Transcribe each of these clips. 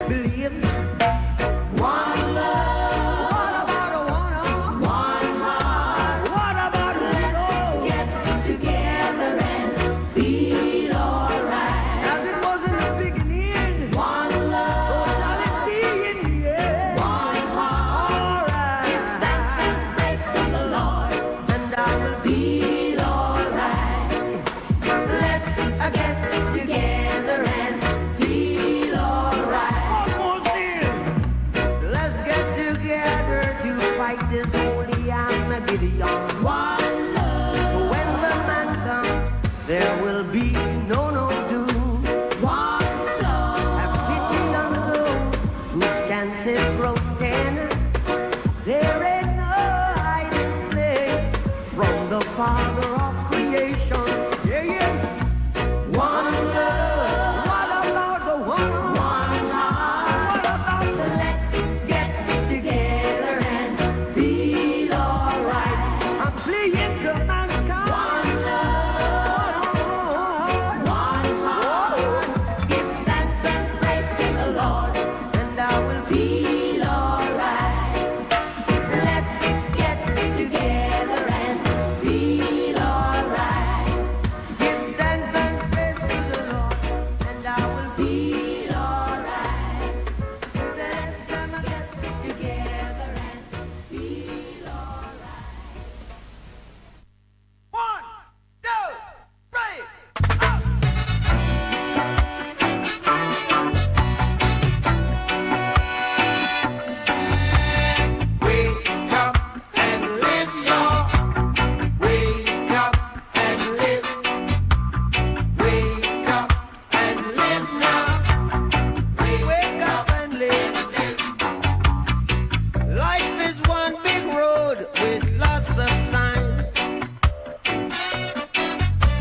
believe. One love. What about a one heart? What about let's get together and feel alright? As it was in the beginning. One love. So shall it be in the end. One heart. Alright. Give thanks and praise to the Lord, and I will feel alright. Let's get together and feel alright. One more thing. Let's get together to fight this holy Armageddon. One love. So when the man comes, there will be no doom. One soul. Have pity on those whose chances grow thin. There ain't no hiding place from the Father of creation. Yeah, yeah. One love. What about the one heart? What about the let's get together and feel alright? I'm pleading to mankind. One love. One heart. Give thanks and praise to the Lord, and I will feel alright. Let's get together and feel alright. Give thanks and praise to the Lord, and I will feel alright. Let's get together and feel alright. 1, 2, 3, up! Wake up and live your. Wake up and live. Wake up and live now. Wake up and live. Life is one big road with lots of signs.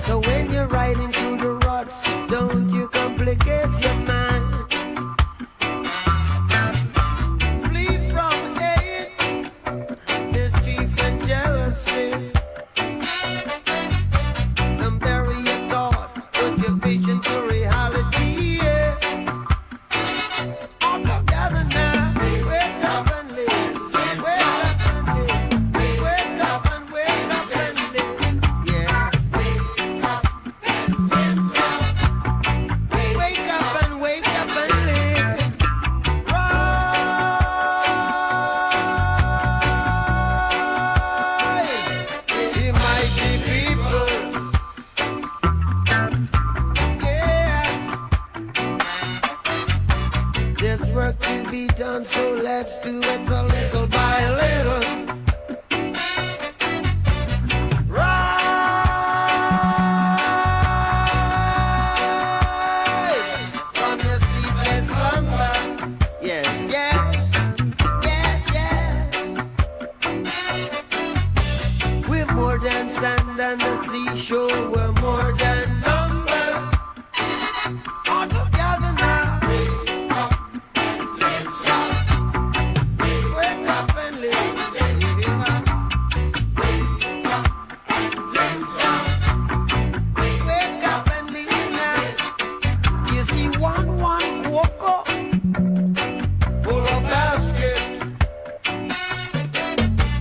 So when you're riding through the ruts, don't you complicate your mind. Flee from hate, mischief and jealousy, and bury your thought, put your vision to reality. Yeah. All together now, wake up and live. Wake up and live. Wake up and wake up and live. Yeah. Wake up and live. Wake up and wake up and live. Rise, ye mighty people. Yeah. There's work to be done, so let's do it a little by little. Rise from your sleepless slumber. Yes, yes, yes, yes. We're more than sand and the seashore. We're more than numbers. All together now. Wake up and live. Wake up and live. Wake up and live. Wake up and live now. You see one cocoa full of basket.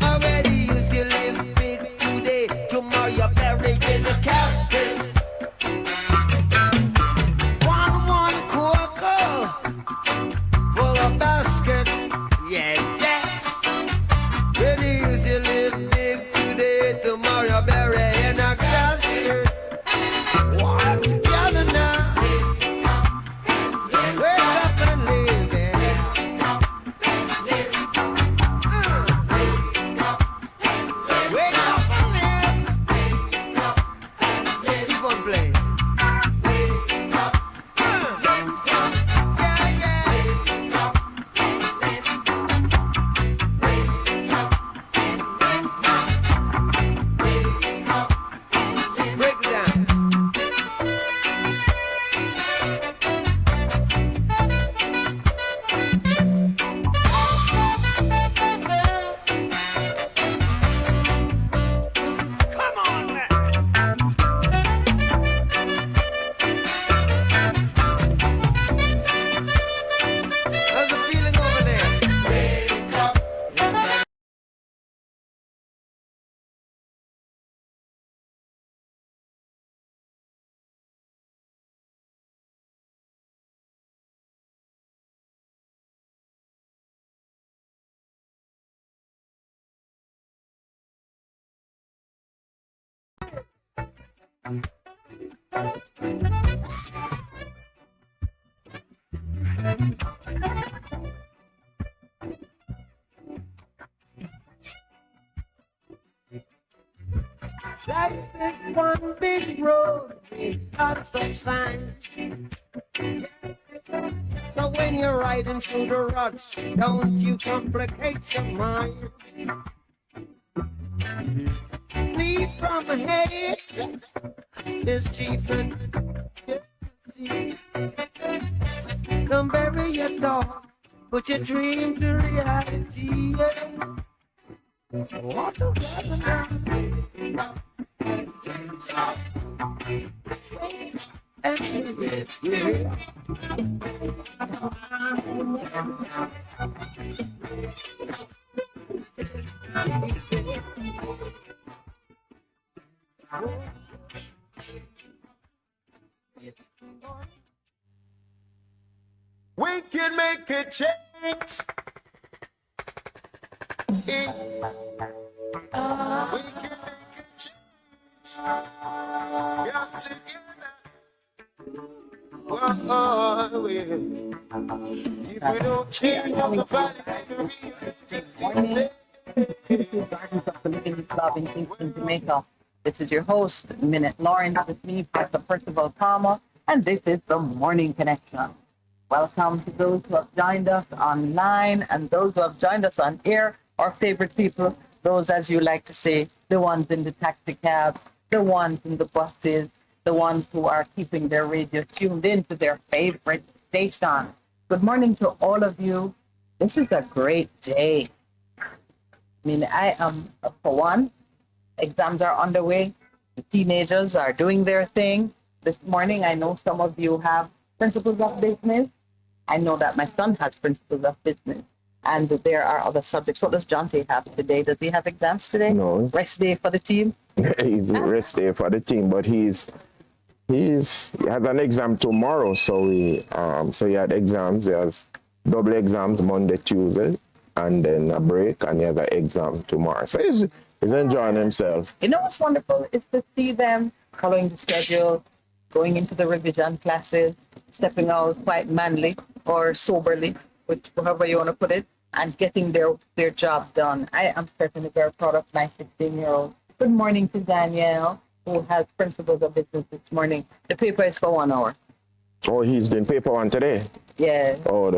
Already you still live big today. Tomorrow you're buried in a casket. Life is one big road with lots of signs. So when you're riding through the ruts, don't you complicate your mind. Flee from hate, mischief, don't bury your dog, put your dream to reality. Walk together now. And we can make a change. We can make a change. Come together. Oh, we. If we don't change up the body, then Club in Kingston, Jamaica. This is your host, Minett Lawrence, with me, Pastor Percival Palmer, and this is the Morning Connection. Welcome to those who have joined us online and those who have joined us on air, our favorite people, those, as you like to say, the ones in the taxi cab, the ones in the buses, the ones who are keeping their radio tuned in to their favorite station. Good morning to all of you. This is a great day. I mean, I am, for one, exams are underway. The teenagers are doing their thing. This morning, I know some of you have principles of business. I know that my son has principles of business. And there are other subjects. What does Jonte have today? Does he have exams today? No. Rest day for the team? He's rest day for the team, but he has an exam tomorrow, so he had exams. He has double exams Monday, Tuesday, and then a break, and he has an exam tomorrow. So he's enjoying himself. You know what's wonderful is to see them following the schedule, going into the revision classes, stepping out quite manly or soberly, however you want to put it, and getting their job done. I am certainly very proud of my 16-year-old. Good morning to Danielle, who has principles of business this morning. The paper is for 1 hour. Oh, he's doing paper one today? Yeah. Oh,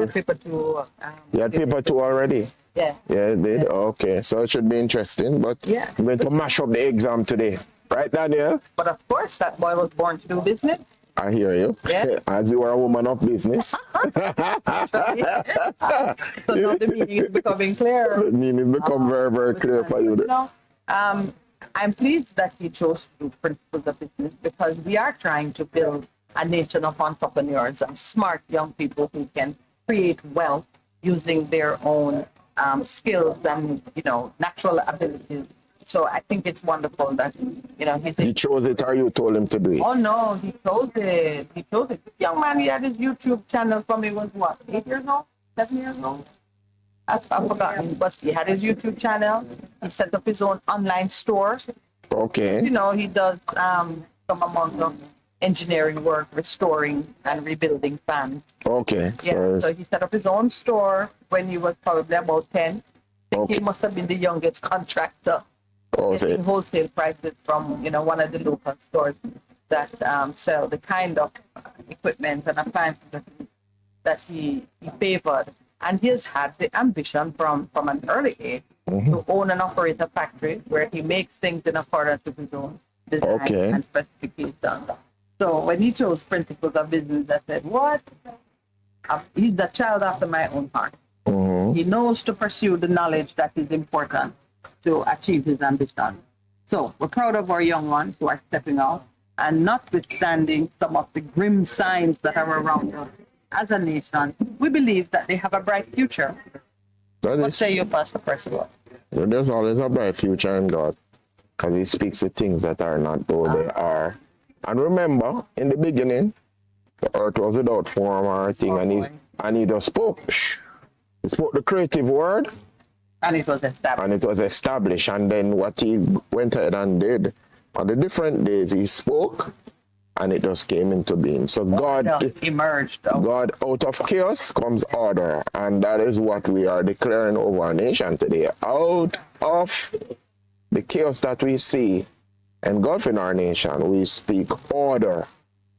Paper two. You had paper two already? Yeah. Yeah, it did? Okay, so it should be interesting, but yeah, we're going to mash up the exam today. Right, Danielle? But of course, that boy was born to do business. I hear you. Yeah. As you are a woman of business. So now the meaning is becoming clear. The meaning become very, very clear for you. I'm pleased that you chose to do principles of business because we are trying to build a nation of entrepreneurs and smart young people who can create wealth using their own skills and, natural abilities. So I think it's wonderful that, he chose it or you told him to do it? Oh, no, he chose it. This young man, he had his YouTube channel from he was, what, 8 years old? 7 years old? I've forgotten, but he had his YouTube channel. He set up his own online store. Okay. He does some amount of engineering work, restoring and rebuilding fans. Okay. Yeah, so he set up his own store when he was probably about 10. Okay. He must have been the youngest contractor. Getting wholesale prices from, one of the local stores that sell the kind of equipment and appliances that he favored. And he has had the ambition from an early age to own and operate a factory where he makes things in accordance with his own design and specifications. So when he chose principles of business, I said, what? He's the child after my own heart. He knows to pursue the knowledge that is important to achieve his ambition. So we're proud of our young ones who are stepping out, and notwithstanding some of the grim signs that are around us as a nation, we believe that they have a bright future. What say you, Pastor Percival? There's always a bright future in God, because he speaks the things that are not though they are. And remember, in the beginning, the earth was without form or thing, and he just spoke. He spoke the creative word. And it was established. And then what he went ahead and did, On the different days, he spoke, and it just came into being. So God emerged. God, out of chaos comes order, and that is what we are declaring over our nation today. Out of the chaos that we see engulfing our nation, we speak order.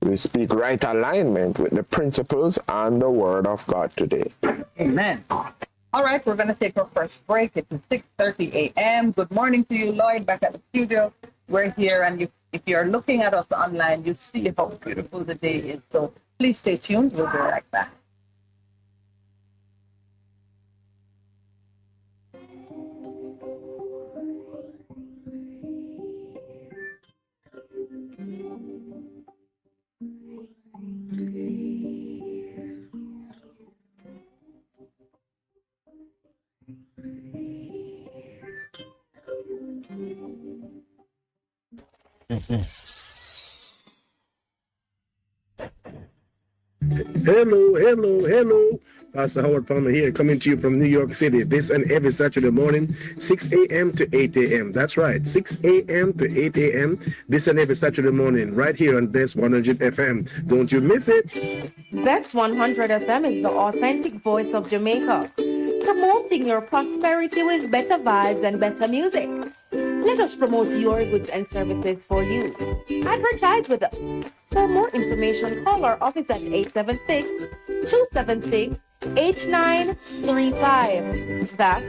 We speak right alignment with the principles and the word of God today. Amen. All right, we're going to take our first break. It's 6:30 a.m. Good morning to you, Lloyd, back at the studio. We're here, and if you're looking at us online, you see how beautiful the day is. So please stay tuned. We'll be right back. Hello. Pastor Howard Palmer here, coming to you from New York City this and every Saturday morning, 6 a.m. to 8 a.m. That's right, 6 a.m. to 8 a.m. this and every Saturday morning, right here on Bess 100 FM. Don't you miss it. Bess 100 FM is the authentic voice of Jamaica, promoting your prosperity with better vibes and better music. Let us promote your goods and services for you. Advertise with us. For more information, call our office at 876-276-8935. That's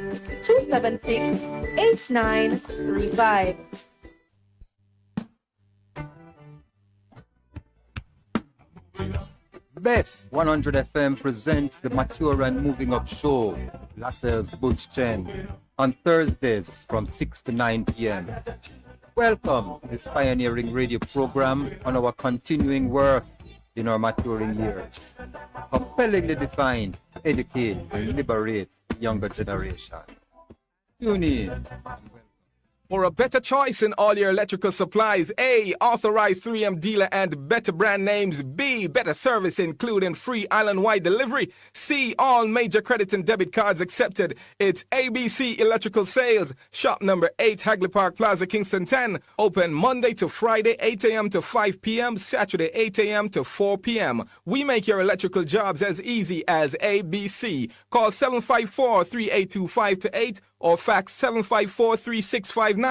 276-8935. Bess 100 FM presents the Mature and Moving Up show, Lascelles Butch Chen, on Thursdays from 6 to 9 p.m. Welcome to this pioneering radio program on our continuing work in our maturing years, compellingly defined to educate and liberate the younger generation. Tune in. For a better choice in all your electrical supplies, A, authorized 3M dealer and better brand names. B, better service including free island-wide delivery. C, all major credit and debit cards accepted. It's ABC Electrical Sales, shop number 8, Hagley Park Plaza, Kingston 10. Open Monday to Friday, 8 a.m. to 5 p.m., Saturday, 8 a.m. to 4 p.m. We make your electrical jobs as easy as ABC. Call 754-382-528 or fax 754-3659.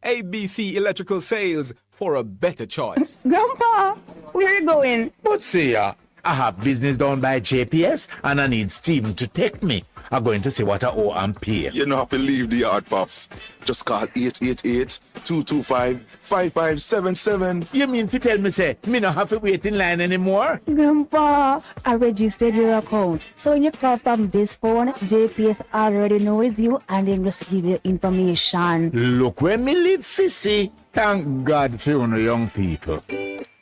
ABC Electrical Sales, for a better choice. Grandpa, where are you going? But see, I have business down by JPS and I need Steven to take me. I'm going to see what I owe and pay. You don't have to leave the yard, Pops. Just call 888-225-5577. You mean to tell me, say, me not have to wait in line anymore? Grandpa, I registered your account. So when you call from this phone, JPS already knows you and then just give you information. Look where me live, Fissy. Thank God for you young people.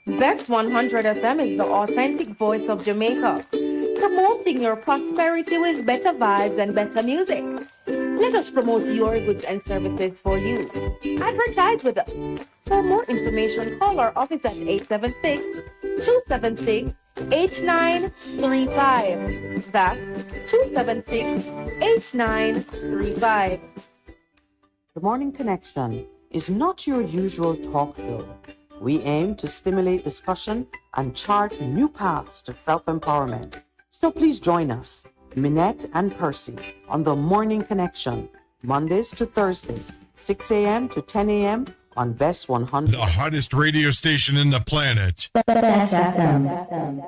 Bess 100 FM is the authentic voice of Jamaica, promoting your prosperity with better vibes and better music. Let us promote your goods and services for you. Advertise with us. For more information, call our office at 876-276-8935. That's 276-8935. The Morning Connection is not your usual talk show. We aim to stimulate discussion and chart new paths to self-empowerment. So please join us, Minett and Percy, on The Morning Connection, Mondays to Thursdays, 6 a.m. to 10 a.m. on Bess 100. The hottest radio station in the planet. Bess FM.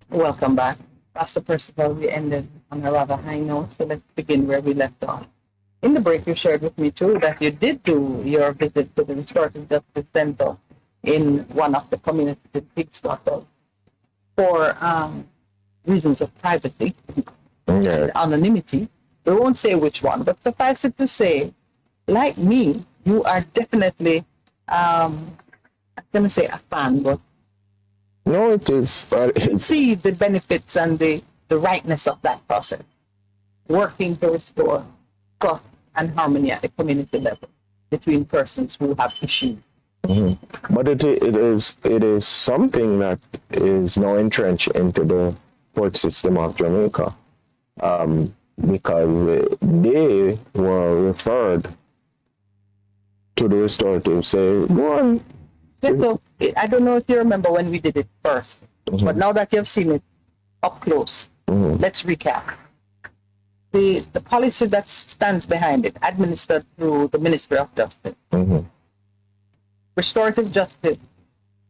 Welcome back. Pastor Percival, we ended on a rather high note, so let's begin where we left off. In the break, you shared with me, too, that you did do your visit to the Restorative Justice Center in one of the communities in Big Scotland. for reasons of privacy Okay. and anonymity. We won't say which one, but suffice it to say, like me, you are definitely, I'm going to say a fan, but No, it is. see the benefits and the rightness of that process, working to restore trust and harmony at the community level between persons who have issues. But it is something that is now entrenched into the court system of Jamaica, because they were referred to the restorative. Say, go on. So I don't know if you remember when we did it first, but now that you've seen it up close, let's recap. The policy that stands behind it, administered through the Ministry of Justice, restorative justice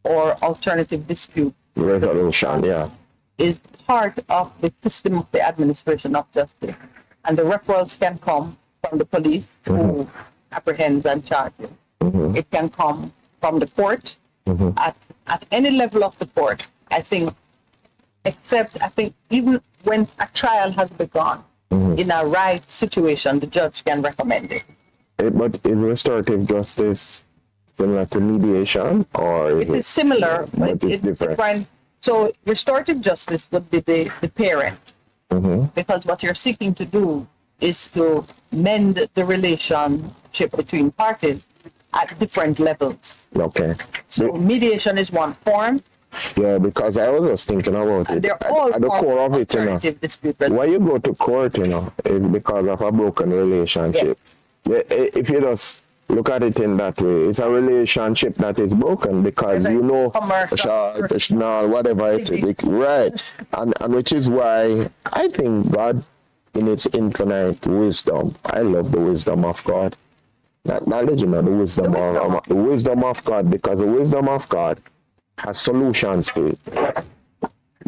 or alternative dispute Resolution, yeah. is part of the system of the administration of justice. And the referrals can come from the police who apprehends and charges. It can come from the court at any level of the court, I think, except I think even when a trial has begun, in a right situation, the judge can recommend it. But is restorative justice similar to mediation, or It is similar, but it's different? So restorative justice would be the parent, because what you're seeking to do is to mend the relationship between parties at different levels. Okay. So mediation is one form. Yeah, because I was just thinking about it. They're all At the core of it, alternative dispute why you go to court, is because of a broken relationship. Yeah, if you just look at it in that way, it's a relationship that is broken because commercial, whatever it is, right? And which is why I think God, in its infinite wisdom, I love the wisdom of God. Not knowledge, the wisdom of God, because the wisdom of God has solutions to it.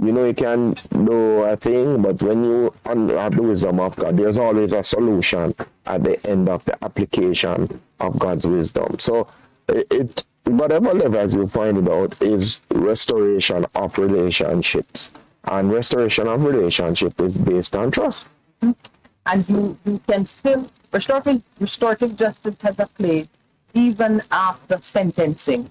You can do a thing, but when you have the wisdom of God, there's always a solution at the end of the application of God's wisdom. So it whatever levels you pointed out is restoration of relationships. And restoration of relationship is based on trust. And you can still, restorative justice has a place even after sentencing.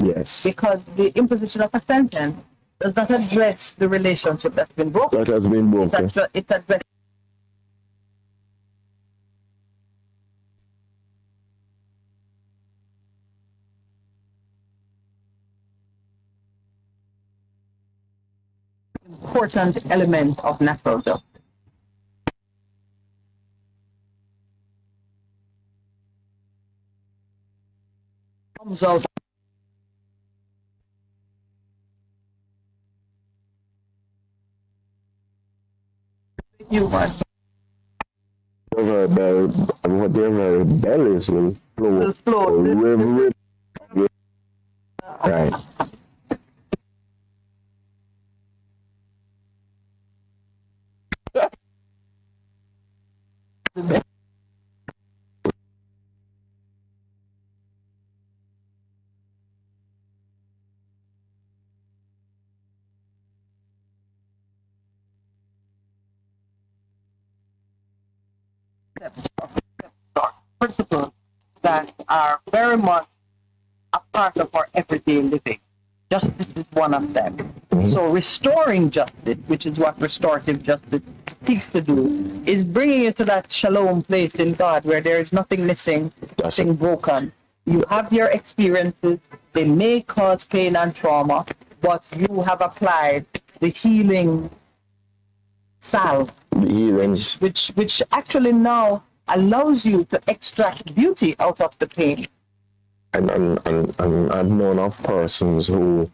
Yes. Because the imposition of a sentence does not address the relationship that's been broken. That has been broken. It addresses important element of natural justice. Comes out human. Whatever bellies will flow. Right. Principles that are very much a part of our everyday living. Justice is one of them. So restoring justice, which is what restorative justice seeks to do, is bringing you to that shalom place in God where there is nothing missing, nothing broken. You have your experiences, they may cause pain and trauma, but you have applied the healing salve, which actually now allows you to extract beauty out of the pain. And I've known of persons who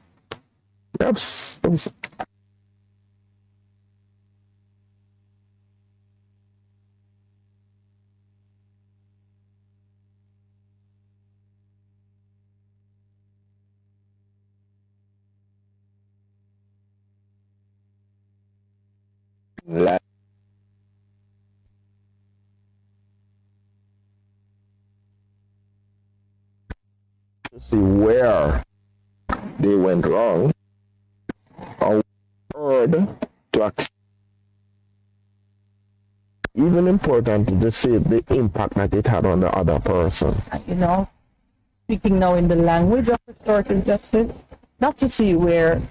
see where they went wrong or hard to accept. Even important to see the impact that it had on the other person. You know, speaking now in the language of restorative justice, not to see where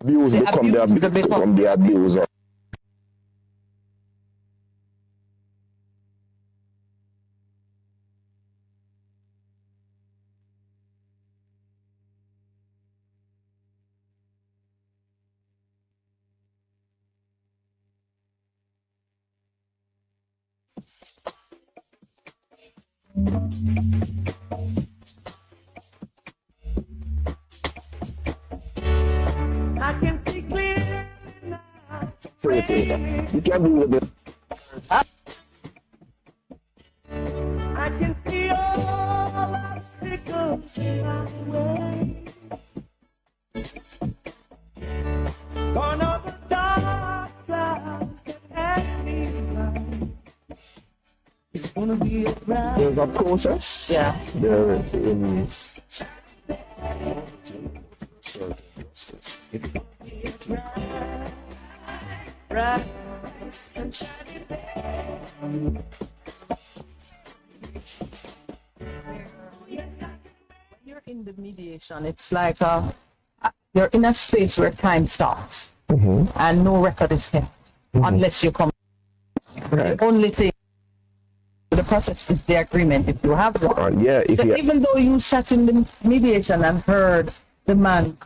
Abuse become the abuser. I can see clear now. You can do this. I can see all obstacles in my way. Gone are the dark clouds that have me blind. It's gonna be a ride. There's a process. yeah. There in Right, sunshine day. When you're in the mediation, it's like you're in a space where time stops and no record is kept unless you come. right. The only thing, the process is the agreement if you have one. Yeah, if But you even though you sat in the mediation and heard the man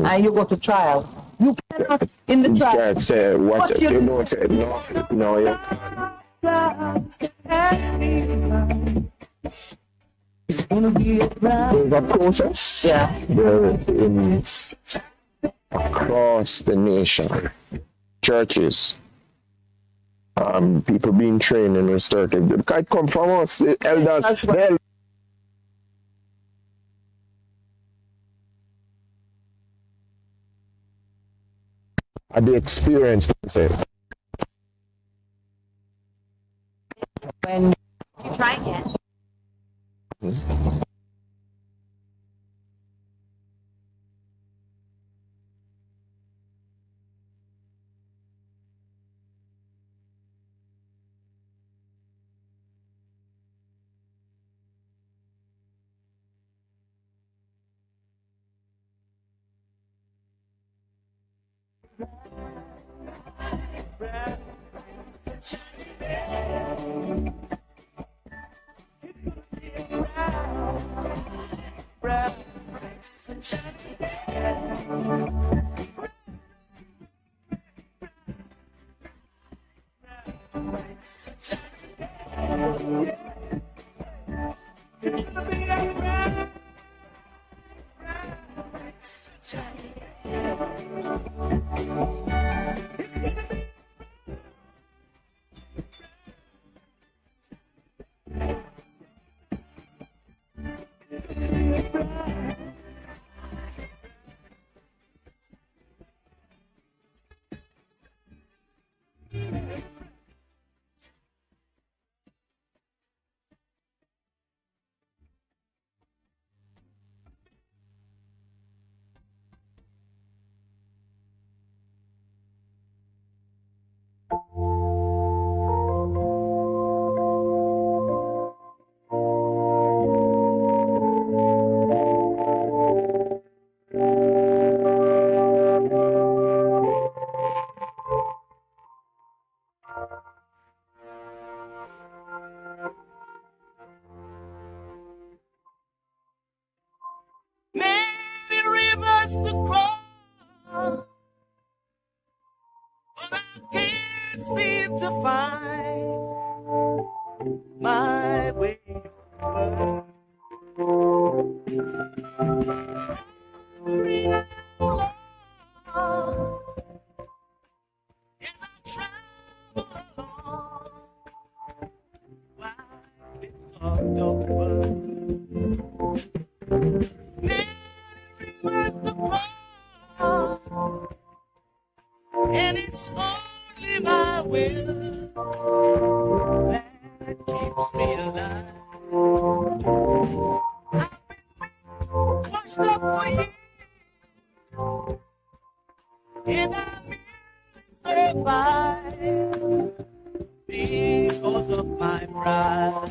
and you go to trial, you cannot in the trial. can't say what What you you- don't say no you Clouds that have me blind. It's gonna be a ride. there's a process. Yeah. There in across the nation. Churches. People being trained in restorative. It can come from us, the elders. That's The what- the experience. Say. When You try again. must cross, but I can't seem to find my way over. Lost as I travel along, while it's all over. Must cross, and it's only my will that keeps me alive. I've been washed up for years, and I merely survive because of my pride.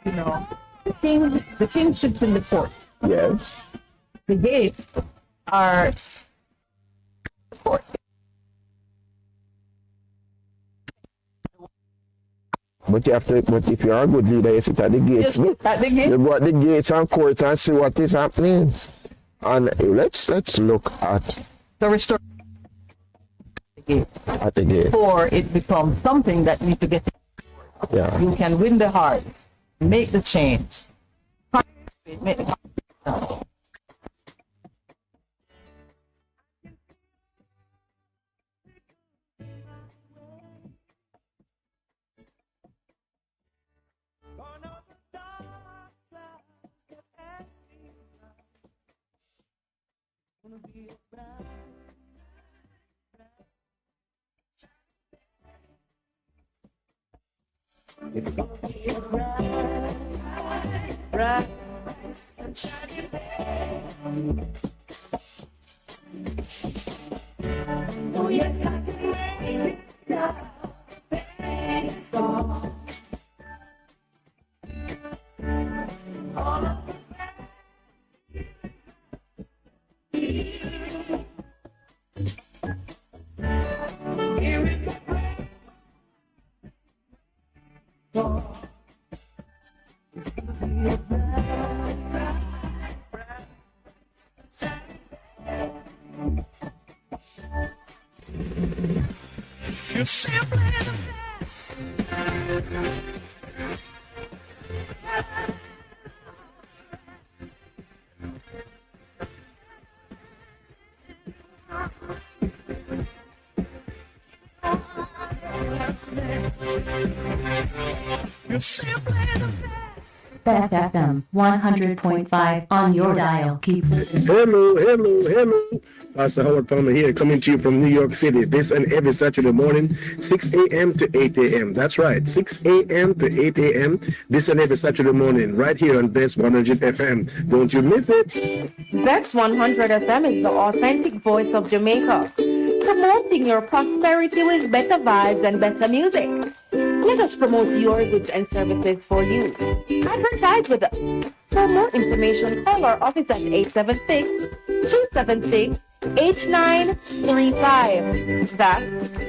You know, the king sits in the court. Yes. The gates are the court. But you have to, but if you are a good leader, you sit at the gates. You sit at the gate. You go at the gates and court and see what is happening. And let's look at the restore the gate. At the gate. Before it becomes something that needs to get. Yeah. You can win the heart, make the change. Make the It's gonna be a bright, bright, sunshiny day. Oh yes, I can make it now. Pain is gone. All of the bad here is the break. It's gonna be a bright, bright, bright, sunshiny day. You're simply the best. You're simply the best. Best FM 100.5 on your dial. Keep listening. Hello. Pastor Howard Palmer here, coming to you from New York City, this and every Saturday morning, 6 a.m. to 8 a.m. That's right, 6 a.m. to 8 a.m. this and every Saturday morning, right here on Bess 100 FM. Don't you miss it? Bess 100 FM is the authentic voice of Jamaica, promoting your prosperity with better vibes and better music. Let us promote your goods and services for you. Advertise with us. For more information, call our office at 876-276-8935. That's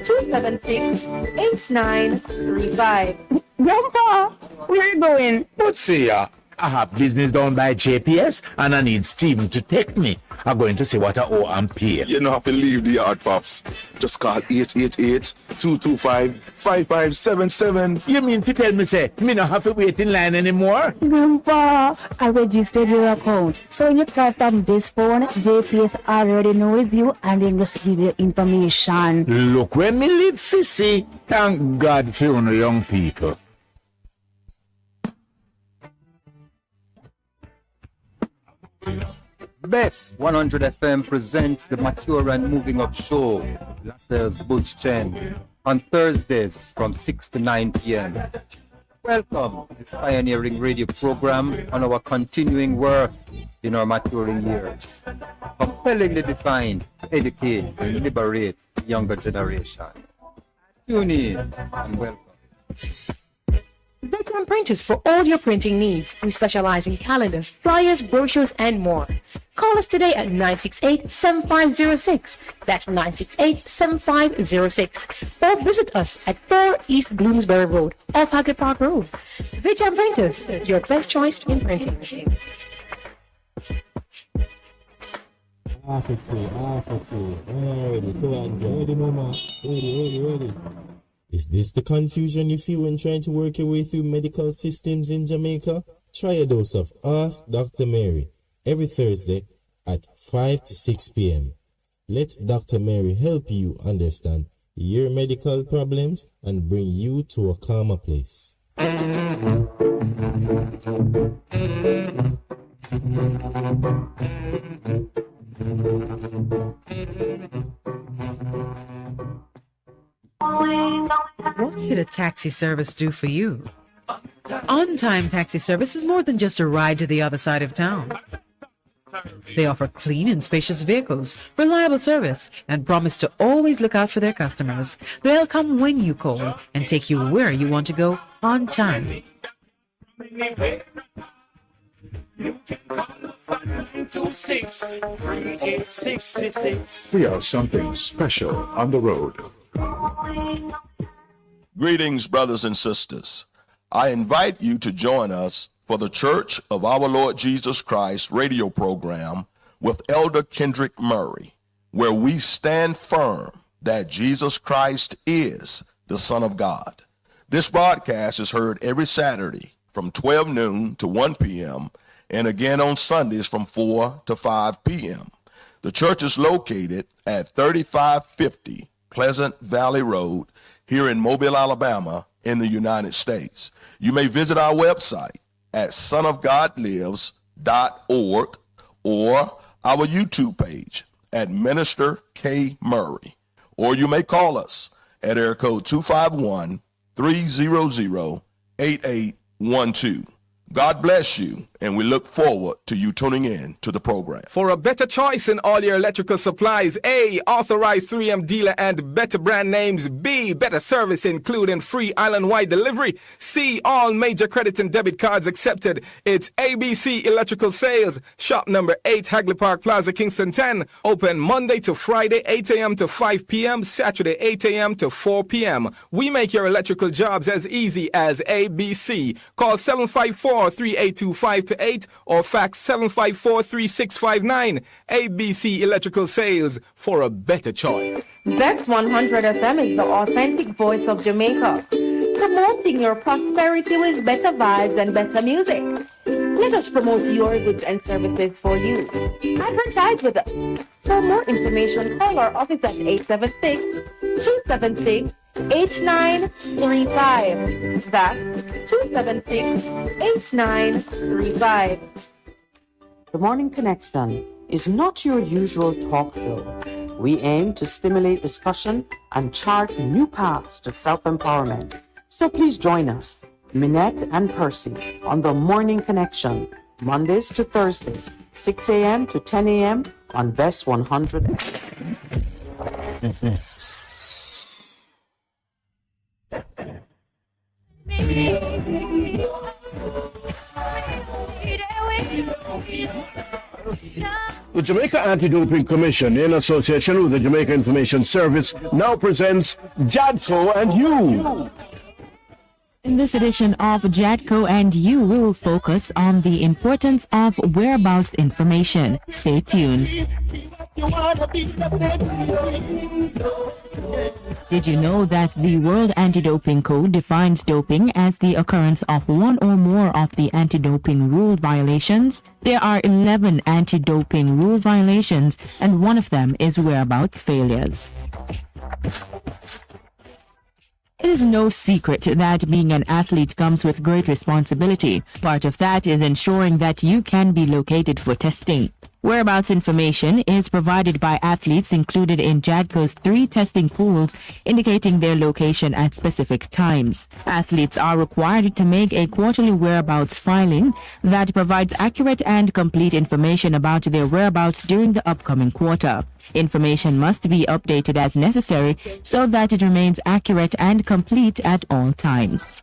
276-8935. Grandpa, where are you going? But see, I have business done by JPS and I need Stephen to take me. are going to see what I owe and pay. You don't have to leave the yard, Pops. Just call 888-225-5577. You mean to tell me, say, me not have to wait in line anymore? Grandpa, I registered your account. So when you call from this phone, JPS already knows you and then just give you information. Look where me live, Fissy. Thank God for you young people. Bess 100 FM presents the Mature and Moving Up Show, Lascelles Butch Chen, on Thursdays from 6 to 9 p.m. Welcome to this pioneering radio program on our continuing work in our maturing years, compellingly defined to educate and liberate the younger generation. Tune in and welcome. Veteran Printers for all your printing needs. We specialize in calendars, flyers, brochures, and more. Call us today at 968-7506. That's 968-7506. Or visit us at 4 East Bloomsbury Road, off Hagley Park Road. Veteran Printers, your best choice in printing. Ready. Is this the confusion you feel when trying to work your way through medical systems in Jamaica? Try a dose of Ask Dr. Mary every Thursday at 5 to 6 p.m. Let Dr. Mary help you understand your medical problems and bring you to a calmer place. What should a taxi service do for you? On-Time Taxi Service is more than just a ride to the other side of town. They offer clean and spacious vehicles, reliable service, and promise to always look out for their customers. They'll come when you call and take you where you want to go on time. We are something special on the road. Greetings, brothers and sisters. I invite you to join us for the Church of Our Lord Jesus Christ radio program with Elder Kendrick Murray, where we stand firm that Jesus Christ is the Son of God. This broadcast is heard every Saturday from 12 noon to 1 p.m. and again on Sundays from 4 to 5 p.m. The church is located at 3550 Pleasant Valley Road here in Mobile, Alabama, in the United States. You may visit our website at sonofgodlives.org or our YouTube page at Minister K. Murray. Or you may call us at area code 251-300-8812. God bless you, and we look forward to you tuning in to the program. For a better choice in all your electrical supplies, A, authorized 3M dealer and better brand names. B, better service including free island-wide delivery. C, all major credit and debit cards accepted. It's ABC Electrical Sales, shop number 8, Hagley Park Plaza, Kingston 10. Open Monday to Friday, 8 a.m. to 5 p.m., Saturday, 8 a.m. to 4 p.m. We make your electrical jobs as easy as ABC. Call 754-3825-8 or fax 754-3659. ABC Electrical Sales, for a better choice. Best 100 FM is the authentic voice of Jamaica, promoting your prosperity with better vibes and better music. Let us promote your goods and services for you. Advertise with us. For more information, call our office at 876-276-8935. That's 276-8935. The Morning Connection is not your usual talk show. We aim to stimulate discussion and chart new paths to self-empowerment. So please join us, Minett and Percy, on The Morning Connection, Mondays to Thursdays, 6 a.m. to 10 a.m. on Bess 100. The Jamaica Anti-Doping Commission, in association with the Jamaica Information Service, now presents Jadso and You. In this edition of Jadco and You, we will focus on the importance of whereabouts information. Stay tuned. Did you know that the World Anti-Doping Code defines doping as the occurrence of one or more of the anti-doping rule violations? There are 11 anti-doping rule violations, and one of them is whereabouts failures. It is no secret that being an athlete comes with great responsibility. Part of that is ensuring that you can be located for testing. Whereabouts information is provided by athletes included in Jadco's 3 testing pools indicating their location at specific times. Athletes are required to make a quarterly whereabouts filing that provides accurate and complete information about their whereabouts during the upcoming quarter. Information must be updated as necessary so that it remains accurate and complete at all times.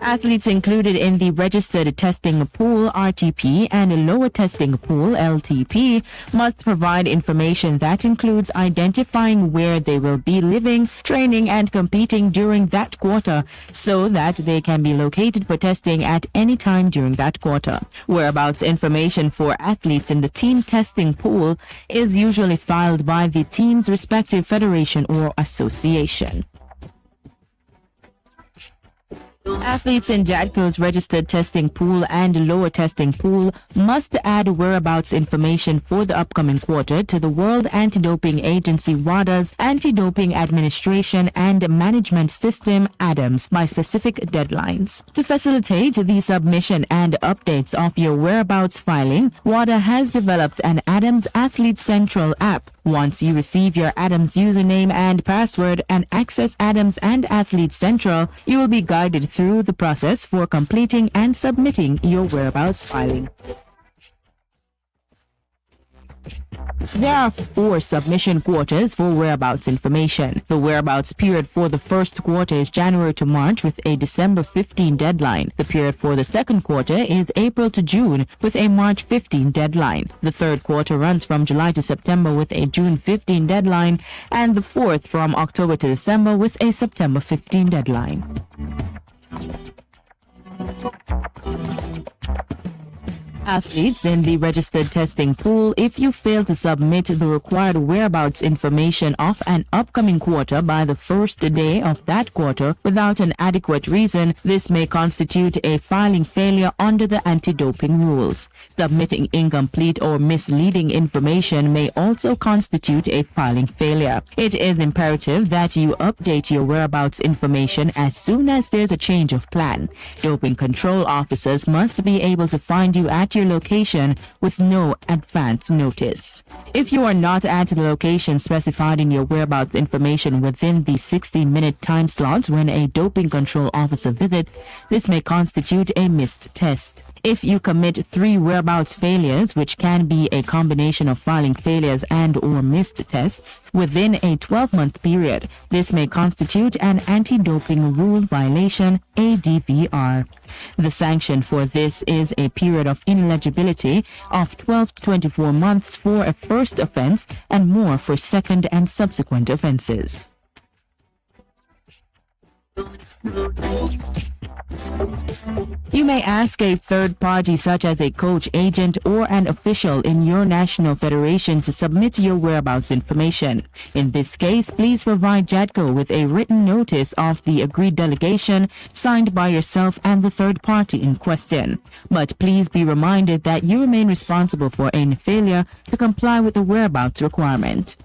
Athletes included in the Registered Testing Pool (RTP) and Lower Testing Pool (LTP) must provide information that includes identifying where they will be living, training, and competing during that quarter so that they can be located for testing at any time during that quarter. Whereabouts information for athletes in the Team Testing Pool is usually filed by the team's respective federation or association. Athletes in Jadco's Registered Testing Pool and Lower Testing Pool must add whereabouts information for the upcoming quarter to the World Anti-Doping Agency WADA's Anti-Doping Administration and Management System ADAMS by specific deadlines. To facilitate the submission and updates of your whereabouts filing, WADA has developed an ADAMS Athlete Central app. Once you receive your ADAMS username and password and access ADAMS and Athlete Central, you will be guided through the process for completing and submitting your whereabouts filing. There are 4 submission quarters for whereabouts information. The whereabouts period for the first quarter is January to March with a December 15 deadline. The period for the second quarter is April to June with a March 15 deadline. The third quarter runs from July to September with a June 15 deadline, and the fourth from October to December with a September 15 deadline. Athletes in the Registered Testing Pool, if you fail to submit the required whereabouts information of an upcoming quarter by the first day of that quarter without an adequate reason, this may constitute a filing failure under the anti-doping rules. Submitting incomplete or misleading information may also constitute a filing failure. It is imperative that you update your whereabouts information as soon as there's a change of plan. Doping control officers must be able to find you at your location with no advance notice. If you are not at the location specified in your whereabouts information within the 60-minute time slots when a doping control officer visits, this may constitute a missed test. If you commit 3 whereabouts failures, which can be a combination of filing failures and or missed tests, within a 12-month period, this may constitute an anti-doping rule violation, ADVR. The sanction for this is a period of ineligibility of 12 to 24 months for a first offense and more for second and subsequent offenses. You may ask a third party such as a coach, agent, or an official in your national federation to submit your whereabouts information. In this case, please provide Jadco with a written notice of the agreed delegation signed by yourself and the third party in question. But please be reminded that you remain responsible for any failure to comply with the whereabouts requirement.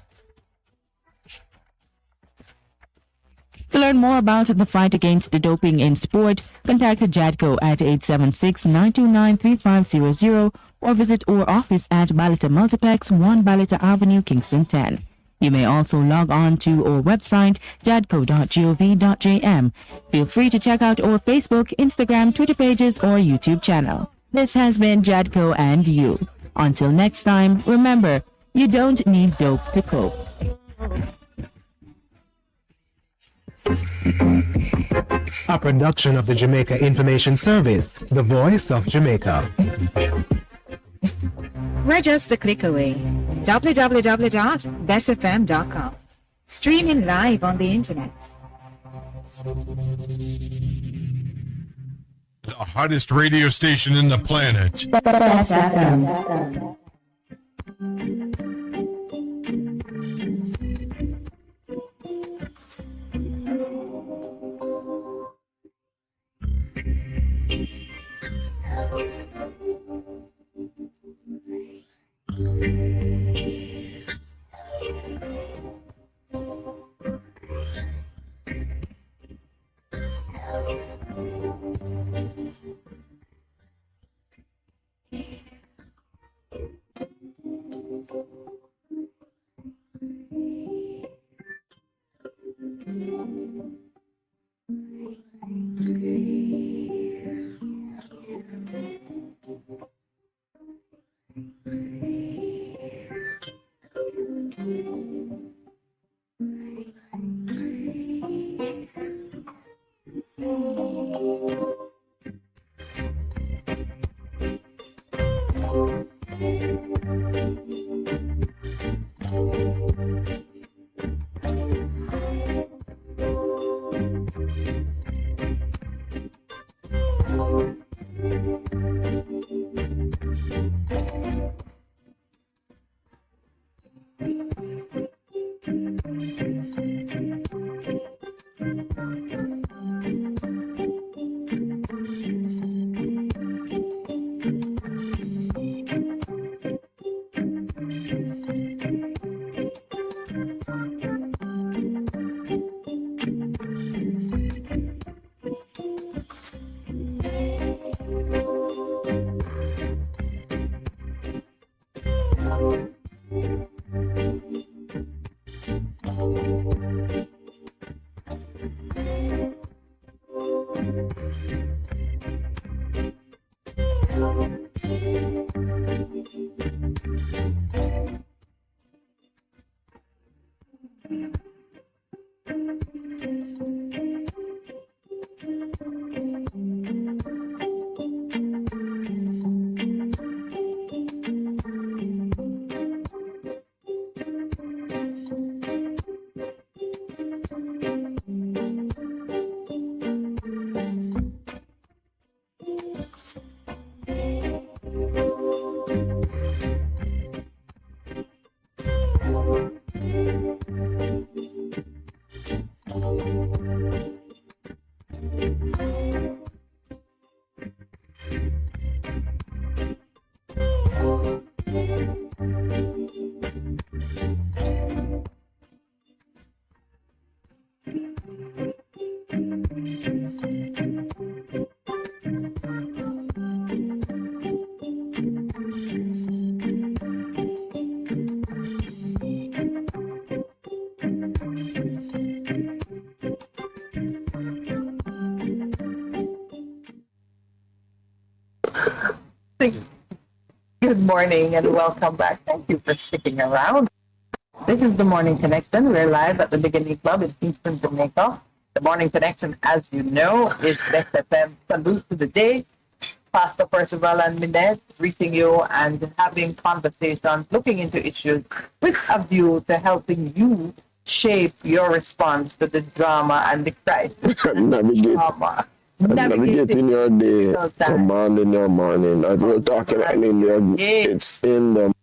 To learn more about the fight against the doping in sport, contact Jadco at 876-929-3500 or visit our office at Balata Multiplex, 1 Balata Avenue, Kingston 10. You may also log on to our website, jadco.gov.jm. Feel free to check out our Facebook, Instagram, Twitter pages, or YouTube channel. This has been Jadco and You. Until next time, remember, you don't need dope to cope. A production of the Jamaica Information Service, the voice of Jamaica. We're just a click away. www.bestfm.com. Streaming live on the internet. The hottest radio station in the planet. Best FM. Good morning and welcome back. Thank you for sticking around. This is the Morning Connection. We're live at the Beginning Club in Kingston, Jamaica. The Morning Connection, as you know, is Best FM. Salute to the day. Pastor Percival and Minett greeting you and having conversations, looking into issues with a view to helping you shape your response to the drama and the crisis. Drama. Navigating your day, commanding your morning. As we're talking, I mean, it's in the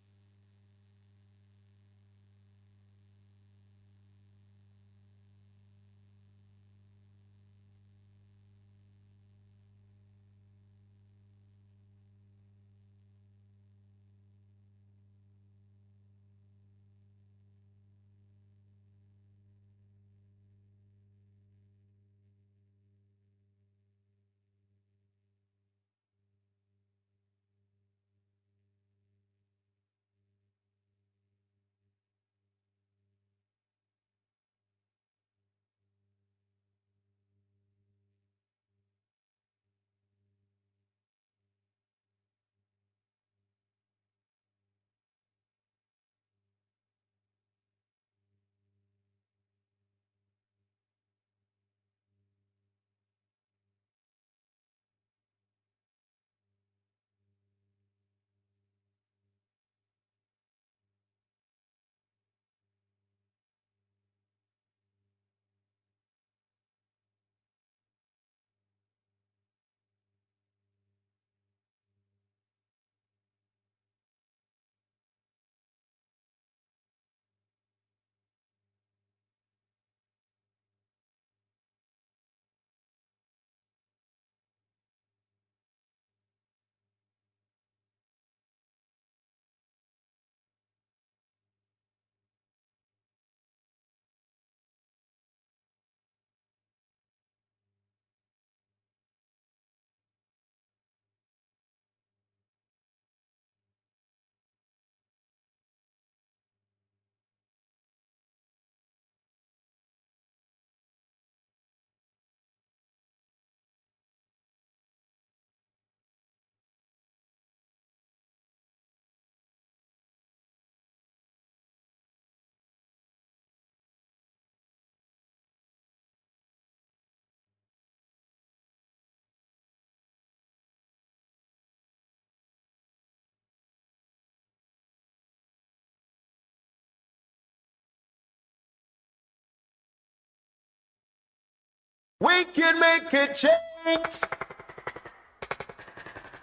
We can make a change.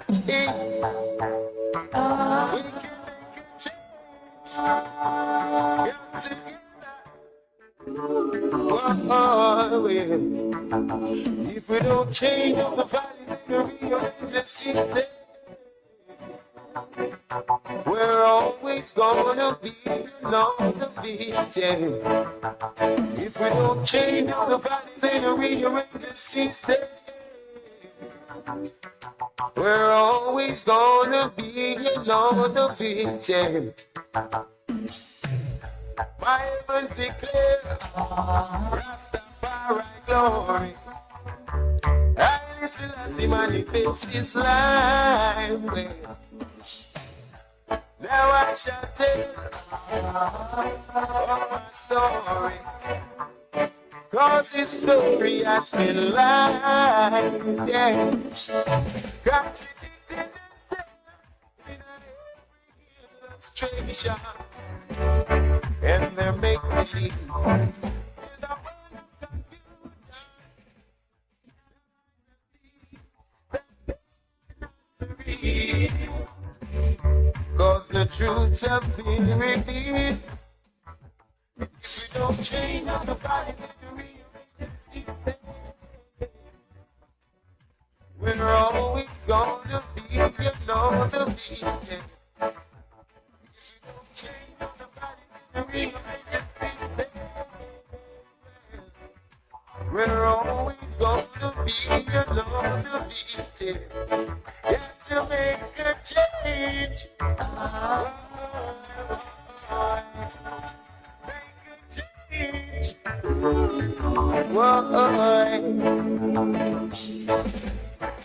We can make a change. Get together. Oh, yeah. If we don't change up the valley, then we'll just sit there. We're always gonna be the victim. If we don't change up the valley, then we'll just sit there. We're always gonna be the victim. Bibles declare Rastafari glory. I listen as he manifests his life. Now I shall tell my story, 'cause his story has been lied, yeah. Contradicted himself in every illustration, and they're making believe. Cause the truths have been revealed. If we don't change up the body, then we're always gonna be, the beaten. If we don't change up the body, then we're always gonna be, the beaten. Got to make a change.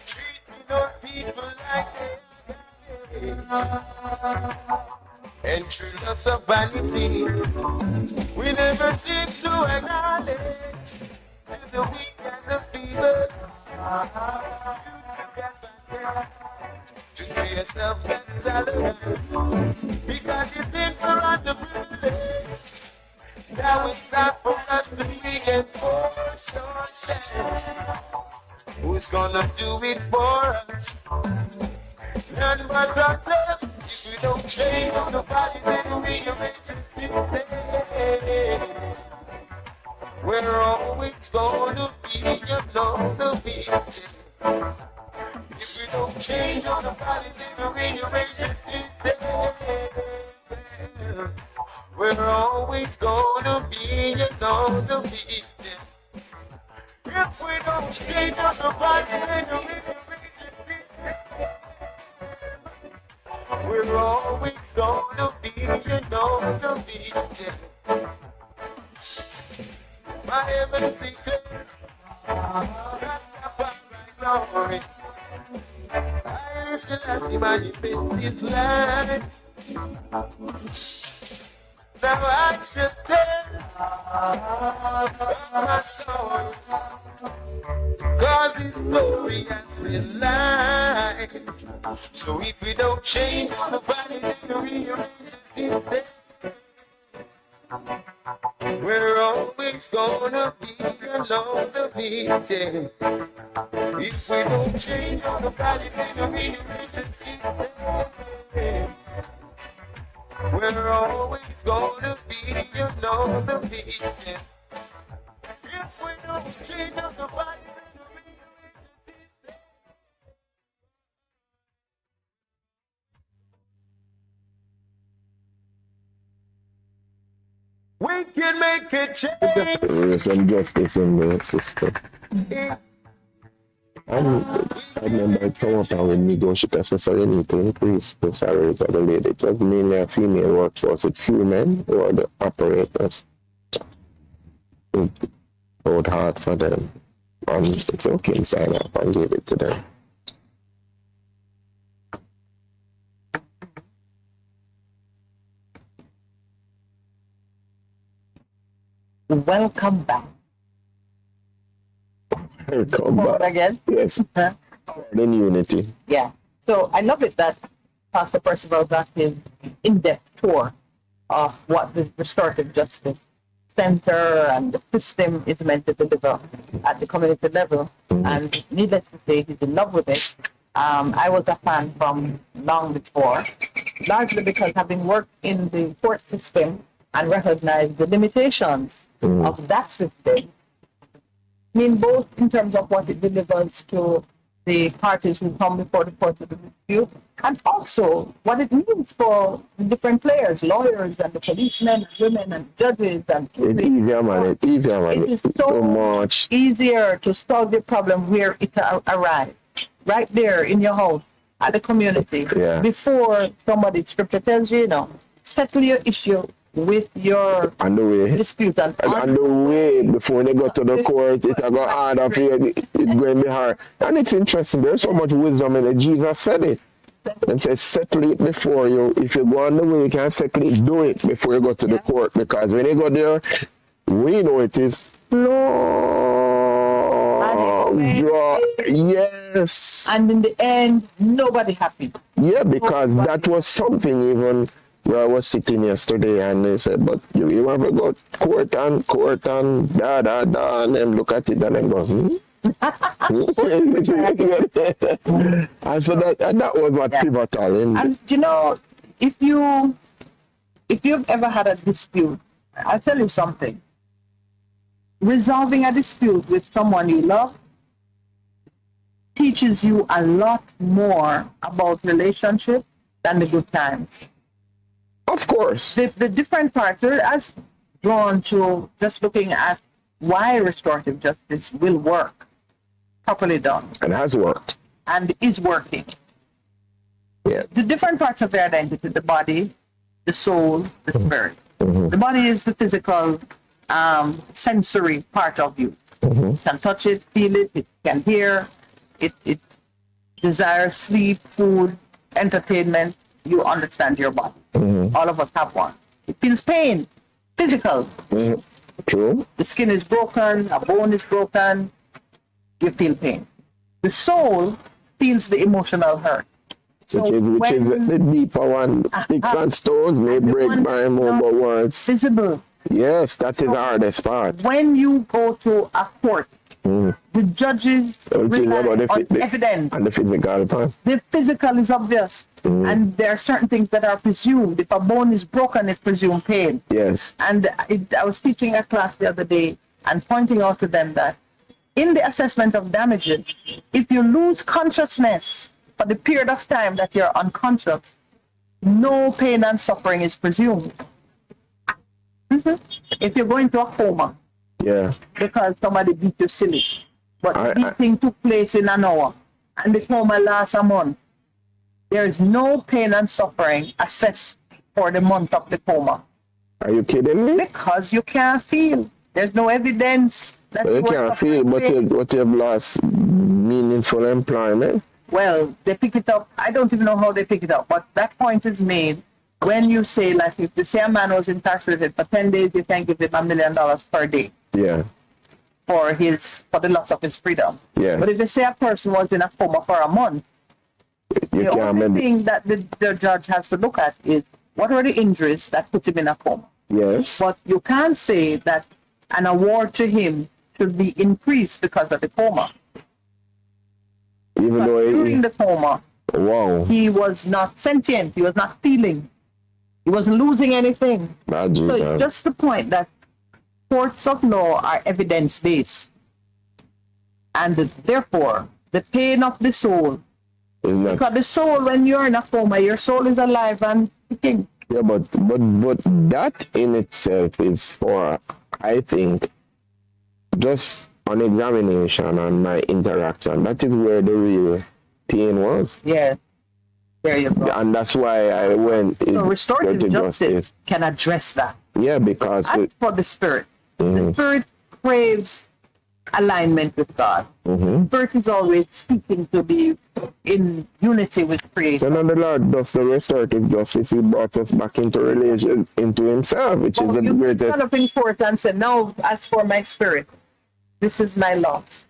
Treating our people like this, and true loss of vanity. We never seem to acknowledge to the weak and the feeble. To yourself that tolerance, because you've been for underprivileged. Now it's time for us to reinforce ourselves. Who's gonna do it for us? None but ourselves. If we don't change on the body, then we are we're always gonna be the victim. If we don't change on the body, then we're always gonna be the victim. If we don't change on the body, then we're always gonna be the victim. My heaven declares Rastafari glory. I listen as he manifests his life. Now I should tell my story, 'cause his glory has been light. So if we don't change on the body, then we'll just sit there. We're always gonna be the victim. If we don't change on the body, then we'll just sit there. We're always gonna be the victim. If we don't change on the body, we can make a change. There is some justice in the system. I remember Toronto when negotiators necessarily need to increase the salaries of the lady. It was mainly a female workforce with few men who are the operators. It worked hard for them. And it's okay to sign up and give it to them. Welcome back. Welcome back. Again? Yes. In unity. Yeah. So I love it that Pastor Percival got his in-depth tour of what the restorative justice center and the system is meant to deliver at the community level. And needless to say, he's in love with it. I was a fan from long before, largely because having worked in the court system and recognized the limitations of that system, I mean, both in terms of what it delivers to the parties who come before the court of the dispute, and also what it means for the different players, lawyers and the policemen, women and judges. And It's easier, man. It's easier, man. it is so much easier to solve the problem where it arrives, right there in your house, at the community, Yeah. before somebody scripture tells you, settle your issue with your and the way dispute. And the way before they go to the court, it go hard up here, it's going to be hard. And it's interesting, there's so much wisdom in it. Jesus said it. And says, settle it before you. If you go on the way, you can settle it, do it before you go to the court. Because when you go there, we know it is draw. Yes. And in the end, nobody happy. Yeah, because that was something even where I was sitting yesterday and they said, but you ever go court and da da da, and then look at it and then go, and so that was what pivotal in. And if you've ever had a dispute, I'll tell you something. Resolving a dispute with someone you love teaches you a lot more about relationships than the good times. Of course. The different parts are as drawn to just looking at why restorative justice will work, properly done. And has worked. And is working. Yeah. The different parts of the identity, the body, the soul, the spirit. The body is the physical, sensory part of you. You can touch it, feel it, it can hear, it desires sleep, food, entertainment. You understand your body. All of us have one. It feels pain, physical. True. The skin is broken, a bone is broken, you feel pain. The soul feels the emotional hurt. Which is the deeper one. Sticks and stones may break my more but words. Visible. Yes, that is the hardest part. When you go to a court, the judges rely on evidence. And the physical part. The physical is obvious. And there are certain things that are presumed. If a bone is broken, it's presumed pain. Yes. And I was teaching a class the other day and pointing out to them that in the assessment of damages, if you lose consciousness for the period of time that you're unconscious, no pain and suffering is presumed. If you go into a coma, because somebody beat you silly, but the beating took place in an hour and the coma lasts a month, there is no pain and suffering assessed for the month of the coma. Are you kidding me? Because you can't feel. There's no evidence. You can't feel, but you've lost meaningful employment. Well, they pick it up. I don't even know how they pick it up, but that point is made when you say, like, if you say a man was incarcerated for 10 days, you can give him $1 million per day. Yeah. For the loss of his freedom. Yeah. But if you say a person was in a coma for a month, the only thing that the judge has to look at is what are the injuries that put him in a coma. Yes. But you can't say that an award to him should be increased because of the coma. Even though during the coma, he was not sentient, he was not feeling, he wasn't losing anything. So it's just the point that courts of law are evidence-based. And therefore, the pain of the soul, because the soul, when you're in a coma, your soul is alive and kicking. Yeah, but that in itself is for, I think, just on examination and my interaction. That is where the real pain was. Yeah, there you go. And that's why I went. So restorative justice can address that. Yeah, because as for the spirit, the spirit craves alignment with God. Spirit is always seeking to be in unity with creation. So now the Lord does the restorative justice. He brought us back into relation, into himself, which is the greatest. You stand up in court and say, now, as for my spirit, this is my loss.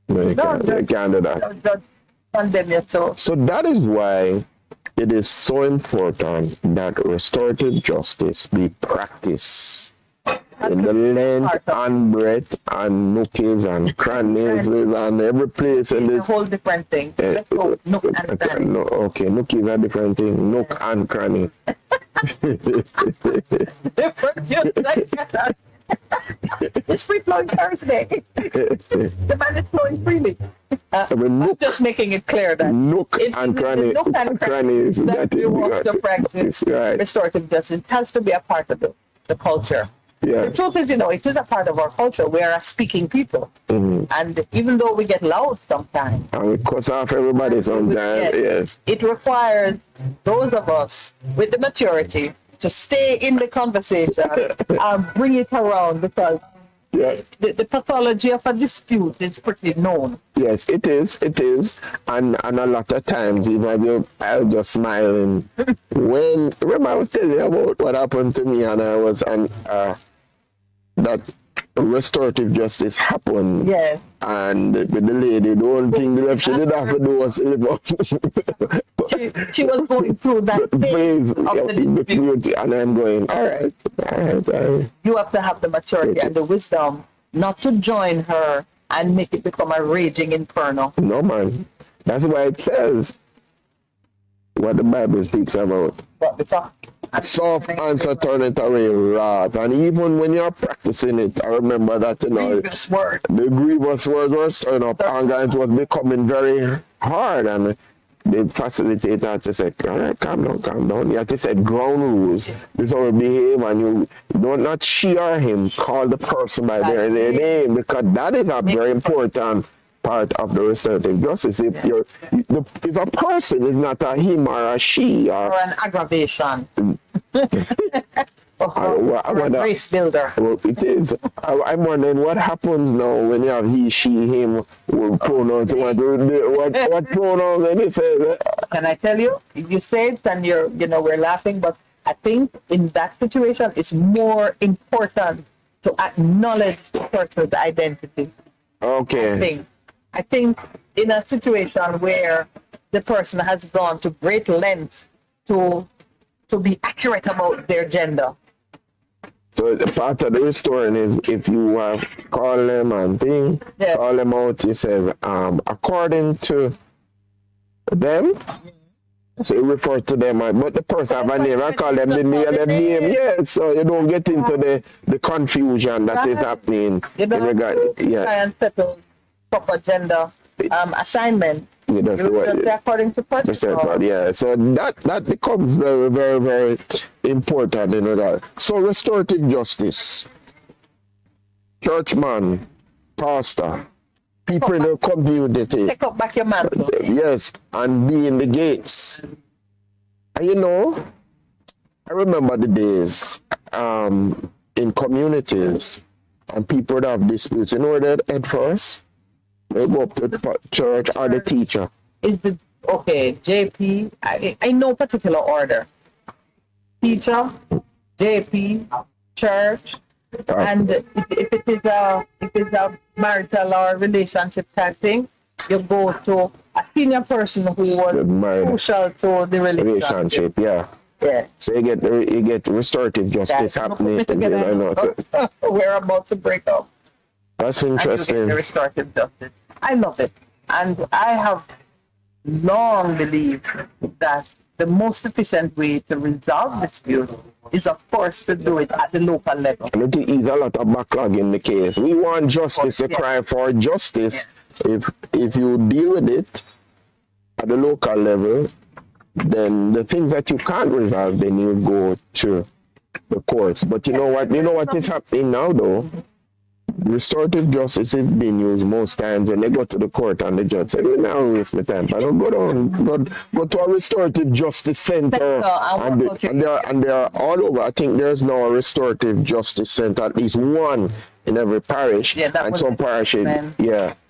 No, you can't do that. Don't condemn yourself. So that is why it is so important that restorative justice be practiced in the length and breadth and nookies and crannies and every place in this. It's a whole different thing. Let's go nook and cranny. No, okay, nookies are different thing. Nook and cranny. Different, just like that. It's free flowing Thursday. The man is flowing freely. I'm just making it clear that nook and cranny, nook and crannies that you want to practice right. restorative justice has to be a part of the culture. Yeah. The truth is, it is a part of our culture. We are a speaking people. And even though we get loud sometimes, and we cuss off everybody sometimes, yes. It requires those of us with the maturity to stay in the conversation and bring it around, because the pathology of a dispute is pretty known. Yes, it is. And a lot of times, I'll just smile. And remember I was telling you about what happened to me, and I was that restorative justice happened. Yes. And with the lady, the only thing left she did have to do was live up. she was going through that phase of the dispute. And I'm going, all right. You have to have the maturity and the wisdom not to join her and make it become a raging inferno. No, man. That's why it says what the Bible speaks about. Soft answer turn it away wrath. And even when you're practicing it, I remember that the grievous words were stirring up anger, and it was becoming very hard. And the facilitator had to say, all right, calm down. You have to set ground rules. This is how we behave, and you don't not she or him, call the person by their name, because that is a very important part of the restorative justice. If it's a person, it's not a him or a she or an aggravation. or a race builder. Well, it is. I'm wondering what happens now when you have he, she, him pronouns. What pronouns and he says? Can I tell you? You say it and we're laughing, but I think in that situation it's more important to acknowledge the person's identity. Okay. I think in a situation where the person has gone to great lengths to be accurate about their gender. So the part of the restoring is if you call them and call them out, you say, according to them, so you refer to them, but the person have a name, I call them the name, yes, so you don't get into the confusion that is happening. You don't try and settle proper gender assignment. You just say according to Percival. Yeah, so that becomes very, very, very important, that. So restorative justice, churchman, pastor, people in the community. Take up back your mantle. Yes, and be in the gates. And I remember the days in communities and people that have disputes. Where they head first? They go up to the church or the teacher. JP, I know particular order. Teacher, JP, church, and if it is a marital or relationship type thing, you go to a senior person who was crucial to the relationship. Yeah. So you get restorative justice happening. We're about to break up. That's interesting. And you get the restorative justice. I love it. And I have long believed that the most efficient way to resolve disputes is, of course, to do it at the local level. And it is a lot of backlog in the case. We want justice, to cry for justice. If you deal with it at the local level, then the things that you can't resolve, then you go to the courts. But you know what is happening now, though? Restorative justice is being used most times when they go to the court and the judge say, "We now waste my time. I don't go down, go to a restorative justice center." And they are all over. I think there's now a restorative justice center, at least one in every parish. And some parishes,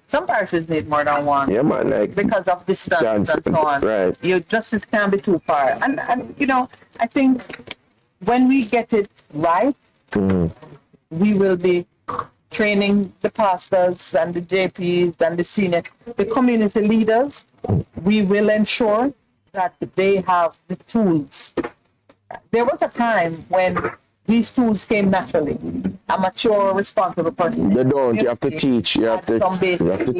some parishes need more than one. Yeah, man, because of distance and so on. Right. Your justice can't be too far. And I think when we get it right, we will be training the pastors and the JPs and the community leaders. We will ensure that they have the tools. There was a time when these tools came naturally. a mature, responsible person. They don't. You have to teach. You have to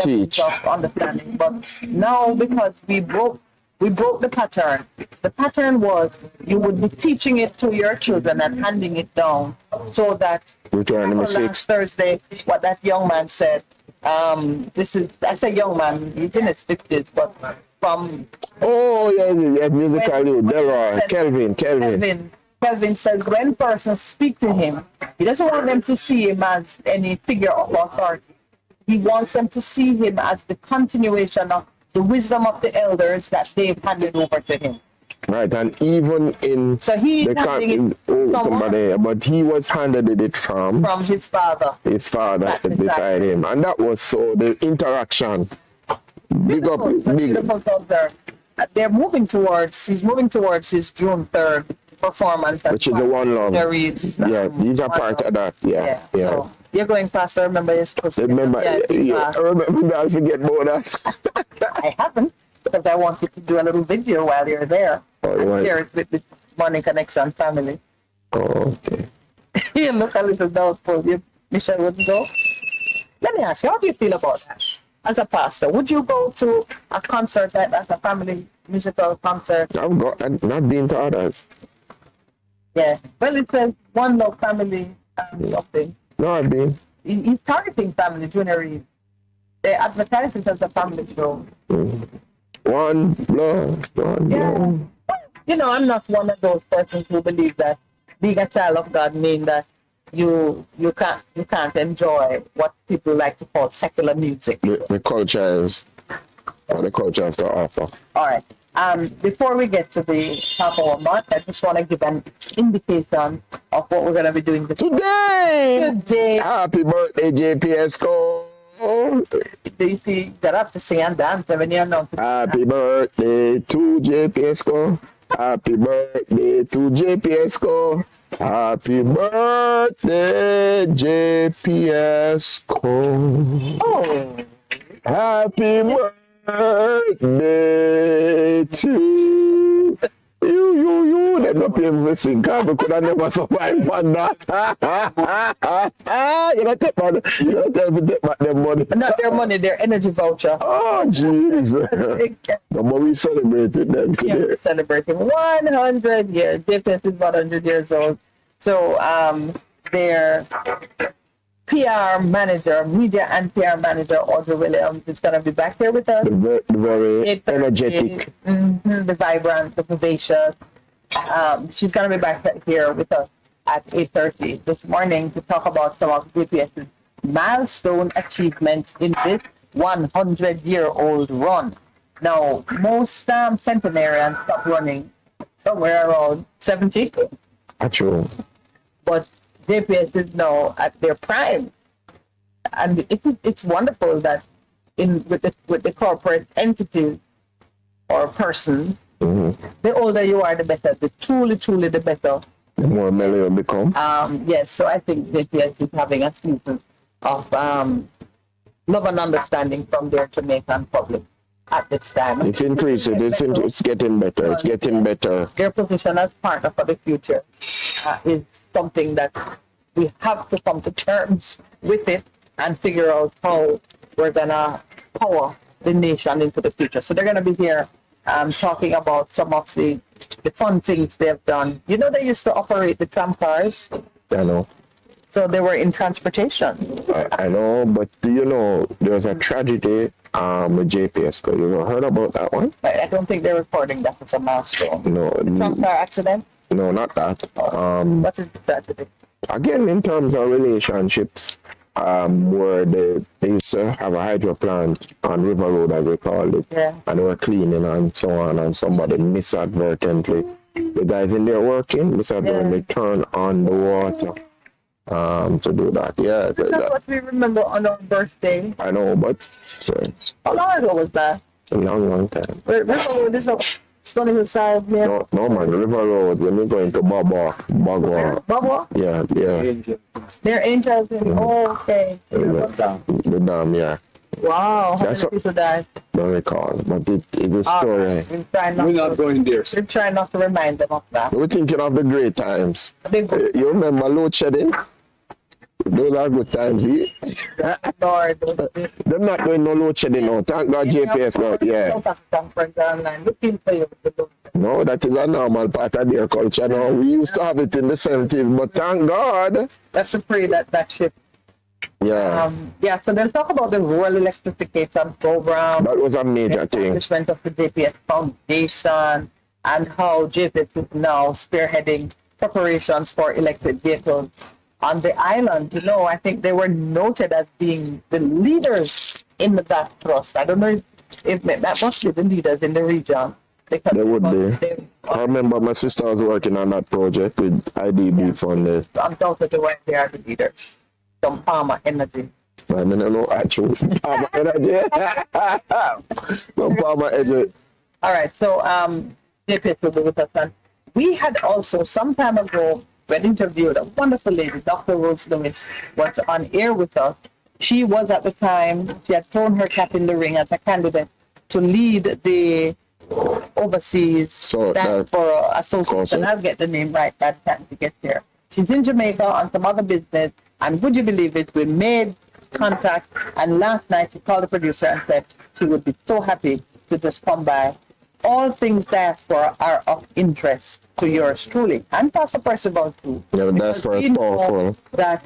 teach. Of understanding. But now, because we broke the pattern. The pattern was you would be teaching it to your children and handing it down, so that Return number 6. last Thursday, what that young man said. That's a young man. He's in his 50s, but from musical dude, Delroy, Kelvin says when persons speak to him, he doesn't want them to see him as any figure of authority. He wants them to see him as the continuation of the wisdom of the elders that they've handed over to him. Right, and even in but he was handed it from his father. His father beside him, and that was so the interaction. Big up. He's moving towards his June 3rd performance, which is the One Love. These are part of that. Yeah. So you're going faster. Remember, you're supposed to. Remember, I'll forget more of that. I haven't, because I wanted to do a little video while you're there and share it with the Morning Connection family. Oh, okay. You look a little doubtful. Michelle wouldn't go. Let me ask you, how do you feel about that? As a pastor, would you go to a concert as a family musical concert? I've not been to others. Yeah. Well, it says One Love Family something. No, I've been. He's targeting family, Junior Reed. They advertise it as a family show. One love. You know, I'm not one of those persons who believe that being a child of God means that you can't enjoy what people like to call secular music. The culture is what the culture has to offer. All right. Before we get to the top hour mark, I just want to give an indication of what we're going to be doing today. Happy birthday, JPS Cole. Do you see, you have to sing and dance when you know. Happy birthday to JPS Cole. Happy birthday to JPS Cole. Happy birthday, JPS Cole. Oh. Happy birthday to you. They're not playing with sing because we could have never survived on that. You don't take back their money. Not their money, their energy voucher. Oh, jeez. No more we celebrated them today. Yeah, we're celebrating 100 years. JPS is 100 years old. So their PR manager, media and PR manager, Audrey Williams, is going to be back here with us. The very energetic. The vibrant, the vivacious. She's going to be back here with us at 8:30 this morning to talk about some of JPS's milestone achievements in this 100-year-old run. Now, most centenarians stop running somewhere around 70. True. But JPS is now at their prime, and it's wonderful that with the corporate entities or persons, the older you are, the better. The truly the better. The more mellow you become. Yes. So I think JPS is having a season of love and understanding from their Jamaican public at this time. It's increasing. It's getting better. It's getting better. Their position as partner for the future is something that we have to come to terms with it and figure out how we're gonna power the nation into the future. So they're gonna be here talking about some of the fun things they've done. You know, they used to operate the tram cars. I know. So they were in transportation. I know, but do you know there's a tragedy with JPS? You ever heard about that one? I don't think they're reporting that as a milestone. No. The tram car accident? No, not that. What is the tragedy? Again, in terms of relationships, where they used to have a hydro plant on River Road, as they called it, and they were cleaning and so on, and somebody misadvertently, the guys in there working, misadvertently turned on the water to do that. Yeah, that's what we remember on our birthday. I know, but how long ago was that? A long time. River Road is up. Stony Hill side here. No, man. River Road. When you go into Bagua. Bagua? Yeah. They're angels. Oh, okay. The dam, yeah. Wow. How many people died? Don't recall, but it is a story. We're not going there. We're trying not to remind them of that. We're thinking of the great times. You remember load shedding? Those are good times, eh? Lord, They're not doing no load shedding now. Thank God JPS got, yeah. looking for you. No, that is a normal part of their culture now. We used to have it in the 70s, but thank God. Let's pray that shift. Yeah. Yeah, so they'll talk about the rural electrification program. That was a major thing. Establishment of the JPS Foundation and how JPS is now spearheading preparations for electric vehicles on the island. You know, I think they were noted as being the leaders in that thrust. I don't know if that must be the leaders in the region. Because They would be. I remember my sister was working on that project with IDB funded. Undoubtedly, when they are the leaders. Some Palmer Energy. I mean, I know actual Palmer Energy. Some Palmer Energy. All right, so JPS will be with us. And we had also, some time ago, when interviewed a wonderful lady, Dr. Rose Lewis, was on air with us. She was at the time, she had thrown her cap in the ring as a candidate to lead the overseas diaspora association. I'll get the name right by the time she gets here. She's in Jamaica on some other business, and would you believe it, we made contact, and last night she called the producer and said she would be so happy to just come by. All things diaspora are of interest to yours truly, and Pastor Percival too. Yeah, diaspora is powerful. That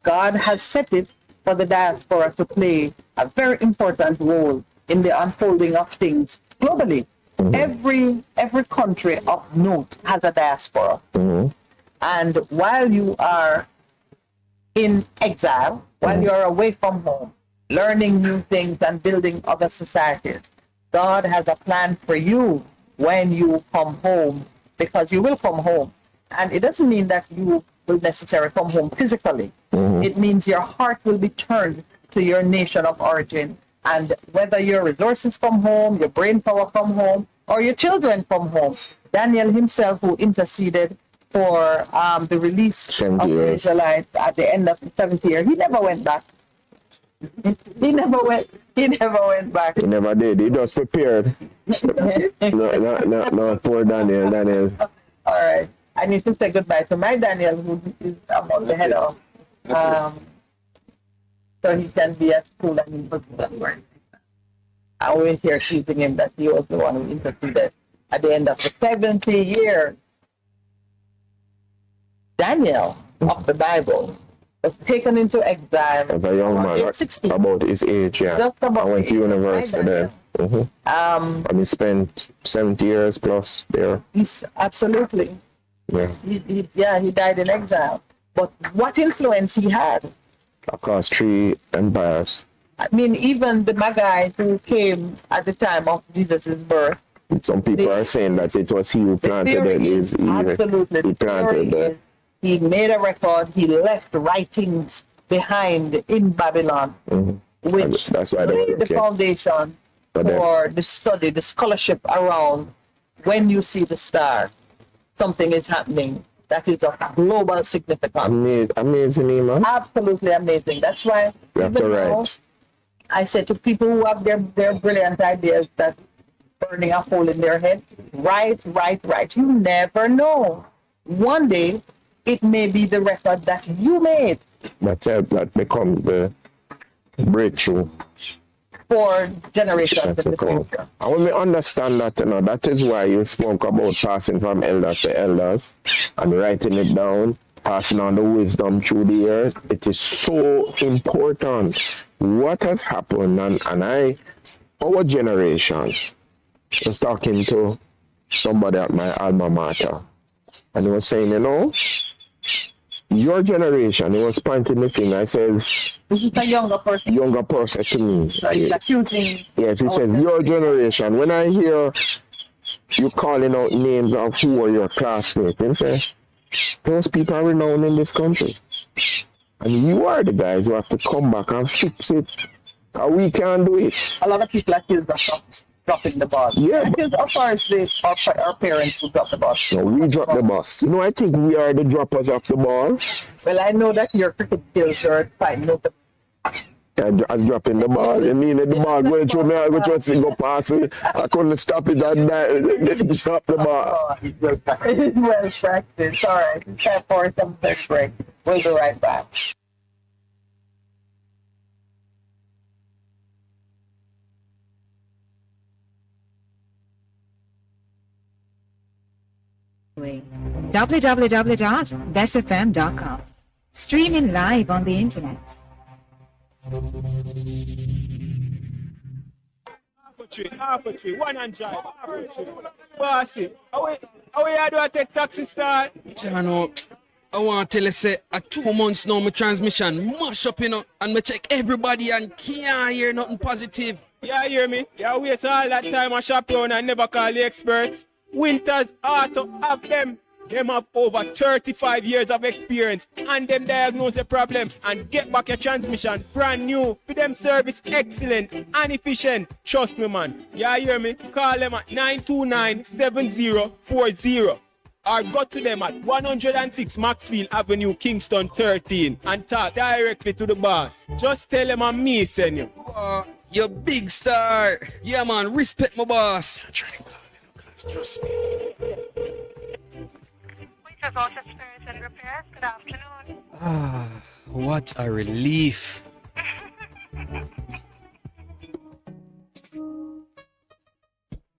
God has set it for the diaspora to play a very important role in the unfolding of things globally. Every country of note has a diaspora. And while you are in exile, while you're away from home, learning new things and building other societies, God has a plan for you when you come home, because you will come home. And it doesn't mean that you will necessarily come home physically. It means your heart will be turned to your nation of origin. And whether your resources come home, your brain power come home, or your children come home. Daniel himself, who interceded for the release of the Israelites at the end of the 7th year, he never went back. He never went back. He never did. He just prepared. No, poor Daniel. All right. I need to say goodbye to my Daniel, who is about the head of, so he can be at school and he was learning. I went here teasing him that he was the one who interceded at the end of the 70 year. Daniel of the Bible was taken into exile as a young man, 16. about his age, yeah. Just about I went to university there. And he spent 70 years plus there. Absolutely. Yeah. He died in exile. But what influence he had? Across 3 empires. I mean, even the Magi who came at the time of Jesus' birth. Some people are saying that it was he who planted it. Absolutely. He planted it. He made a record. He left writings behind in Babylon, which laid the foundation for the study, the scholarship around when you see the star, something is happening that is of global significance. Amazing, man. Absolutely amazing. That's why you have to write. I say to people who have their brilliant ideas that burning a hole in their head, write. You never know. One day, it may be the record that you made. That becomes the breakthrough for generations in the future. And when we understand that, that is why you spoke about passing from elders to elders and writing it down, passing on the wisdom through the years. It is so important. What has happened, our generation, I was talking to somebody at my alma mater, and he was saying, your generation, he was pointing the finger. I says, this is a younger person. Younger person to me. So he's accusing. Yes, he said, your generation. When I hear you calling out names of who are your classmates, he says, those people are renowned in this country. And you are the guys who have to come back and fix it. How we can do it. A lot of people accuse us of dropping the ball. Yeah. Because as far as our parents who drop the ball. No, we drop the ball. I think we are the droppers of the ball. Well, I know that your cricket skills are fine. No, I was dropping the ball. I mean, the ball going through me, I go go past it. I couldn't stop it. I drop the ball. It's well practiced. All right. It's time for some break. We'll be right back. www.bestfm.com. Streaming live on the internet. Half a tree, one and drive, half a tree. Bossy, how you do I take taxi start? Jano, I want to tell you, say, at 2 months now, my transmission mash up, and me check everybody and can't hear nothing positive. Yeah, hear me? Yeah, waste all that time I shop around and never call the experts. Winters Auto have them. Them have over 35 years of experience and them diagnose the problem and get back your transmission brand new. For them service excellent and efficient. Trust me, man. Yeah, hear me? Call them at 929-7040 or go to them at 106 Maxfield Avenue, Kingston 13 and talk directly to the boss. Just tell them I'm me send you. You big star. Yeah, man, respect my boss. I'm trying to call them, guys. Trust me. Good afternoon. Ah, what a relief.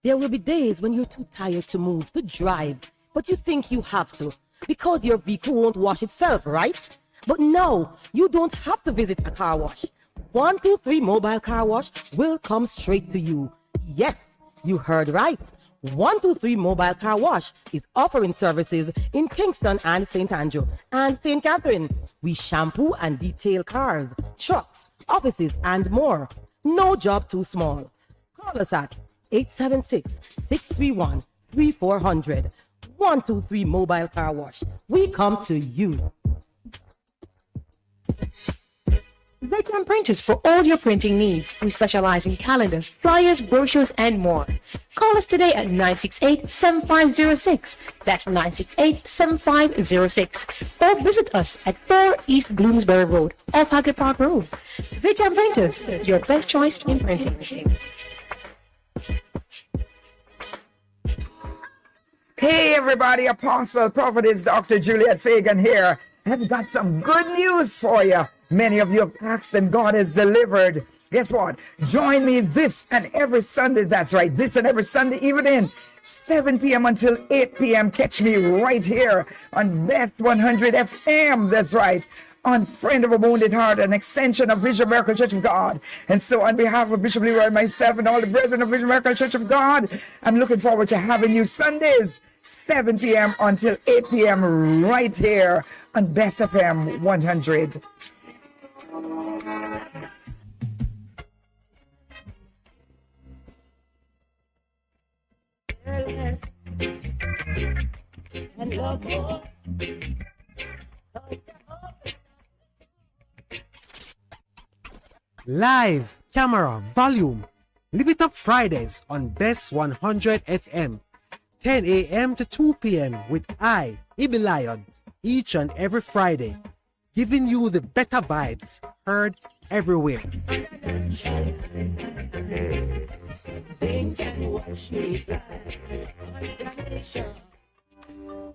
There will be days when you're too tired to move, to drive, but you think you have to because your vehicle won't wash itself, right? But no, you don't have to visit a car wash. 123 Mobile Car Wash will come straight to you. Yes, you heard right. 123 Mobile Car Wash is offering services in Kingston and St. Andrew and St. Catherine. We shampoo and detail cars, trucks, offices, and more. No job too small. Call us at 876-631-3400. 123 Mobile Car Wash. We come to you. Veteran Printers for all your printing needs. We specialize in calendars, flyers, brochures, and more. Call us today at 968-7506. That's 968-7506. Or visit us at 4 East Bloomsbury Road, off Haggard Park Road. Veteran Printers, your best choice in printing. Hey everybody, Apostle Prophetess Dr. Juliet Fagan here. I've got some good news for you. Many of you have asked and God has delivered. Guess what? Join me this and every Sunday. That's right, this and every Sunday evening, 7 p.m. until 8 p.m. Catch me right here on Beth 100 FM. That's right. On Friend of a Wounded Heart, an extension of Vision Miracle Church of God. And so on behalf of Bishop Leroy, myself, and all the brethren of Vision Miracle Church of God, I'm looking forward to having you Sundays, 7 p.m. until 8 p.m. right here on Bess FM 100. And love more. Live, camera, volume. Live it up Fridays on Bess 100 FM. 10 a.m. to 2 p.m. with I, Ibi Lion, each and every Friday. Giving you the better vibes heard everywhere.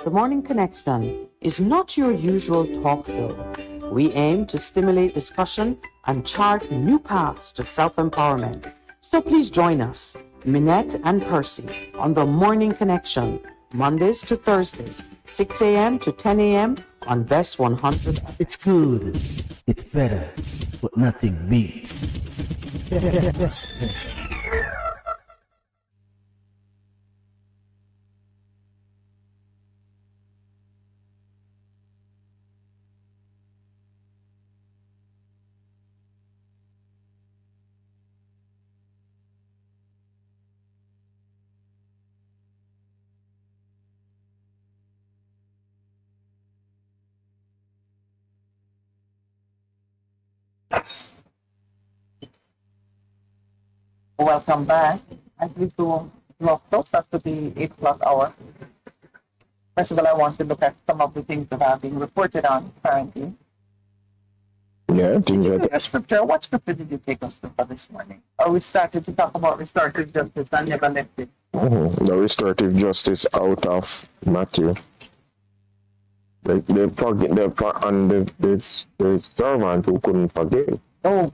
The Morning Connection is not your usual talk show. We aim to stimulate discussion and chart new paths to self-empowerment. So please join us, Minett and Percy, on The Morning Connection, Mondays to Thursdays, 6 a.m. to 10 a.m. on Bess 100. It's good, it's better, but nothing beats. Welcome back. As we draw closer to the 8 o'clock hour, first of all, I want to look at some of the things that are being reported on currently. Yeah, things that. What scripture did you take us to for this morning? Or we started to talk about restorative justice and never left it. The restorative justice out of Matthew. The servant who couldn't forgive. Oh,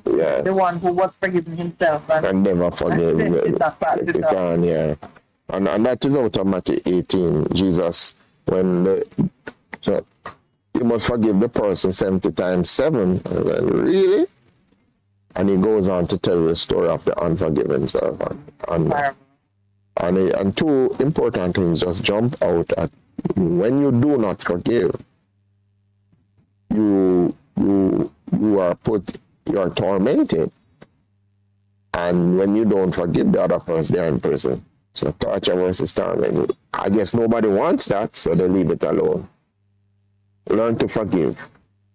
yeah. The one who was forgiving himself and never forgave. yeah. And that is out of Matthew 18. Jesus, when so you must forgive the person 70 times 7. Really? And he goes on to tell the story of the unforgiven servant. And two important things just jump out at when you do not forgive, you are tormented. And when you don't forgive the other person, they're in prison. So torture versus torment. I guess nobody wants that, so they leave it alone. Learn to forgive.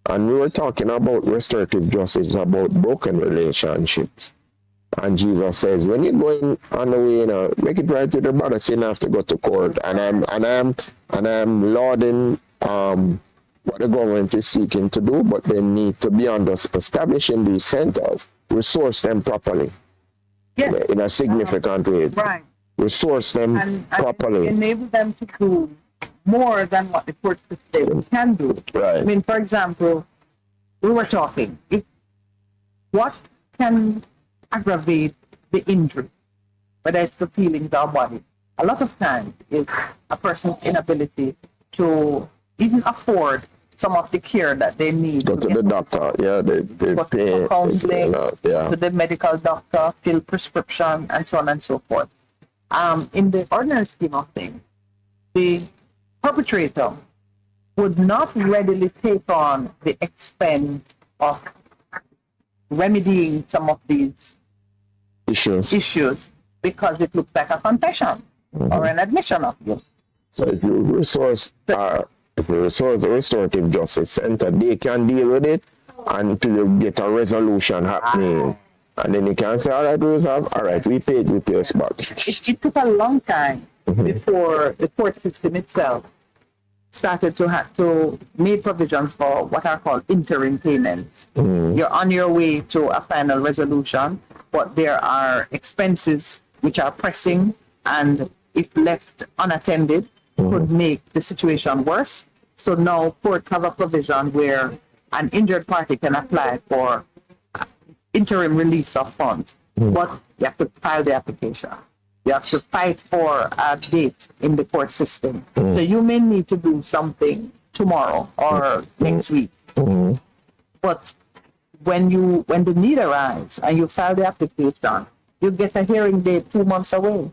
And we were talking about restorative justice, about broken relationships. And Jesus says, when you're going on the way, make it right with your brother, so you don't have to go to court. And I'm lauding what the government is seeking to do, but they need to be establishing these centers, resource them properly. Yes. In a significant way. Right. Resource them properly. Enable them to do more than what the court system can do. Right. I mean, for example, we were talking, what can aggravate the injury, whether it's the feelings or body? A lot of times is a person's inability to even afford some of the care that they need. Go to the doctor, they pay. Counseling, to the medical doctor, fill prescription, and so on and so forth. In the ordinary scheme of things, the perpetrator would not readily take on the expense of remedying some of these issues because it looks like a confession or an admission of guilt. So if you resource the restorative justice center, they can deal with it until you get a resolution happening. And then you can say, all right, we paid us back. It took a long time before the court system itself started to have to make provisions for what are called interim payments. You're on your way to a final resolution, but there are expenses which are pressing, and if left unattended, could make the situation worse. So now courts have a provision where an injured party can apply for interim release of funds, but you have to file the application. You have to fight for a date in the court system. So you may need to do something tomorrow or next week. But when the need arises and you file the application, you get a hearing date 2 months away.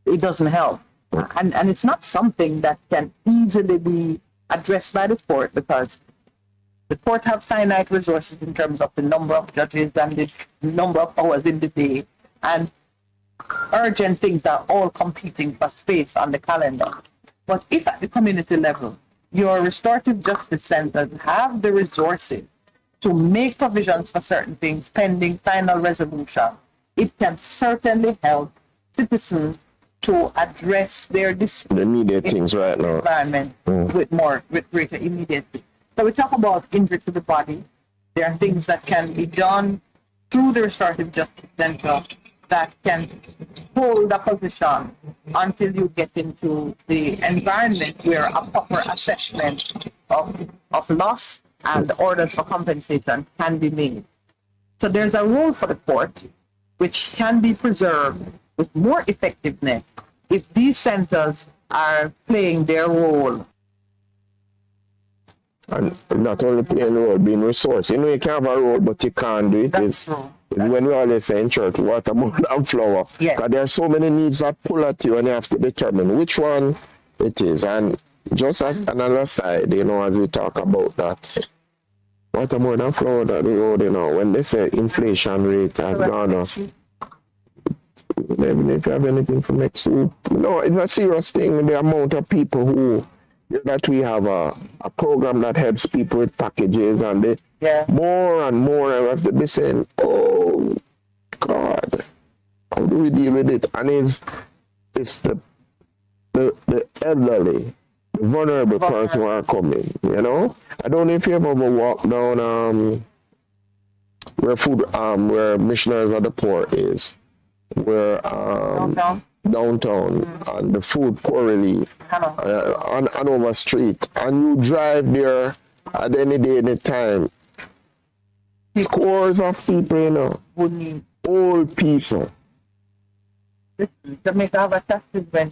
It doesn't help. And it's not something that can easily be addressed by the court, because the court have finite resources in terms of the number of judges and the number of hours in the day, and urgent things are all competing for space on the calendar. But if at the community level, your restorative justice centers have the resources to make provisions for certain things pending final resolution, it can certainly help citizens to address their dispute. The immediate things right now. Environment with greater immediacy. So we talk about injury to the body. There are things that can be done through the restorative justice center that can hold a position until you get into the environment where a proper assessment of loss and orders for compensation can be made. So there's a role for the court which can be preserved with more effectiveness if these centers are playing their role. And not only playing a role, being resourced. You can have a role, but you can't do it. That's true. When we always say in church, water more than flower. Because there are so many needs that pull at you, and you have to determine which one it is. And just as another side, as we talk about that, water more than flower that the road, when they say inflation rate has gone up. Maybe if you have anything for next week. It's a serious thing. The amount of people that we have a program that helps people with packages, and more and more I have to be saying, oh God, how do we deal with it? And it's the elderly, the vulnerable person who are coming, I don't know if you ever walk down where Missionaries of the Poor is. Where downtown and the food poor relief on Hanover Street, and you drive there at any day, any time. Scores of people, old people. Jamaica have a tax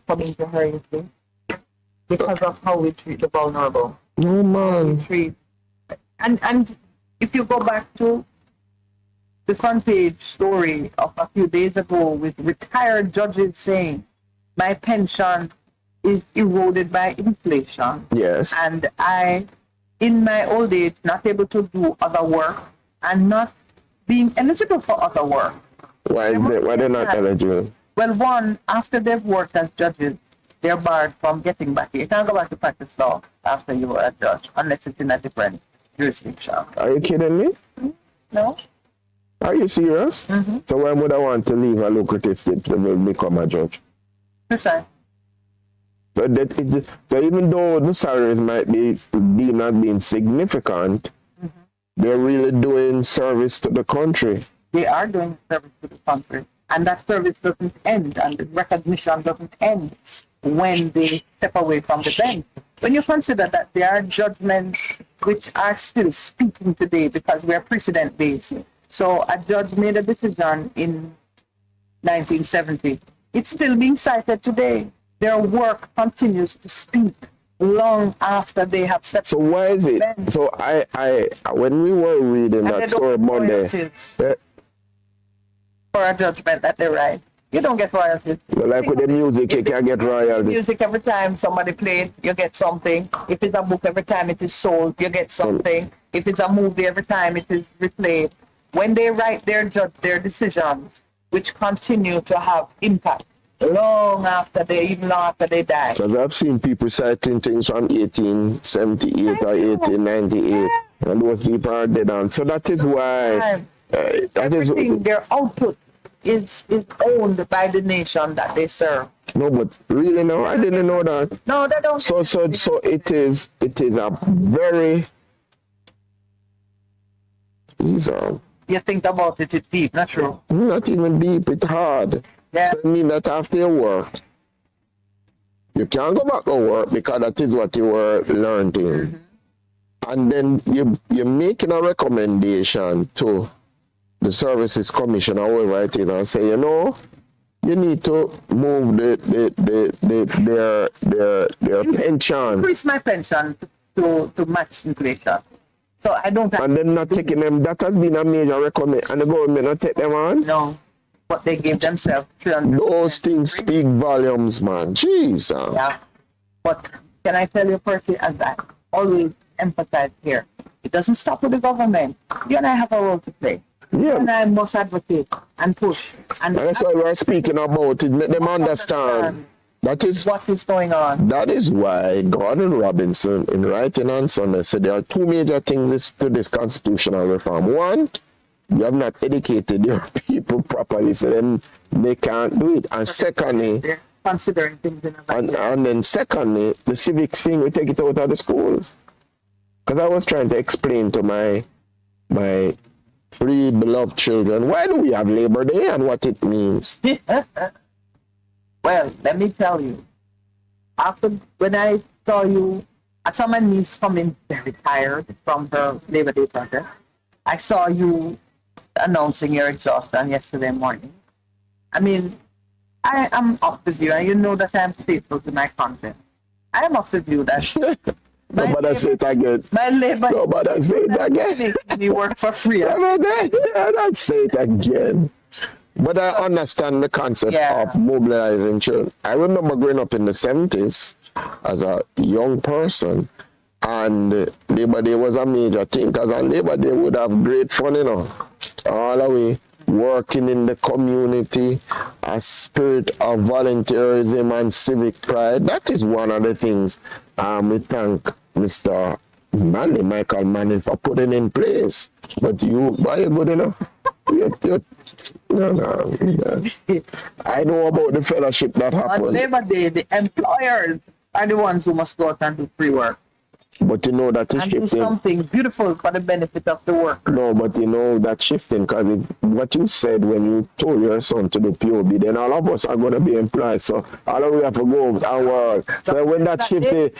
coming to her, you see, because of how we treat the vulnerable. No, man. And if you go back to the front page story of a few days ago with retired judges saying, my pension is eroded by inflation. Yes. And I, in my old age, not able to do other work and not being eligible for other work. Why they're not eligible? Well, one, after they've worked as judges, they're barred from getting back. You can't go back to practice law after you were a judge, unless it's in a different jurisdiction. Are you kidding me? No. Are you serious? So why would I want to leave a lucrative tip to become a judge? Precisely. So even though the salaries might be not being significant, they're really doing service to the country. They are doing service to the country. And that service doesn't end, and the recognition doesn't end when they step away from the bench. When you consider that there are judgments which are still speaking today because we're precedent-based. So a judge made a decision in 1970. It's still being cited today. Their work continues to speak long after they have stepped. So why is it? So I when we were reading that story Monday, for a judgment that they write, you don't get royalties. Like with the music, you can get royalties. Music, every time somebody plays, you get something. If it's a book, every time it is sold, you get something. If it's a movie, every time it is replayed. When they write their decisions, which continue to have impact long after even after they die. Because I've seen people citing things from 1878 or 1898, and those people are dead on. So that is why their output is owned by the nation that they serve. No, but really, no, I didn't know that. No, they don't. So it is a very. You think about it, it's deep, not true? Not even deep, it's hard. Yeah. So I mean that after your work, you can't go back to work because that is what you were learning. And then you're making a recommendation to the Services Commission or whoever it is and say, you know, you need to move their pension. Increase my pension to match inflation. So I don't. And then not taking them. That has been a major recommendation. And the government not take them on. No, but they gave themselves. Those things speak volumes, man. Jeez. Yeah. But can I tell you, Percy, as I always emphasize here, it doesn't stop with the government. You and I have a role to play. Yeah. You and I must advocate and push. And that's why we're speaking about it. Let them understand. That is what is going on. That is why Gordon Robinson, in writing on Sunday, said there are two major things to this constitutional reform. One, you have not educated your people properly, so then they can't do it. And secondly, they're considering things in a and then secondly, the civics thing, we take it out of the schools. Because I was trying to explain to my three beloved children, why do we have Labor Day and what it means? Well, let me tell you, when I saw you, I saw my niece coming very tired from her Labor Day project. I saw you announcing your exhaustion yesterday morning. I mean, I am of the view, and you know that I'm faithful to my content. I am of the view that nobody say it again. My labor. Nobody say it again. Makes me work for free. Don't say it again. But I understand the concept of mobilizing children. I remember growing up in the 70s as a young person, and Labor Day was a major thing, because on Labor Day would have great fun, you know, all the way, working in the community, a spirit of volunteerism and civic pride. That is one of the things we thank Mr. Michael Manning, for putting in place. But why are you good enough? No. I know about the fellowship that happened. On Labor Day, the employers are the ones who must go out and do free work. But you know that it's and do shifting. something beautiful for the benefit of the work. No, but you know that shifting because what you said when you told your son to do POB, then all of us are going to be employed. So all of we have to go and work. So when that shifted,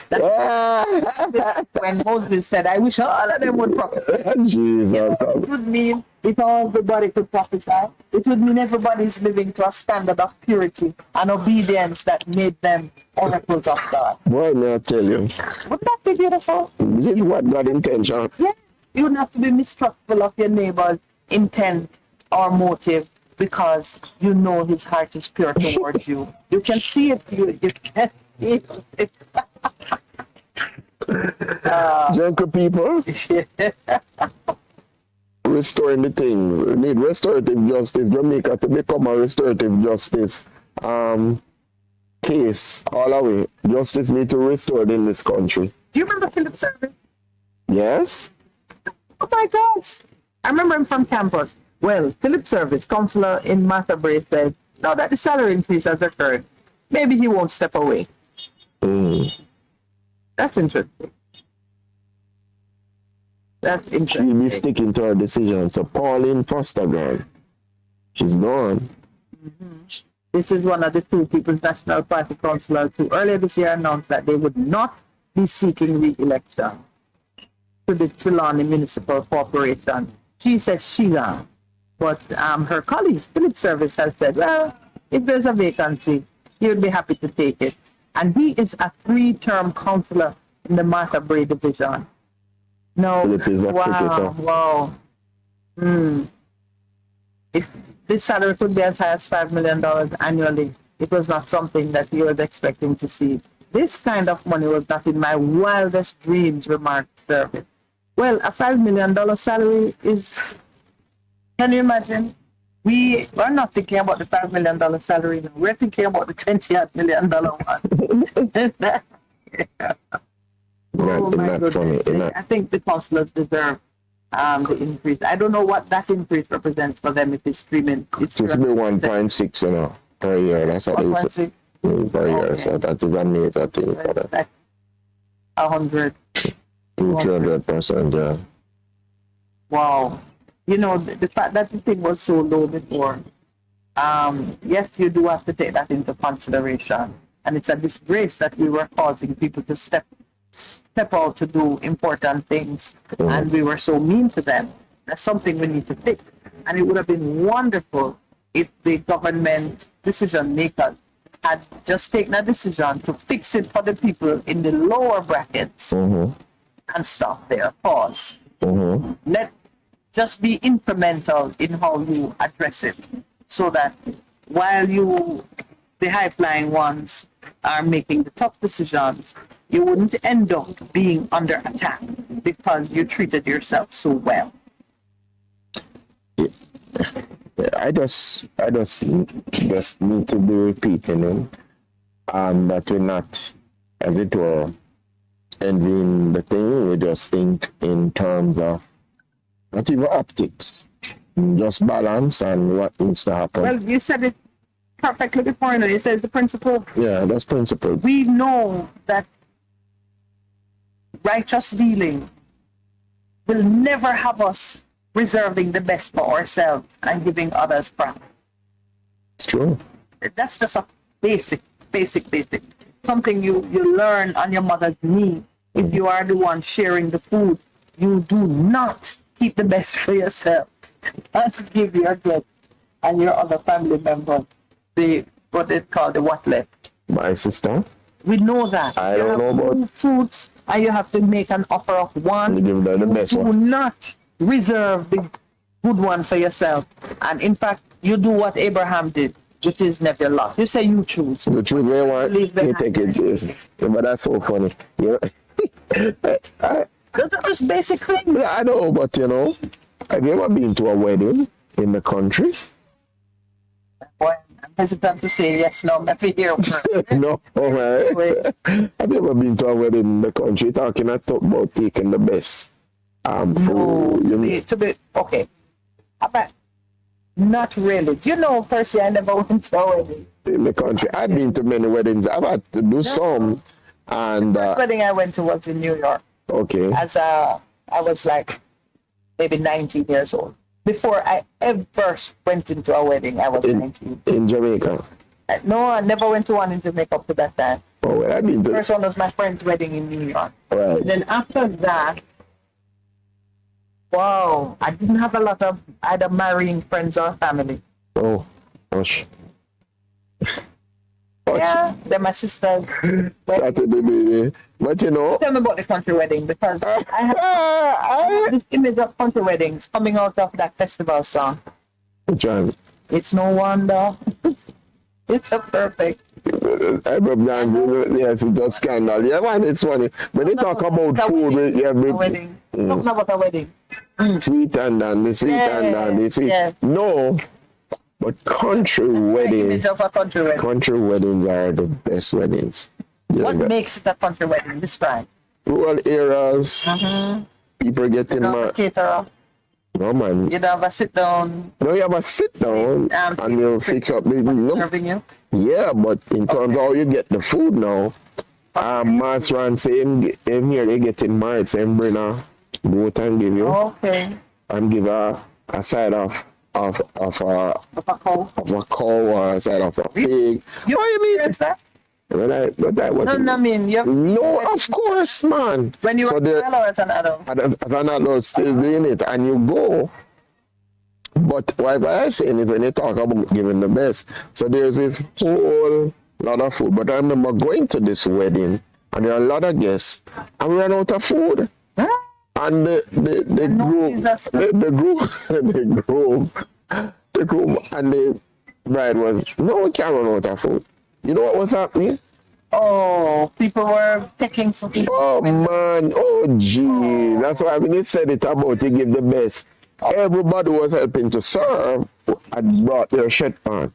when Moses said, I wish all of them would prophesy. Jesus. It would mean if everybody could prophesy, it would mean everybody's living to a standard of purity and obedience that made them oracles of God. Boy, may I tell you. Wouldn't that be beautiful? This is what God intention. Yeah. You don't have to be mistrustful of your neighbor's intent or motive because you know his heart is pure towards you. You can see it. You can see it. Gentle people. Restoring the thing. We need restorative justice. Jamaica to become a restorative justice case all the way. Justice need to restore in this country. Do you remember Philip Service? Yes. Oh my gosh. I remember him from campus. Well, Philip Service, counselor in Martha Bray, said, now that the salary increase has occurred, maybe he won't step away. That's interesting. That's interesting. She'll be sticking to her decision. So Pauline Foster girl, she's gone. This is one of the two People's National Party councillors who earlier this year announced that they would not be seeking re-election to the Trelawney Municipal Corporation. She said she's on. But her colleague, Philip Service, has said, well, if there's a vacancy, he would be happy to take it. And he is a 3-term councillor in the Martha Bray division. No, wow. If this salary could be as high as $5 million annually, it was not something that he was expecting to see. This kind of money was not in my wildest dreams, remarked Service. Well, a $5 million salary is, can you imagine? We are not thinking about the $5 million salary now. We're thinking about the $28 million one. Oh my goodness. I think the councillors deserve the increase. I don't know what that increase represents for them if it's streaming. It's supposed to be 1.6, you know, per year. That's what they say. Per year. So that is a major thing for them. 100. 200%, yeah. Wow. You know, the fact that the thing was so low before, yes, you do have to take that into consideration. And it's a disgrace that we were causing people to step out to do important things, and we were so mean to them. That's something we need to fix. And it would have been wonderful if the government decision makers had just taken a decision to fix it for the people in the lower brackets and stop there. Pause. Let just be incremental in how you address it, so that while the high-flying ones are making the tough decisions, you wouldn't end up being under attack because you treated yourself so well. I just need to be repeating it, that we're not, as it were, envying the thing. We just think in terms of not even optics, just balance and what needs to happen. Well, you said it perfectly before. You said the principle. Yeah, that's principle. We know that righteous dealing will never have us reserving the best for ourselves and giving others profit. It's true. That's just a basic. Something you learn on your mother's knee. If you are the one sharing the food, you do not keep the best for yourself. And give your guests and your other family members what they call the what left. My sister. We know that. I don't know about 2 fruits, and you have to make an offer of one. You give them the best do one. not reserve the good one for yourself. And in fact, you do what Abraham did, which is never Lot. You say you choose. You choose where you want, you take it. Yeah, but that's so funny. You know? Those are just basic things. Yeah, I know, but you know, have you ever been to a wedding in the country? Boy, I'm hesitant to say yes, no, maybe here. No, right. Have you ever been to a wedding in the country talking about taking the best food? To be okay. But not really. Do you know, Percy, I never went to a wedding. In the country. I've been to many weddings. I've had to do some. And the first wedding I went to was in New York. Okay. I was like maybe 19 years old. Before I ever went into a wedding, I was 19. In Jamaica? No, I never went to one in Jamaica up to that time. Oh, well, I mean, the first one was my friend's wedding in New York. Right. Then after that, wow, I didn't have a lot of either marrying friends or family. Oh, gosh. Yeah, they're my sisters. But you know, Tell me about the country wedding, because I have this image of country weddings coming out of that festival song. which one? It's no wonder. It's a perfect. I love that. Yes, it's a scandal. Yeah, man, it's funny. When they talk about food, yeah, wedding. Talking about a wedding. Sweet and then the sweet and then the sweet. Yeah. No, but country weddings. Image of a country wedding. Country weddings are the best weddings. Yeah, What makes it a country wedding? Describe. rural areas, people getting married. Caterer. No, man. You don't have a sit down. No, you have a sit down and you fix up the. No. Serving you. Yeah, but in terms of how you get the food now, Master and same here they getting married, same bring a goat and give you. Okay. And give a side of a cow or a side of a pig. What do you mean? But that wasn't. No, I mean, no, of course, man. When you So were the- a child or as an adult? As an adult, still doing it, and you go. But what I saying is when you talk about giving the best, so there's this whole lot of food. But I remember going to this wedding, and there are a lot of guests, and we ran out of food. And the groom and the bride was, no, we can't run out of food. You know what was happening? Oh, people were taking food. Oh man, oh gee, that's why when you said it about to give the best, everybody was helping to serve and brought their shit pan.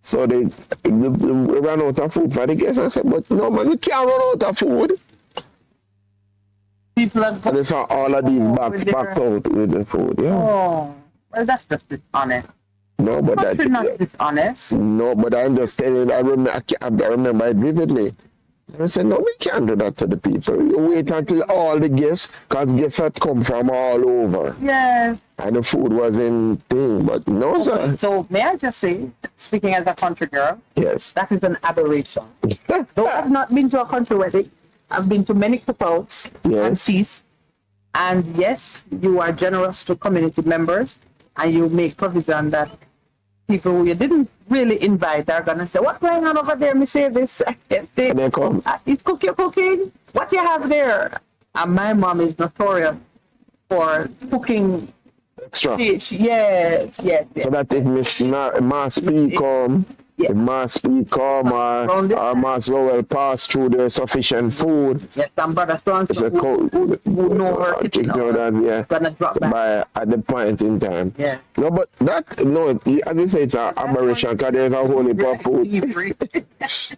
So they ran out of food for the guests. I said, but no man, we can't run out of food. People are And they saw all of these bags packed out with the food, yeah. Oh, well, that's just dishonest. No, but Country not dishonest. No, but I'm just telling you, I remember it vividly. I said, no, we can't do that to the people. You wait until all the guests, because guests had come from all over. Yeah. And the food was in thing, but no, sir. So may I just say, speaking as a country girl, Yes. that is an aberration. Though I've not been to a country wedding, I've been to many cookouts and feasts. And yes, you are generous to community members, and you make provision that people who you didn't really invite are gonna say, "What's going on over there? Me say this." And they come. It's cooking. What you have there? And my mom is notorious for cooking Extra. Yes. So that if Mass P come, if Mass P come or Mass Lowell pass through the sufficient food. Yes, some brother It's a cold. who know her kitchen. Yeah. Gonna drop back. By at the point in time. Yeah. No, but that as you say, it's an aberration because there's a whole heap of food.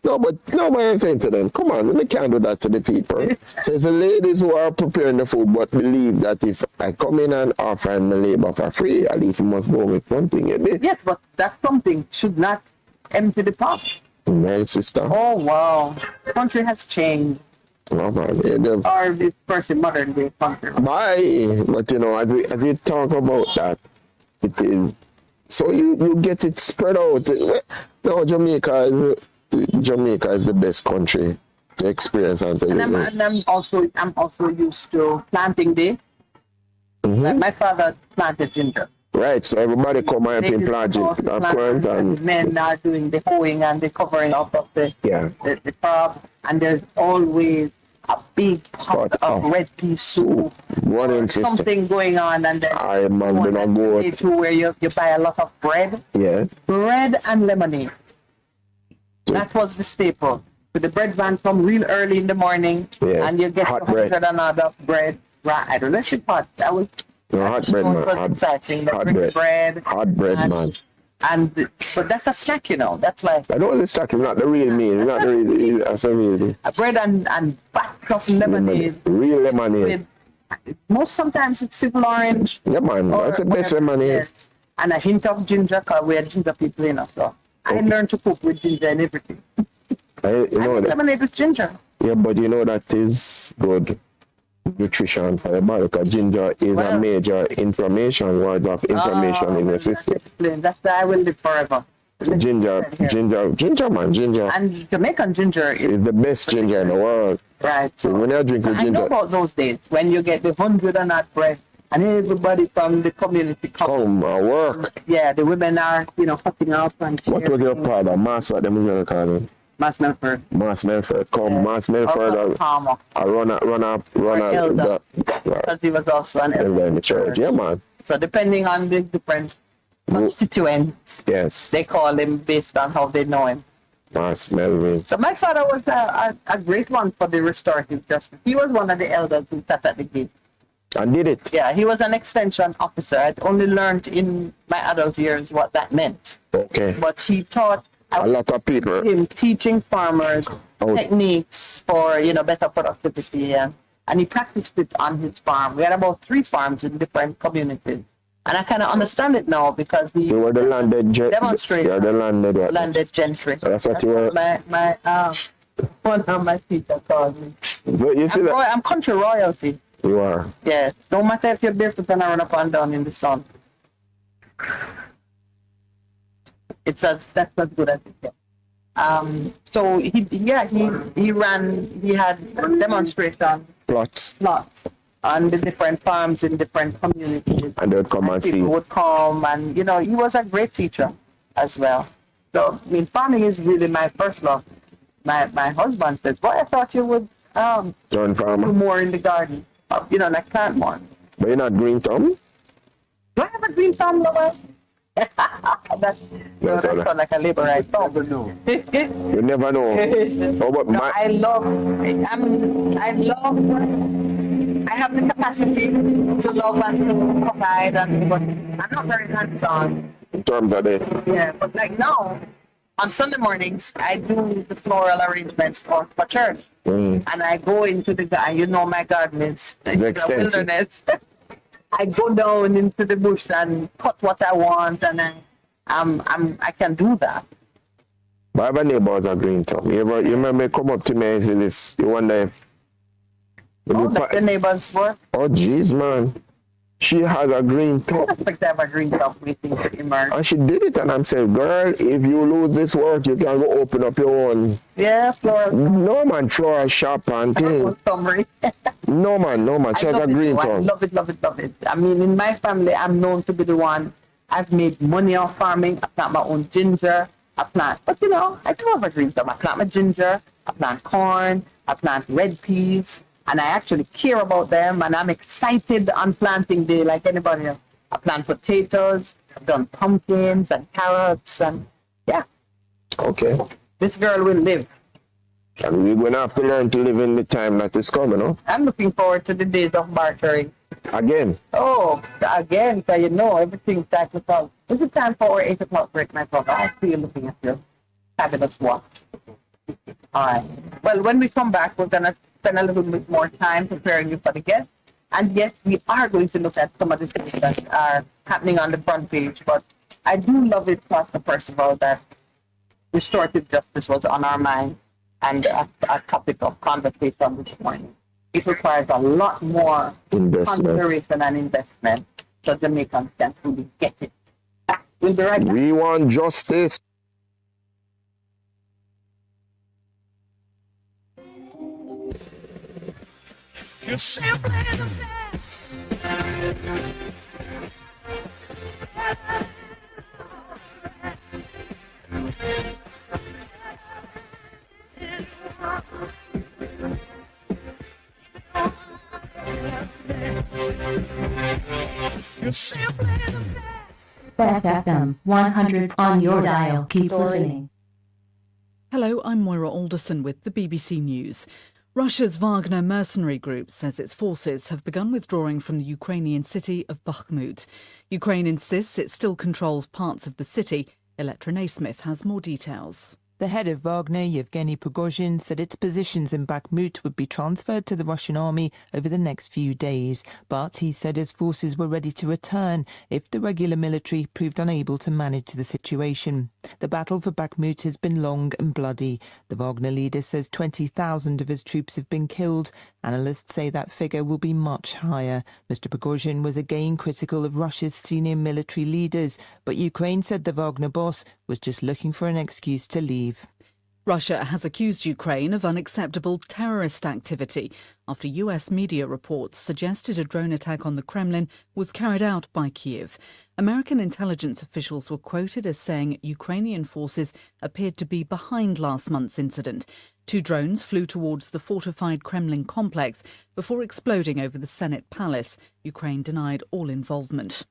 No, but I'm saying to them, come on, we can't do that to the people. So it's the ladies who are preparing the food, but believe that if I come in and offer my labor for free, at least you must go with something a day. Yes, but that something should not empty the pot. My sister. Oh wow, the country has changed. No, man. Or this person modern day country. Bye. But as we talk about that, it is so you get it spread out. No, Jamaica is the best country to experience and to live. And I'm also used to planting day. Like my father planted ginger. Right, so everybody come and help him plant it. And men are doing the hoeing and the covering up of the crop, and there's always a big pot of red pea soup. Something going on, and then where you buy a lot of bread. Yeah. Bread and lemonade. That was the staple. With the bread van come real early in the morning, and you get hot 100 and other bread. Right, I don't know if it's hot. That was hot bread, man. Exciting. Hot bread. Hot bread, man. But that's a snack, That's like I know the snack is not the real meal. Not the real. That's a real meal. A bread and back of lemonade. Real lemonade. Most sometimes it's simple orange. Yeah, man. That's the best lemonade. Yes. And a hint of ginger, because we're ginger people, So I learned to cook with ginger and everything. That. Lemonade with ginger. Yeah, but that is good. nutrition for your body, because ginger is a major information, word of information in your system. That's why I will live forever. Ginger, man. And Jamaican ginger is the best ginger in the world. Right. So when you drink the I know ginger, about those days when you get the 100 and that bread, and everybody from the community come work. Yeah, the women are, cutting up and. What was your father? Mass, what them was gonna call him? Mass Melford. Mass Melford. Come, Mass Melford. I run up. Because he was also an elder in the church. Yeah, man. So depending on the different constituents, yes, they call him based on how they know him. Mass Melvin. So my father was a great one for the restorative justice. He was one of the elders who sat at the gate. And did it? Yeah, he was an extension officer. I'd only learned in my adult years what that meant. Okay. But he taught a lot of people. Him teaching farmers techniques for better productivity, and he practiced it on his farm. We had about 3 farms in different communities, and I kind of understand it now because he were the landed demonstrated. You're the landed gentry. That's what you were. My one of my teachers called me. But you see I'm country royalty. You are. Yeah. No matter if you're barefoot and I run up and down in the sun. That's as good as it gets. So he had demonstration plots on the different farms in different communities. And they would come and see. People would come, and he was a great teacher as well. So farming is really my first love. My husband says, "Boy, I thought you would turn farmer, do more in the garden, like plant more." But you're not green thumb? Do I have a green thumb, lover? That's like a labor right thumb. You never know. I have the capacity to love and to provide, but I'm not very hands-on. In terms of it. Yeah, but like now, on Sunday mornings, I do the floral arrangements for church. And I go into my garden is a wilderness. I go down into the bush and cut what I want, and I can do that. But I have a neighbor who's a green thumb. You remember come up to me and say this, you wonder if the neighbors were? Oh jeez, man. She has a green thumb. I expect to have a green thumb waiting to emerge. And she did it, and I'm saying, girl, if you lose this work, you can go open up your own. Yeah, floral. No man, floral shop and thing. No man. She has a green thumb. I love it. I mean, in my family, I'm known to be the one. I've made money off farming. I plant my own ginger. But I do have a green thumb. I plant my ginger. I plant corn. I plant red peas. And I actually care about them, and I'm excited on planting day like anybody else. I plant potatoes, I've done pumpkins and carrots, and yeah. Okay. This girl will live. And we're going to have to learn to live in the time that is coming, no? I'm looking forward to the days of bartering. Again? Oh, again, so everything's cyclical. Is it time for our 8 o'clock break, my brother? I see you looking at your fabulous watch. All right. Well, when we come back, we're going to spend a little bit more time preparing you for the guests. And yes, we are going to look at some of the things that are happening on the front page. But I do love it, Pastor Percival, that restorative justice was on our mind and a topic of conversation this morning. It requires a lot more consideration and investment so Jamaicans can truly get it. We'll be right back. We want justice. You're simply the You're simply the Best FM 100 on your dial. Keep listening. Hello, I'm Moira Alderson with the BBC News. Russia's Wagner mercenary group says its forces have begun withdrawing from the Ukrainian city of Bakhmut. Ukraine insists it still controls parts of the city. Electra Naismith has more details. The head of Wagner, Yevgeny Prigozhin, said its positions in Bakhmut would be transferred to the Russian army over the next few days, but he said his forces were ready to return if the regular military proved unable to manage the situation. The battle for Bakhmut has been long and bloody. The Wagner leader says 20,000 of his troops have been killed. Analysts say that figure will be much higher. Mr. Prigozhin was again critical of Russia's senior military leaders, but Ukraine said the Wagner boss was just looking for an excuse to leave. Russia has accused Ukraine of unacceptable terrorist activity after US media reports suggested a drone attack on the Kremlin was carried out by Kyiv. American intelligence officials were quoted as saying Ukrainian forces appeared to be behind last month's incident. 2 drones flew towards the fortified Kremlin complex before exploding over the Senate Palace. Ukraine denied all involvement.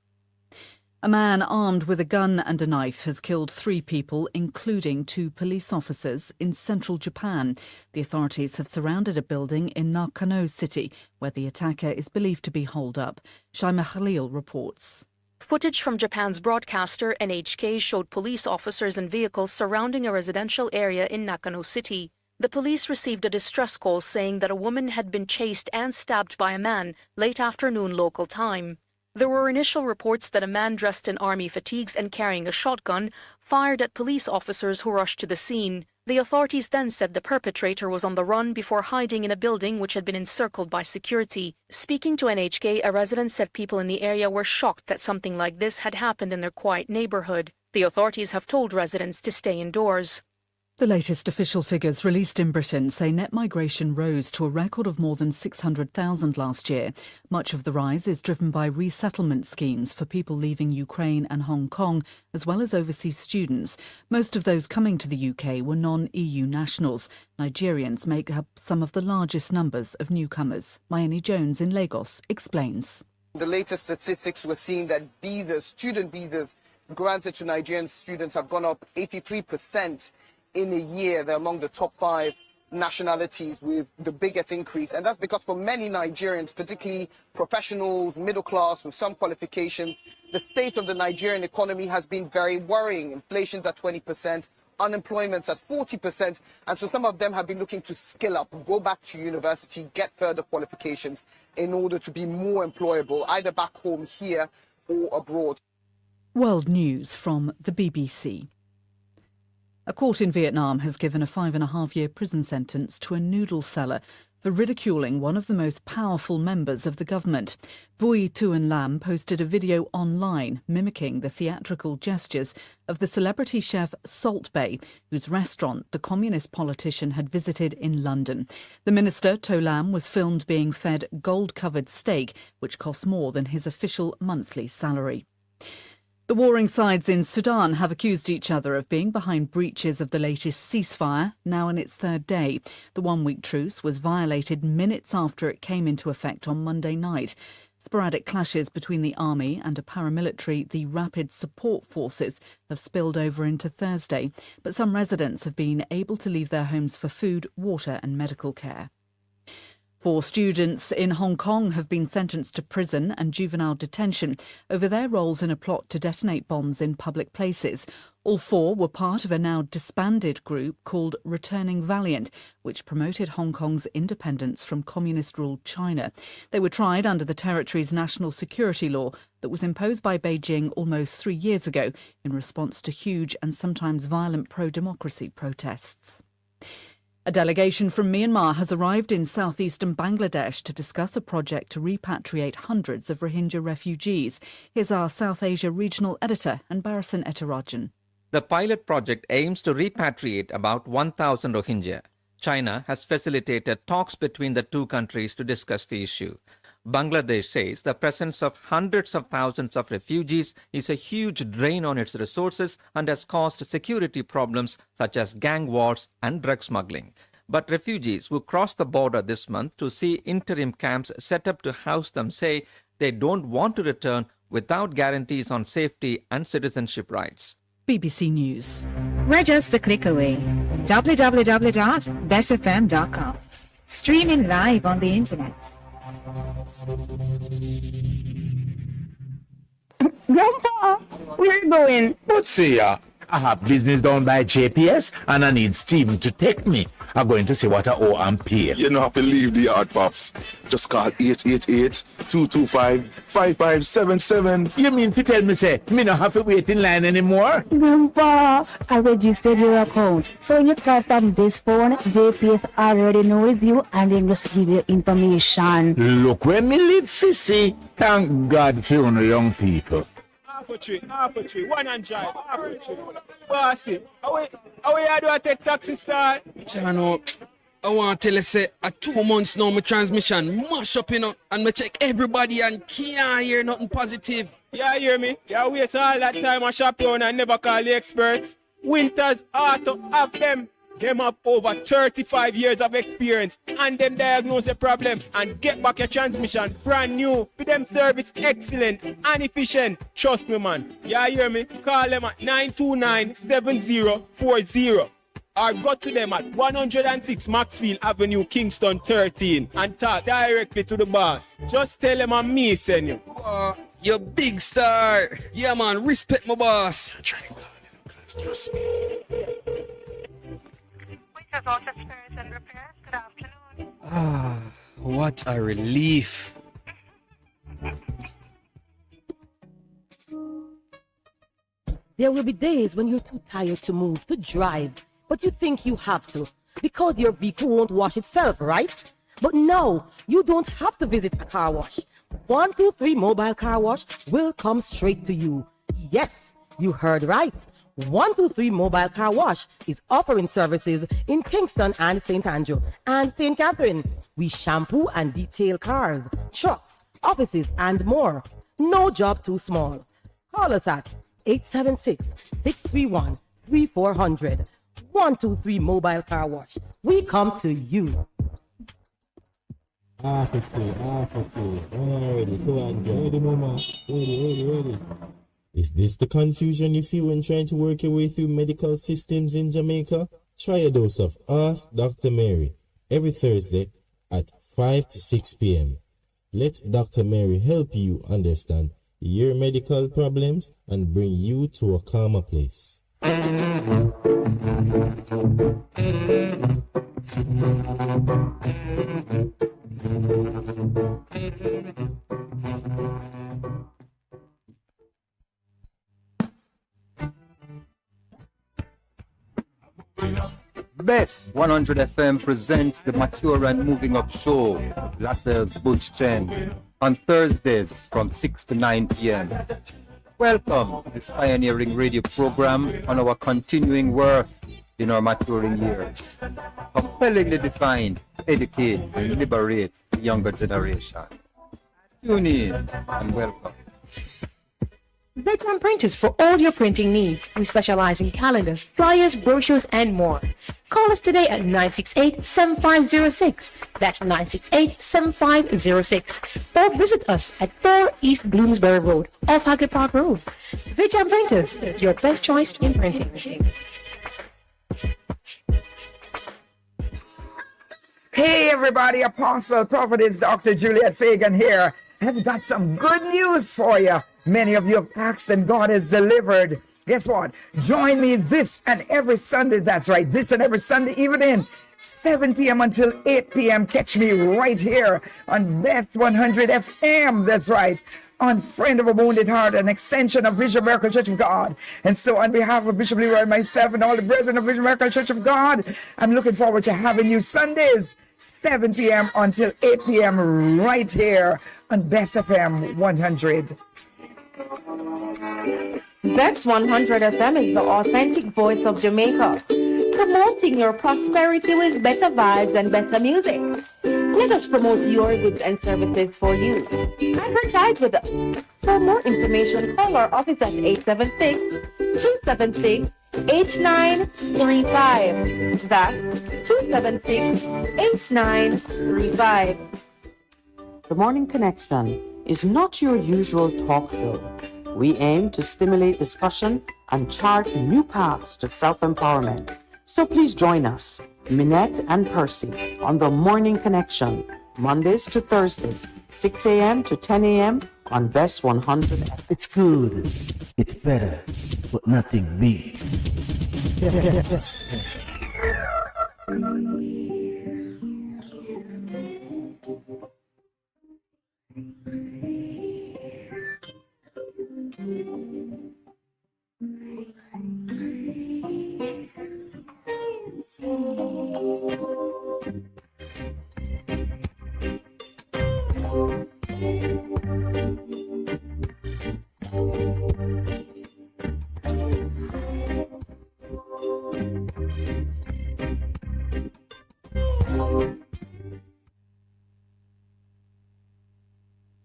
A man armed with a gun and a knife has killed 3 people, including 2 police officers, in central Japan. The authorities have surrounded a building in Nakano City, where the attacker is believed to be holed up. Shaima Khalil reports. Footage from Japan's broadcaster NHK showed police officers and vehicles surrounding a residential area in Nakano City. The police received a distress call saying that a woman had been chased and stabbed by a man late afternoon local time. There were initial reports that a man dressed in army fatigues and carrying a shotgun fired at police officers who rushed to the scene. The authorities then said the perpetrator was on the run before hiding in a building which had been encircled by security. Speaking to NHK, a resident said people in the area were shocked that something like this had happened in their quiet neighborhood. The authorities have told residents to stay indoors. The latest official figures released in Britain say net migration rose to a record of more than 600,000 last year. Much of the rise is driven by resettlement schemes for people leaving Ukraine and Hong Kong, as well as overseas students. Most of those coming to the UK were non-EU nationals. Nigerians make up some of the largest numbers of newcomers. Mayeni Jones in Lagos explains. The latest statistics we're seeing that visas, student visas granted to Nigerian students have gone up 83%. In a year. They're among the top 5 nationalities with the biggest increase. And that's because for many Nigerians, particularly professionals, middle class with some qualifications, the state of the Nigerian economy has been very worrying. Inflation's at 20%, unemployment's at 40%. And so some of them have been looking to skill up, go back to university, get further qualifications in order to be more employable, either back home here or abroad. World News from the BBC. A court in Vietnam has given a 5.5-year prison sentence to a noodle seller for ridiculing one of the most powerful members of the government. Bui Tuan Lam posted a video online mimicking the theatrical gestures of the celebrity chef Salt Bae, whose restaurant the communist politician had visited in London. The minister, To Lam, was filmed being fed gold-covered steak, which cost more than his official monthly salary. The warring sides in Sudan have accused each other of being behind breaches of the latest ceasefire, now in its 3rd day. The 1-week truce was violated minutes after it came into effect on Monday night. Sporadic clashes between the army and a paramilitary, the Rapid Support Forces, have spilled over into Thursday, but some residents have been able to leave their homes for food, water and medical care. 4 students in Hong Kong have been sentenced to prison and juvenile detention over their roles in a plot to detonate bombs in public places. All 4 were part of a now disbanded group called Returning Valiant, which promoted Hong Kong's independence from communist-ruled China. They were tried under the territory's national security law that was imposed by Beijing almost 3 years ago in response to huge and sometimes violent pro-democracy protests. A delegation from Myanmar has arrived in southeastern Bangladesh to discuss a project to repatriate hundreds of Rohingya refugees. Here's our South Asia regional editor, Anbarasan Etarajan. The pilot project aims to repatriate about 1,000 Rohingya. China has facilitated talks between the 2 countries to discuss the issue. Bangladesh says the presence of hundreds of thousands of refugees is a huge drain on its resources and has caused security problems such as gang wars and drug smuggling. But refugees who crossed the border this month to see interim camps set up to house them say they don't want to return without guarantees on safety and citizenship rights. BBC News. We're just a click away. www.bestfm.com. Streaming live on the internet. Grandpa, where are you going? But see ya, I have business down by JPS and I need Steven to take me. I'm going to see what I owe and pay. You don't have to leave the yard, Pops. Just call 888-225-5577. You mean to tell me, say, me not have to wait in line anymore? Grandpa, I registered your account. So when you call from this phone, JPS already knows you and then just give you information. Look where me live, Fissy. Thank God for you young people. Half a tree, one and drive, half a tree. Bossy, how we do I take taxi start? Jano, I want to tell you, say, 2 months now, my transmission mash up, and I check everybody and can't hear nothing positive. Yeah, hear me? Yeah, waste all that time I shop around and never call the experts. Winters Auto have them. Them have over 35 years of experience and them diagnose the problem and get back your transmission brand new. With them service excellent and efficient. Trust me, man. Yeah, hear me? Call them at 929-7040 or go to them at 106 Maxfield Avenue, Kingston 13 and talk directly to the boss. Just tell them I'm me send you. You big star. Yeah, man. Respect my boss. I'm trying to call them guys. Trust me. Ah, what a relief. There will be days when you're too tired to move, to drive, but you think you have to because your vehicle won't wash itself, right? But no, you don't have to visit a car wash. 123 Mobile Car Wash will come straight to you. Yes, you heard right. 123 Mobile Car Wash is offering services in Kingston and St. Andrew and St. Catherine. We shampoo and detail cars, trucks, offices, and more. No job too small. Call us at 876-631-3400. 123 Mobile Car Wash. We come to you. Ready, 200. Ready, mama. Ready. Is this the confusion you feel when trying to work your way through medical systems in Jamaica? Try a dose of Ask Dr. Mary every Thursday at 5 to 6 p.m. Let Dr. Mary help you understand your medical problems and bring you to a calmer place. Bess 100 FM presents the Mature and Moving Up Show, Lascelles Butch Chen, on Thursdays from 6 to 9 p.m. Welcome to this pioneering radio program on our continuing work in our maturing years. Compellingly defined, educate and liberate the younger generation. Tune in and welcome. Veteran Printers for all your printing needs. We specialize in calendars, flyers, brochures, and more. Call us today at 968-7506. That's 968-7506. Or visit us at 4 East Bloomsbury Road, off Haggard Park Road. Veteran Printers, your best choice in printing. Hey everybody, Apostle Prophetess Dr. Juliet Fagan here. I've got some good news for you. Many of you have asked and God has delivered. Guess what? Join me this and every Sunday. That's right, this and every Sunday evening, 7 p.m. until 8 p.m. Catch me right here on BES 100 FM. That's right. On Friend of a Wounded Heart, an extension of Vision Miracle Church of God. And so on behalf of Bishop Leroy and myself and all the brethren of Vision Miracle Church of God, I'm looking forward to having you Sundays, 7 p.m. until 8 p.m. right here on BES FM 100. BES 100 FM is the authentic voice of Jamaica, promoting your prosperity with better vibes and better music. Let us promote your goods and services for you. Advertise with us. For more information, call our office at 876-276-8935. That's 276-8935. The Morning Connection is not your usual talk show. We aim to stimulate discussion and chart new paths to self-empowerment. So please join us, Minett and Percy, on The Morning Connection, Mondays to Thursdays, 6 a.m. to 10 a.m. on BES 100. It's good. It's better. but nothing beats.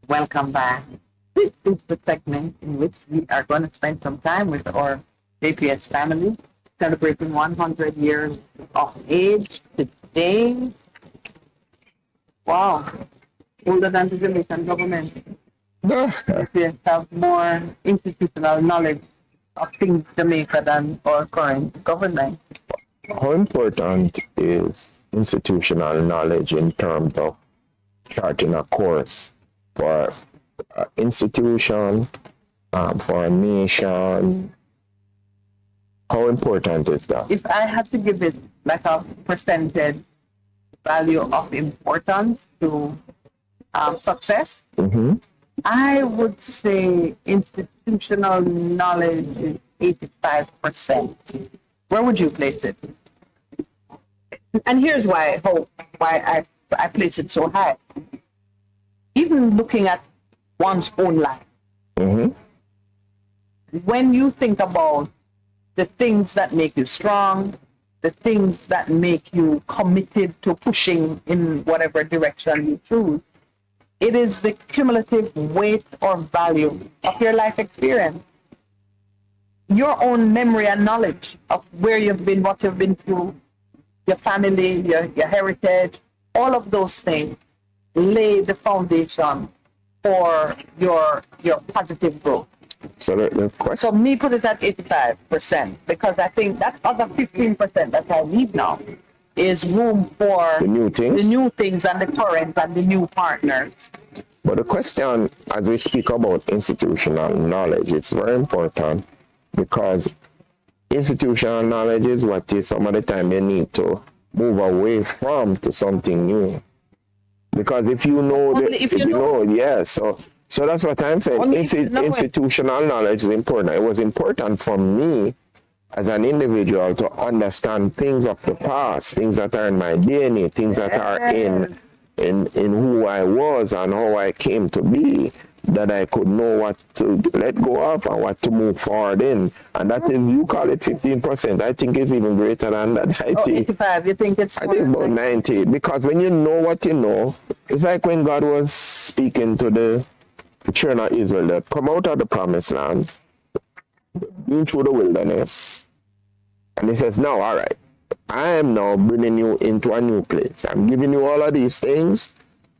Welcome back. This is the segment in which we are going to spend some time with our JPS family, celebrating 100 years of age today. Wow, older than the Jamaican government. JPS have more institutional knowledge of things Jamaica than our current government. How important is institutional knowledge in terms of charting a course for an institution, for a nation? How important is that? If I had to give it like a percentage value of importance to success, I would say institutional knowledge is 85%. Where would you place it? And here's why I place it so high. Even looking at one's own life, when you think about the things that make you strong, the things that make you committed to pushing in whatever direction you choose, it is the cumulative weight or value of your life experience. Your own memory and knowledge of where you've been, what you've been through, your family, your heritage, all of those things lay the foundation for your positive growth. So the question. So me put it at 85% because I think that other 15% that I need now is room for the new things and the current and the new partners. But the question, as we speak about institutional knowledge, it's very important because institutional knowledge is what is some of the time you need to move away from to something new. Because if you know, so that's what I'm saying. Institutional knowledge is important. It was important for me as an individual to understand things of the past, things that are in my DNA, things that are in who I was and how I came to be, that I could know what to let go of and what to move forward in. And that is, you call it 15%. I think it's even greater than that. I think 85, you think it's I think about 90. Because when you know what you know, it's like when God was speaking to the children of Israel that come out of the promised land, been through the wilderness, and he says, now, all right, I am now bringing you into a new place. I'm giving you all of these things,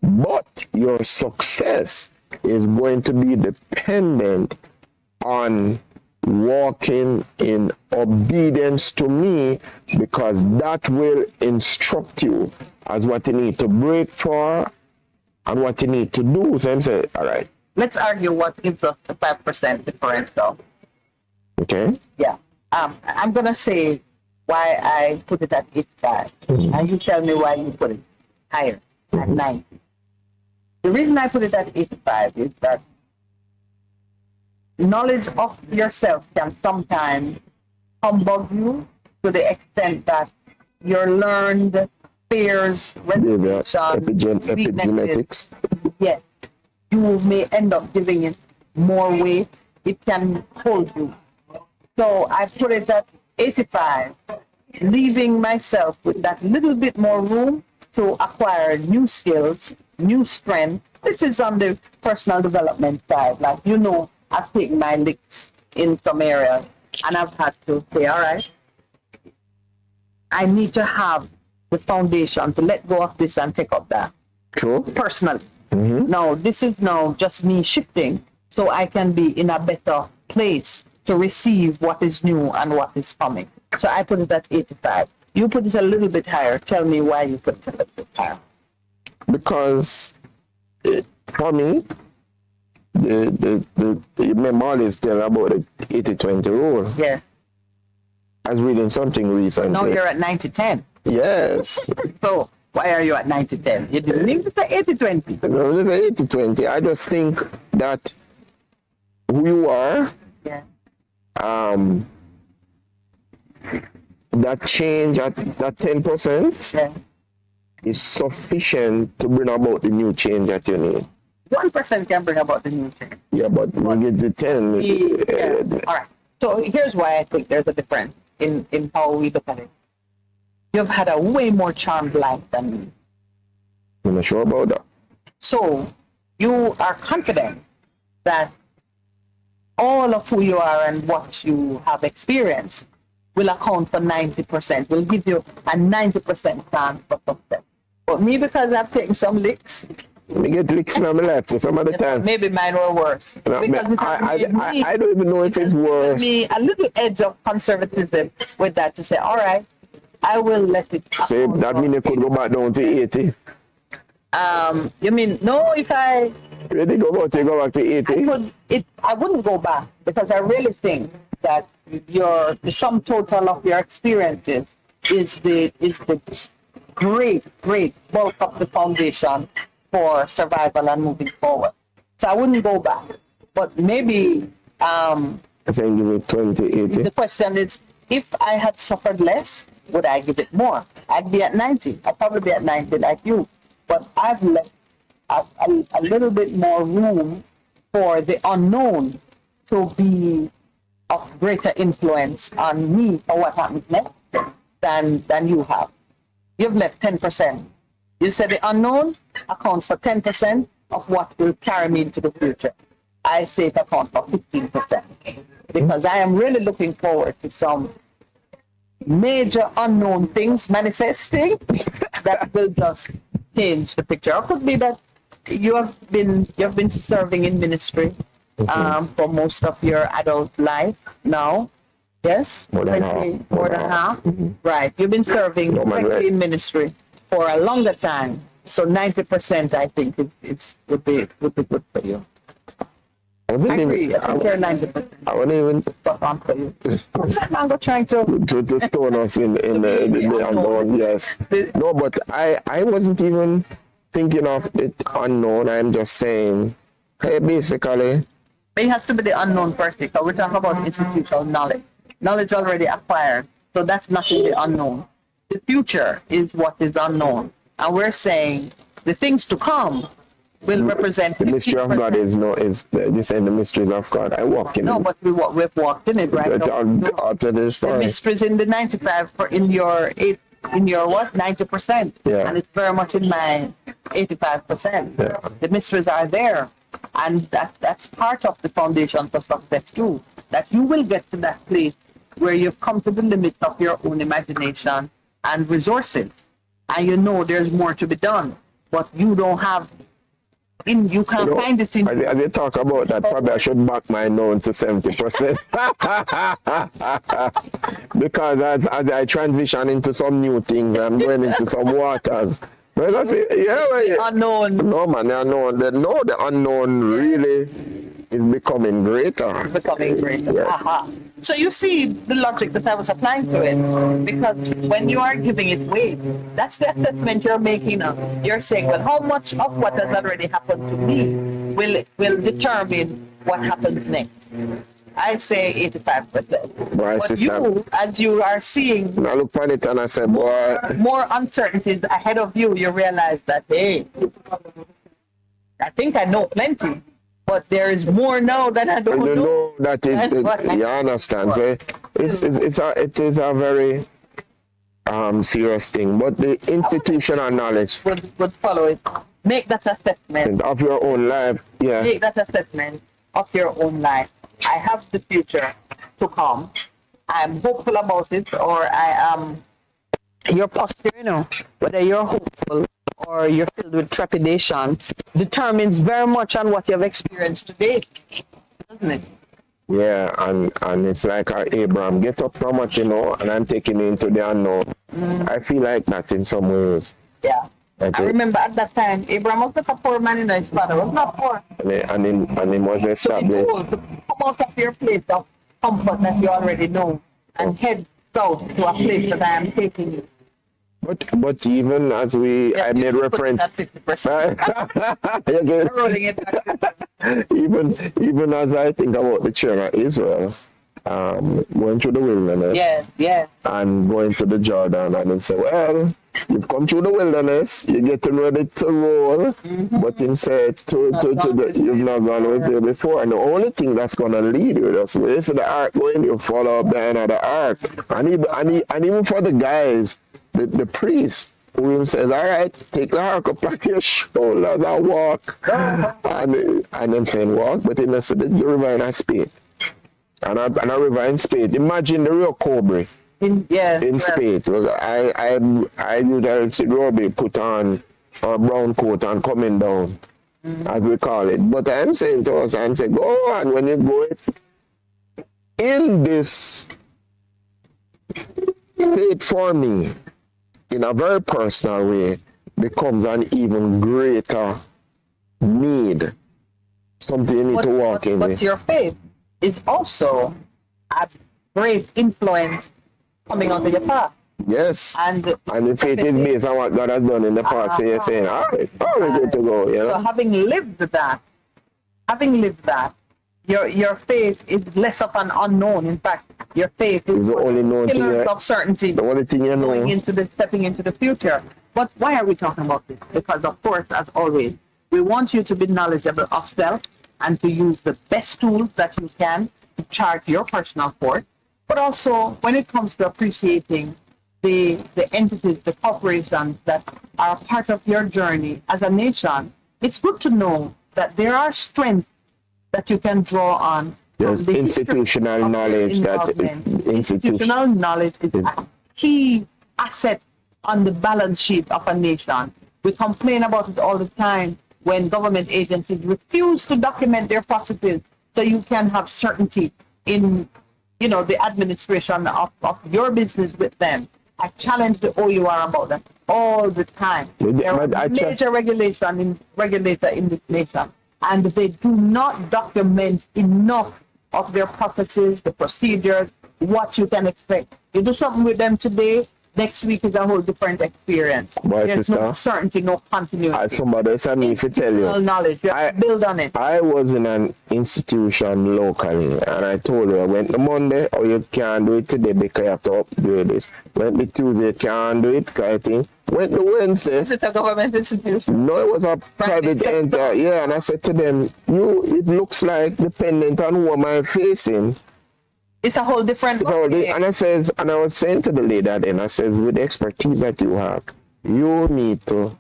but your success is going to be dependent on walking in obedience to me, because that will instruct you as what you need to break for and what you need to do. So I'm saying, all right. Let's argue what gives us the 5% differential. Okay. Yeah. I'm going to say why I put it at 85. And you tell me why you put it higher, at 90. The reason I put it at 85 is that knowledge of yourself can sometimes humbug you to the extent that your learned fears, epigenetics. Yes, you may end up giving it more weight. It can hold you. So I put it at 85, leaving myself with that little bit more room to acquire new skills, new strength. This is on the personal development side. Like, you know, I've taken my licks in some areas and I've had to say, all right, I need to have the foundation to let go of this and take up that. True. Personally. Now, this is now just me shifting so I can be in a better place to receive what is new and what is coming. So I put it at 85. You put it a little bit higher. Tell me why you put it a little bit higher. Because for me, you remember all this tell about the 80-20 rule. Yeah. I was reading something recently. Now you're at 90-10. Yes. So why are you at 90-10? You didn't need to say 80-20. No, it's 80-20. I just think that who you are, that change at that 10% is sufficient to bring about the new change that you need. 1% can bring about the new change. Yeah, but when you get the 10. All right. So here's why I think there's a difference in how we look at it. You've had a way more charmed life than me. I'm not sure about that. So you are confident that all of who you are and what you have experienced will account for 90%, will give you a 90% chance for success. But me, because I've taken some licks, me get licks in my life so some of the time. maybe mine were worse. No, I don't even know if it's worse. Me a little edge of conservatism with that to say, all right, I will let it. So that means you could go back down to 80. You mean no? If I really go back to 80, I wouldn't go back because I really think that the sum total of your experiences is the great bulk of the foundation for survival and moving forward. So I wouldn't go back, but maybe I think give it 20, 80. The question is, if I had suffered less, would I give it more? I'd be at 90. I'd probably be at 90 like you. But I've left a little bit more room for the unknown to be of greater influence on me for what happens next than you have. You've left 10%. You said the unknown accounts for 10% of what will carry me into the future. I say it accounts for 15%. Because I am really looking forward to some major unknown things manifesting that will just change the picture. Or it could be that you've been serving in ministry for most of your adult life now. Yes? More than half. Right. You've been serving directly in ministry for a longer time. So 90% I think would be good for you. I agree. I think you're 90%. I wouldn't even spot on for you. I'm not trying to stone us in the unknown. Yes. No, but I wasn't even thinking of it unknown. I'm just saying, hey, basically. It has to be the unknown first, because we're talking about institutional knowledge. Knowledge already acquired, so that's nothing the unknown. The future is what is unknown. And we're saying the things to come will represent the mystery of God is you saying the mysteries of God. I walk in it. No, but we've walked in it, right? After this the mysteries in the 95 in your 90%. Yeah. And it's very much in my 85%. Yeah. The mysteries are there. And that's part of the foundation for success too. That you will get to that place where you've come to the limit of your own imagination and resources. And you know there's more to be done. But you don't have you can't find it in. As you talk about that, probably I should back my known to 70%. Because as I transition into some new things, I'm going into some waters. But I say, unknown. No, man, the unknown. The unknown really is becoming greater. Becoming greater. Yes. So you see the logic that I was applying to it, because when you are giving it weight, that's the assessment you're making now. You're saying, well, how much of what has already happened to me will determine what happens next? I say 85%. But you, as you are seeing, I look at it and I say, boy, more uncertainties ahead of you, you realize that, hey, I think I know plenty. But there is more now than I don't know. That is, you understand. So it is a very serious thing. But the institutional knowledge would follow it. Make that assessment of your own life. Yeah. Make that assessment of your own life. I have the future to come. I'm hopeful about it, or I am. Your posture, whether you're hopeful or you're filled with trepidation, determines very much on what you've experienced today, doesn't it? Yeah, and it's like Abraham, get up from what you know, and I'm taking you into the unknown. I feel like that in some ways. Yeah. I remember at that time, Abraham was not a poor man, his father was not poor. And he was established. So to come out of your place of comfort that you already know and head south to a place that I am taking you. But even as I made reference, even as I think about the children of Israel, going through the wilderness, and going to the Jordan, and he said, well, you've come through the wilderness, you're getting ready to roll, but him said, you've not gone with you before, and the only thing that's going to lead you, that's where is the ark going, you follow up behind the ark, and even for the guys, the priest, who says, all right, take the ark up on your shoulders and walk, and them saying walk, but he said, the river in a spade. And a river in spade. Imagine the real cobra in spade. I usually see Robbie put on a brown coat and coming down, as we call it. But I'm saying to us, I'm saying, go on, when you go in this faith for me, in a very personal way, becomes an even greater need. Something you need to walk in. But your faith is also a great influence coming onto your path. Yes. And the faith is based on what God has done in the past. So you're saying, all right, we're good to go. You know? So having lived that, your faith is less of an unknown. In fact, your faith is the only known thing of certainty. The only thing you know. Stepping into the future. But why are we talking about this? Because of course, as always, we want you to be knowledgeable of self and to use the best tools that you can to chart your personal course. But also, when it comes to appreciating the entities, the corporations that are part of your journey as a nation, it's good to know that there are strengths that you can draw on. There's institutional knowledge institutional knowledge is a key asset on the balance sheet of a nation. We complain about it all the time when government agencies refuse to document their processes so you can have certainty in the administration of your business with them. I challenge the OUR about that all the time. There are major regulator in this nation, and they do not document enough of their processes, the procedures, what you can expect. You do something with them today, next week is a whole different experience. There's no certainty, no continuity. Somebody said me if I tell you. Knowledge, you have to build on it. I was in an institution locally, and I told her, I went to Monday, you can't do it today because you have to upgrade this. Went to Tuesday, can't do it, kind of thing. Went to Wednesday. Is it a government institution? No, it was a private entity. Yeah, and I said to them, it looks like dependent on who am I facing. It's a whole different and I was saying to the lady then, I said, with the expertise that you have, you need to,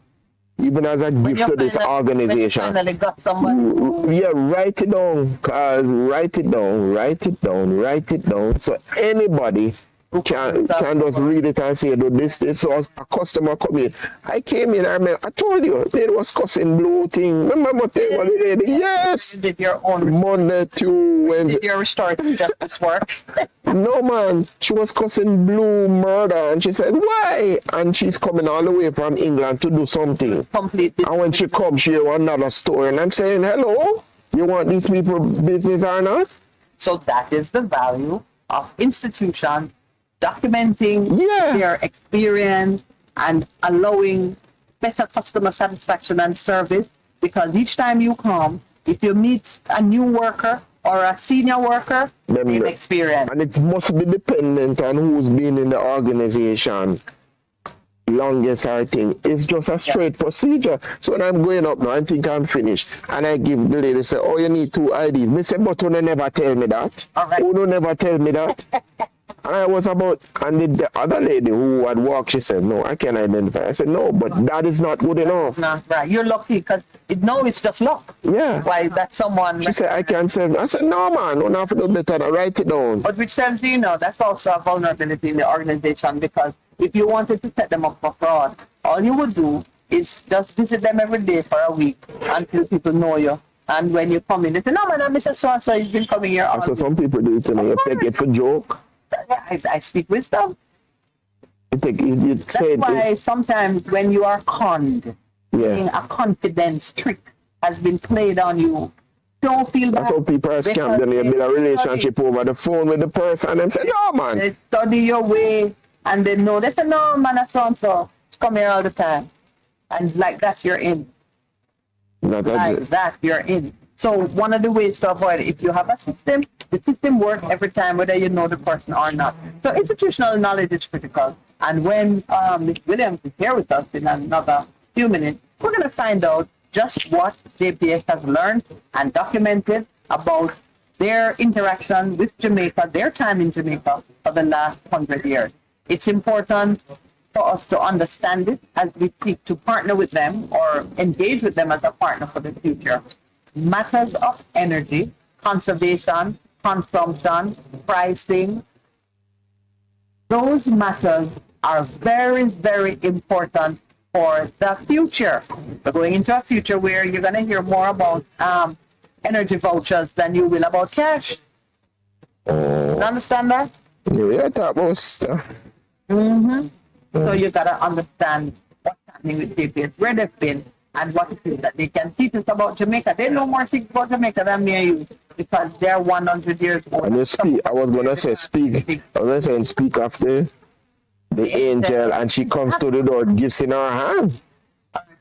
even as a gift to this organization, write it down, cause write it down, so anybody can just read it and say, this, so a customer come in. I came in, I told you, they was cussing blue thing. Remember they were the lady? Yes. You did your own Monday, Tuesday, Wednesday. Did your restorative justice work? No, man. She was cussing blue murder, and she said, why? And she's coming all the way from England to do something. Completely. And when she comes, she have another story, and I'm saying, hello, you want these people business or not? So that is the value of institutions documenting their experience and allowing better customer satisfaction and service, because each time you come, if you meet a new worker or a senior worker, same experience. And it must be dependent on who's been in the organization longest, I think. It's just a straight procedure. So when I'm going up now, I think I'm finished, and I give the lady, say, you need 2 IDs. Me say, but you never tell me that. All right. You never tell me that. And I was and the other lady who had walked, she said, no, I can't identify. I said, no, but that is not good enough. No, right. You're lucky, because it's just luck. Yeah. Why that someone... She said, I can't save. I said, no, man, you don't have to do better than write it down. But which tells you, that's also a vulnerability in the organization, because if you wanted to set them up for fraud, all you would do is just visit them every day for a week until people know you. And when you come in, they say, no, man, Mr. So-and-so, you've been coming here all So some people do it, you take it for joke. I speak wisdom. That's why sometimes when you are conned, yeah, a confidence trick has been played on you. Don't feel bad. That's how people are scammed and they build a relationship over the phone with the person and them say, no, man. They study your way and they know. They say, no, man, that's so come here all the time. And like that, you're in. That, you're in. So one of the ways to avoid it, if you have a system, the system works every time, whether you know the person or not. So institutional knowledge is critical. And when Ms. Williams is here with us in another few minutes, we're going to find out just what JPS has learned and documented about their interaction with Jamaica, their time in Jamaica for the last 100 years. It's important for us to understand it as we seek to partner with them or engage with them as a partner for the future. Matters of energy, conservation, consumption, pricing, those matters are very, very important for the future. We're going into a future where you're going to hear more about energy vouchers than you will about cash. You understand that? Yeah, talk about stuff. So you got to understand what's happening with JPS, where they've been, and what it is that they can teach us about Jamaica. They know more things about Jamaica than me and you because they're 100 years old. And you speak, I was going to say speak of the angel, and she comes to the door, gifts in her hand.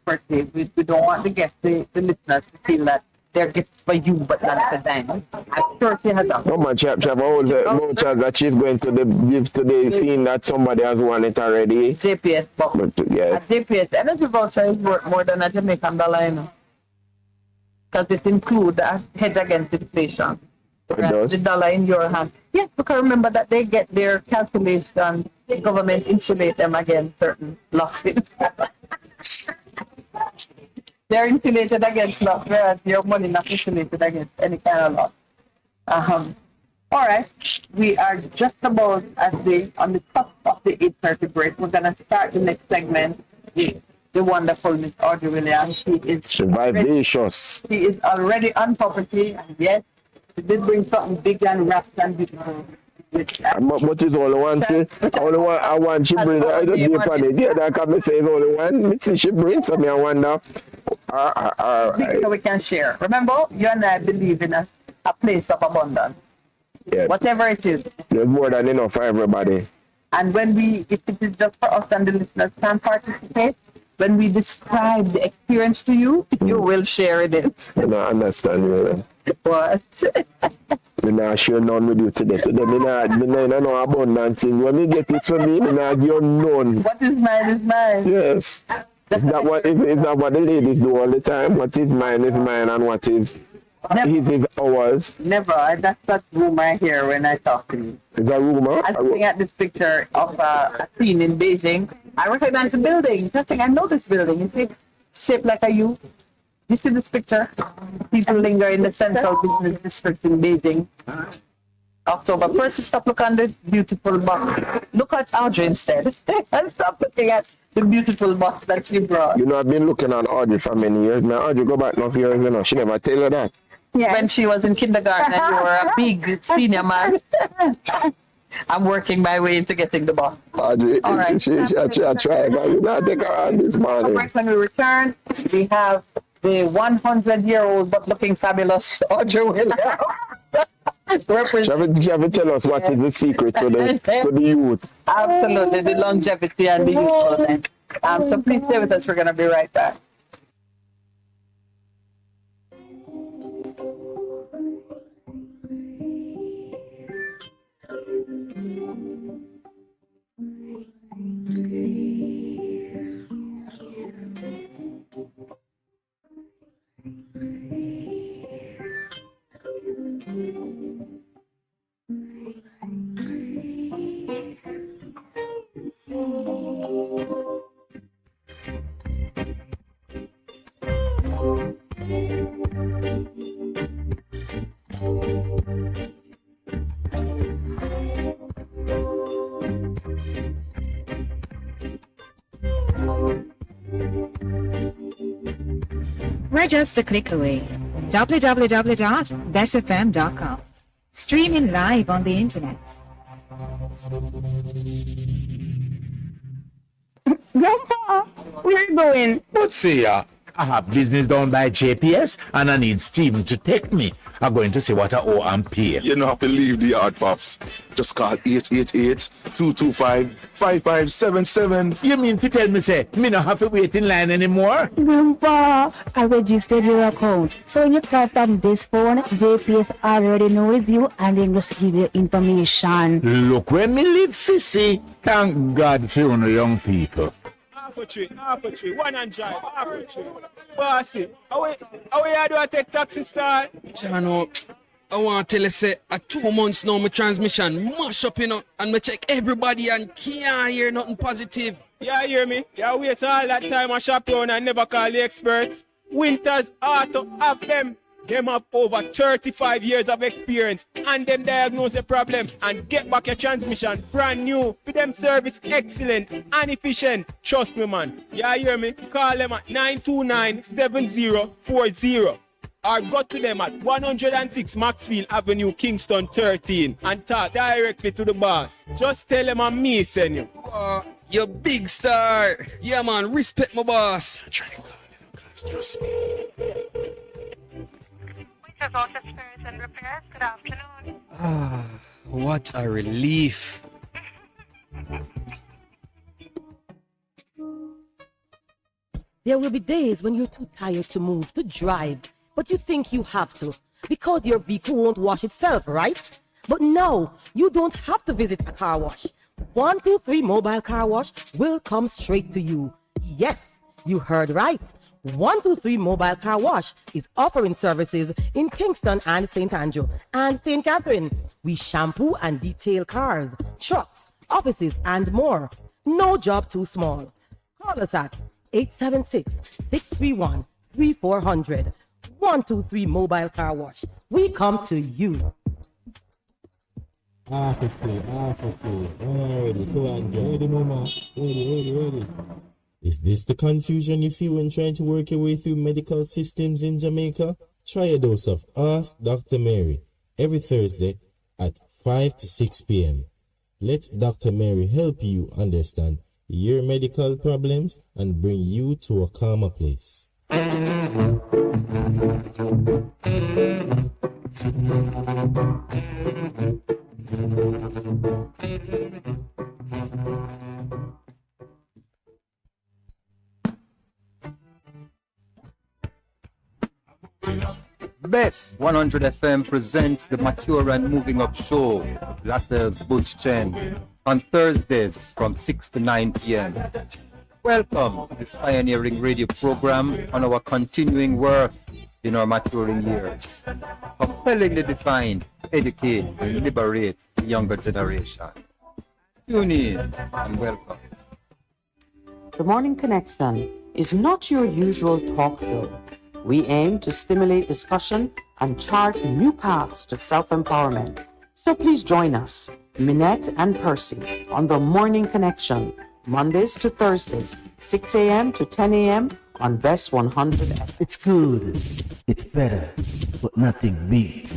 Birthday. We don't want to get the listeners to feel that they're gifts for you, but not for them. I'm sure she has a... No, man, she have all the vouchers that she's going to give today, seeing that somebody has won it already. JPS box. Yeah. A JPS energy voucher is worth more than a Jamaican dollar, you know. Because it includes a hedge against inflation. It does. The dollar in your hand. Yes, because remember that they get their calculations, the government insulate them against certain losses. They're insulated against loss, whereas your money not insulated against any kind of loss. All right, we are just about on the cusp of the 8:30 break. We're gonna start the next segment with the wonderful Miss Audrey Williams. She is vivacious. She is already on property, and yes, she did bring something big and wrapped and beautiful. What is all the one say? I want she bring I don't deep on it. Yeah, that can say only one. Me see she brings something. I wonder. So we can share. Remember, you and I believe in a place of abundance. Yeah. Whatever it is. There's more than enough for everybody. And when if it is just for us and the listeners can participate, when we describe the experience to you, you will share in it. I don't understand you. What? I not share none with you today. Today, I know abundant thing. When you get it from me, I not give none. What is mine is mine. Yes. It's not what the ladies do all the time. What is mine, and what is his is ours. Never. That's that rumor I hear when I talk to you. It's a rumor? I'm looking at this picture of a scene in Beijing. I recognize the building. Interesting. I know this building. You see, shaped like a U. You see this picture? People linger in the central business district in Beijing. October. First, stop looking at the beautiful box. Look at Audrey instead. And stop looking at the beautiful box that she brought. You know, I've been looking at Audrey for many years. Now, Audrey go back enough years, you know. She never tell you that. Yeah. When she was in kindergarten and you were a big senior man. I'm working my way into getting the box. Audrey, all right. She try, but we not take her on this morning. Right when we return, we have the 100-year-old but looking fabulous Audrey Williams. She have to tell us what is the secret to the youth. Absolutely, the longevity and the youthfulness. So please stay with us. We're going to be right back. We're just a click away. www.bestfm.com. Streaming live on the internet. Grandpa, where are you going? But see, I have business down by JPS and I need Stephen to take me. I'm going to see what I owe and pay. You don't have to leave the yard, Pops. Just call 888-225-5577. You mean to tell me, say, me not have to wait in line anymore? Grandpa, I registered your account. So when you call from this phone, JPS already knows you and they just give you information. Look where me live, Fissy. Thank God for you young people. Half a tree, one and drive, half a tree. Bossy, how you do I take taxi star? Chano, I want to tell you, say, 2 months now, my transmission mash up, and me check everybody and can't hear nothing positive. You hear me? You waste all that time I shop around and never call the experts. Winters Auto have them. Them have over 35 years of experience and them diagnose the problem and get back your transmission brand new. For them service excellent and efficient. Trust me, man. You hear me? Call them at 929-7040 or go to them at 106 Maxfield Avenue, Kingston 13 and talk directly to the boss. Just tell them I'm me send you. You big star. Yeah, man. Respect my boss. Trust me. Good afternoon. Ah, what a relief. There will be days when you're too tired to move, to drive, but you think you have to because your vehicle won't wash itself, right? But no, you don't have to visit a car wash. 123 Mobile Car Wash will come straight to you. Yes, you heard right. 123 Mobile Car Wash is offering services in Kingston and St. Andrew and St. Catherine. We shampoo and detail cars, trucks, offices, and more. No job too small. Call us at 876-631-3400. 123 Mobile Car Wash. We come to you. Ready, 200. Ready, mama. Ready. Is this the confusion you feel when trying to work your way through medical systems in Jamaica? Try a dose of Ask Dr. Mary every Thursday at 5 to 6 p.m. Let Dr. Mary help you understand your medical problems and bring you to a calmer place. Bess 100 FM presents the Mature and Moving Up Show, Lascelles Butch Chen, on Thursdays from 6 to 9 p.m. Welcome to this pioneering radio program on our continuing work in our maturing years. Compellingly defined, educate and liberate the younger generation. Tune in and welcome. The Morning Connection is not your usual talk show. We aim to stimulate discussion and chart new paths to self-empowerment. So please join us, Minett and Percy, on The Morning Connection, Mondays to Thursdays, 6 a.m. to 10 a.m. on Bess 100. It's good. It's better, but nothing beats.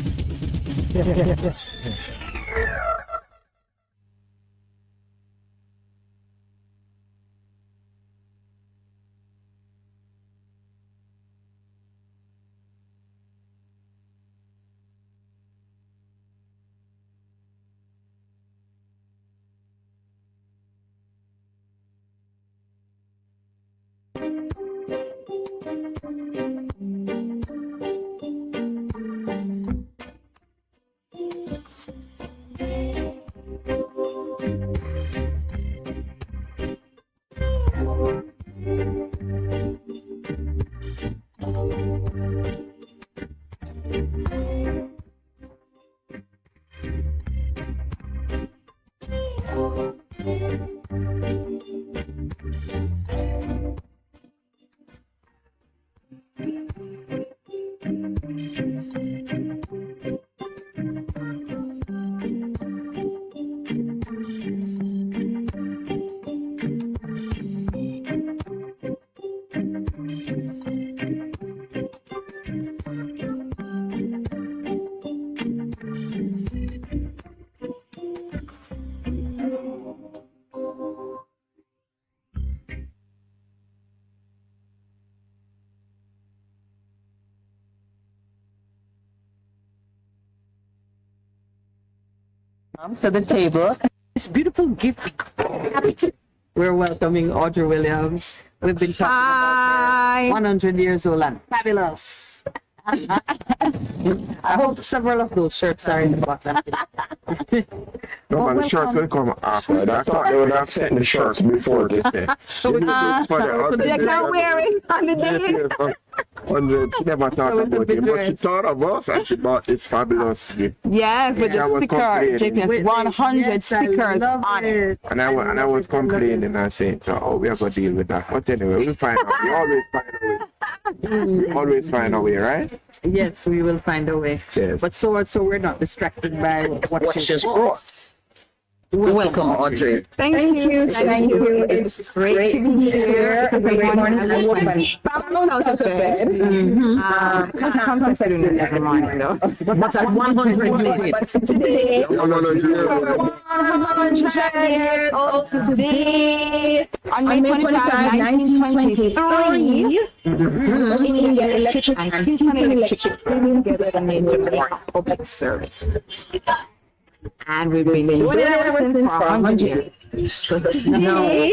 to the table. This beautiful gift. We're welcoming Audrey Williams. We've been talking about her 100 years old and fabulous. I hope several of those shirts are in the bottom. No, but the shirts will come after. I thought they would have sent the shirts before this day. They can wear it on the day. 100. She never thought about it, but she thought of us and she bought this fabulous gift. Yes, with the sticker, JPS 100 stickers on it. And I was complaining and saying, so, oh, we are going to deal with that. But anyway, we'll find out. We always find a way. We always find a way, right? Yes, we will find a way. Yes. But so we're not distracted by what she's brought. Welcome, Audrey. Thank you. It's great to be here. Every morning I woke out of bed. Sometimes I do it every morning, though. But at 100 you did. But today, 100 years old today, on May 25, 1923, in India Electric and Kingston Electric came together and made the public service. And we've been doing it ever since for 100 years. So today,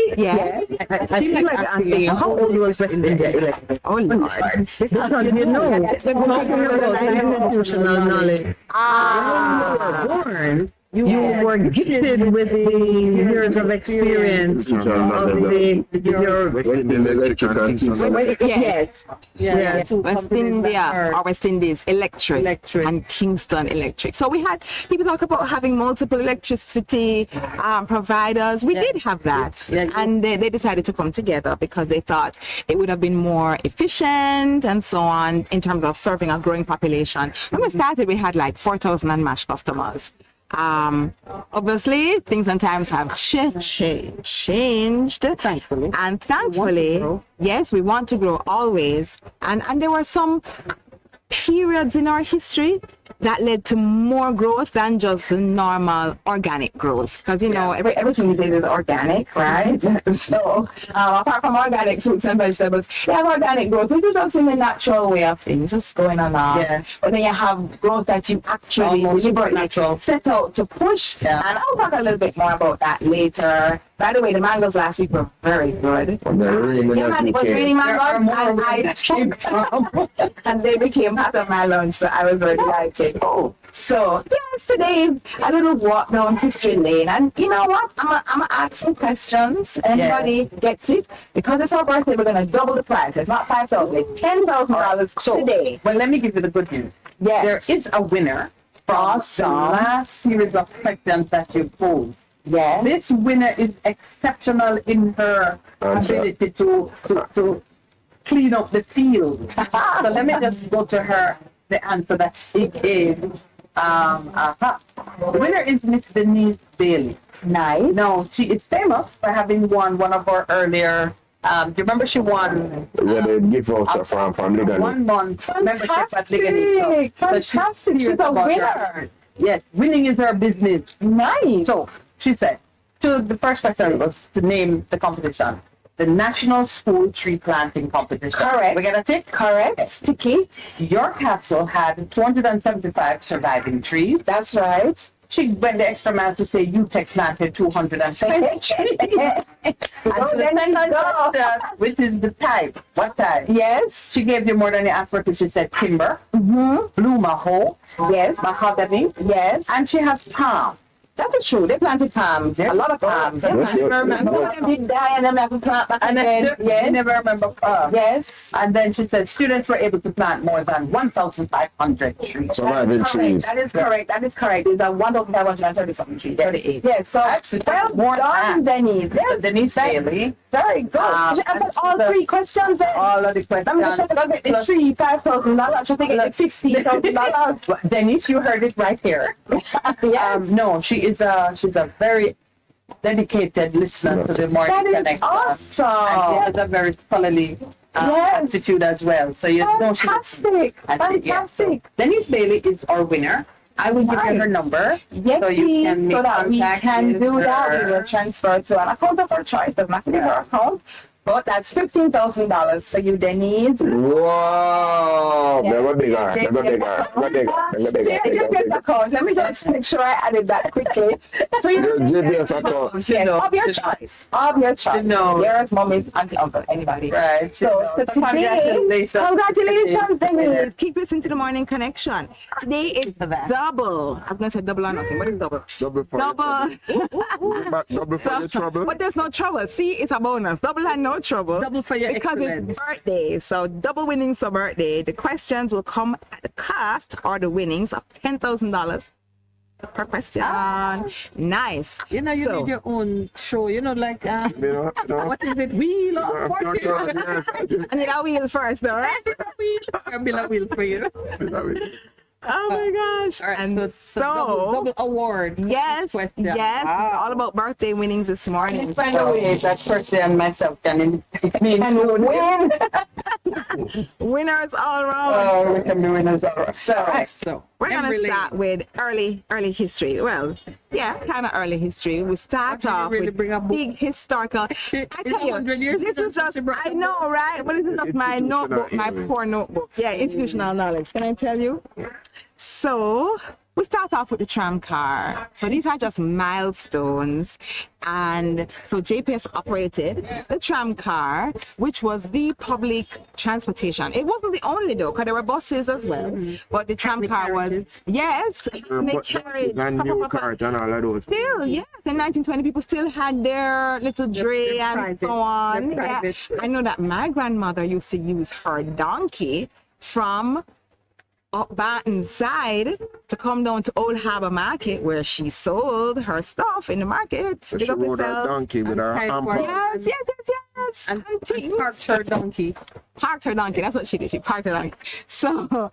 I feel like asking you, how old was West India Electric? Oh, Lord. Because you know, we're talking about institutional knowledge. When you were born, you were gifted with the years of experience of your West Indian Electric and Kingston. Yes. West India or West Indies Electric and Kingston Electric. So we had people talk about having multiple electricity providers. We did have that, and they decided to come together because they thought it would have been more efficient and so on in terms of serving a growing population. When we started, we had like 4,000 and MASH customers. Obviously, things and times have changed. Thankfully. And thankfully, yes, we want to grow always. And there were some periods in our history that led to more growth than just normal organic growth. Because, you know, everything we did is organic, right? So, apart from organic fruits and vegetables, you have organic growth, which is just in the natural way of things, just going along. But then you have growth that you actually deliberately set out to push. And I'll talk a little bit more about that later. By the way, the mangoes last week were very good. It was raining mangoes, and I took and they became part of my lunch, so I was very delighted. So, yes, today is a little walk down history lane. And you know what? I'm going to ask some questions. Anybody gets it? Because it's our birthday, we're going to double the price. It's not $5,000, it's $10,000 today. Well, let me give you the good news. There is a winner from the last series of questions that you posed. This winner is exceptional in her ability to clean up the field. So let me just go to her, the answer that she gave. The winner is Miss Denise Bailey. Nice. Now, she is famous for having won one of our earlier, do you remember she won? The gift voucher from Ligani. 1 month membership at Ligani. Fantastic. She's a winner. Yes, winning is her business. Nice. So, she said, the first question was to name the competition. The National School Tree Planting Competition. Correct. We get a tick? Correct. Ticky. Your castle had 275 surviving trees. That's right. She went the extra mile to say UTEC planted 250. Which is the type. What type? Yes. She gave you more than you asked for. She said timber, blue maho, mahogany, and she has palm. That is true. They planted palms. A lot of palms. Some of them did die and then have to plant back again. Yes. Never remember. Yes. And then she said students were able to plant more than 1,500 trees. Surviving trees. That is correct. It's a 1,530 something trees. 38. Yes. So well done, Denise. Yes. Denise Bailey. Very good. She answered all 3 questions. All of the questions. I'm going to get the tree $5,000. She'll take it $50,000. Denise, you heard it right here. Yes. No, she's a very dedicated listener to the Morning Connect. That is awesome. And she has a very scholarly attitude as well. So you fantastic. Fantastic. Denise Bailey is our winner. I will give you her number. Yes, so you can make so that we can do that. We will transfer to an account of her choice. Does not be her account. But that's $15,000 for you, Denise. Wow! JPS account. Let me just make sure I added that quickly. So Your JPS account. Of your choice. Of your choice. Yours, mommy's, auntie, uncle, anybody. Right. So today, congratulations, Denise. Keep listening to the Morning Connection. Today is double. I was going to say double or nothing. What is double? Double for double for your trouble. But there's no trouble. See, it's a bonus. Double and no trouble. Double for your because it's birthday. So double winnings for birthday. The questions will come at the cost or the winnings of $10,000 per question. Nice. You know, you need your own show. You know, like what is it? Wheel or fortune? I need a wheel first, though, right? I'll build a wheel for you. Oh my gosh. Right, and so double award. Yes. Yes. It's all about birthday winnings this morning. Find a way that Percy and myself can win. Winners all around. Oh, we can be winners all around. So we're gonna start with early history. Well, yeah, kind of early history. We start off with big historical. I tell you, this is just, I know, right? But this is just my notebook, my poor notebook. Yeah, institutional knowledge. Can I tell you? So we start off with the tram car. So these are just milestones. And so JPS operated the tram car, which was the public transportation. It wasn't the only though, because there were buses as well. But the tram car was, yes, they carried new cars and all of those. Still, yes. In 1920, people still had their little dray and so on. Yeah. I know that my grandmother used to use her donkey from up Barton's side to come down to Old Harbor Market where she sold her stuff in the market. So she rode her donkey with her hamper. Yes. And parked her donkey. Parked her donkey. That's what she did. She parked her donkey. So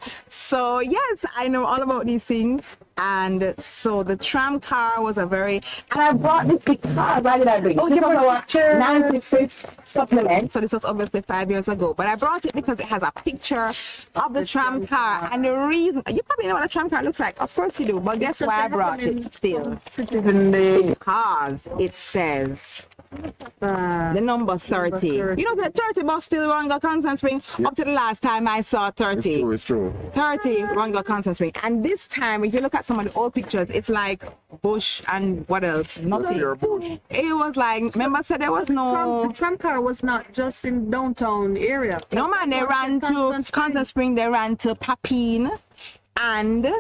yes, I know all about these things. And so the tram car was a very, and I brought this because, why did I bring it? This was our 95th supplement. So this was obviously 5 years ago. But I brought it because it has a picture of the tram car. And the reason, you probably know what a tram car looks like. Of course you do. But guess why I brought it still? Because it says the number 30. You know the 30 bus still run the Constant Spring up to the last time I saw 30. It's true. 30 run the Constant Spring. And this time, if you look at some of the old pictures, it's like bush and what else? Nothing. It was like, remember I said there was no... The tram car was not just in downtown area. No man, they ran to Constant Spring, they ran to Papine. And they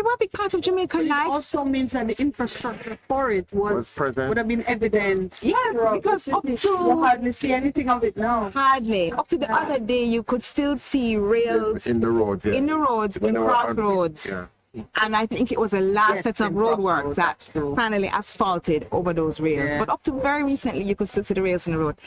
were a big part of Jamaican life. It also means that the infrastructure for it was present. Would have been evident. Yeah, because up to you hardly see anything of it now. Hardly. Up to the other day, you could still see rails in the roads. Yeah. In the roads, in crossroads. Yeah. And I think it was the last set of roadworks that finally asphalted over those rails. Yeah. But up to very recently, you could still see the rails in the road.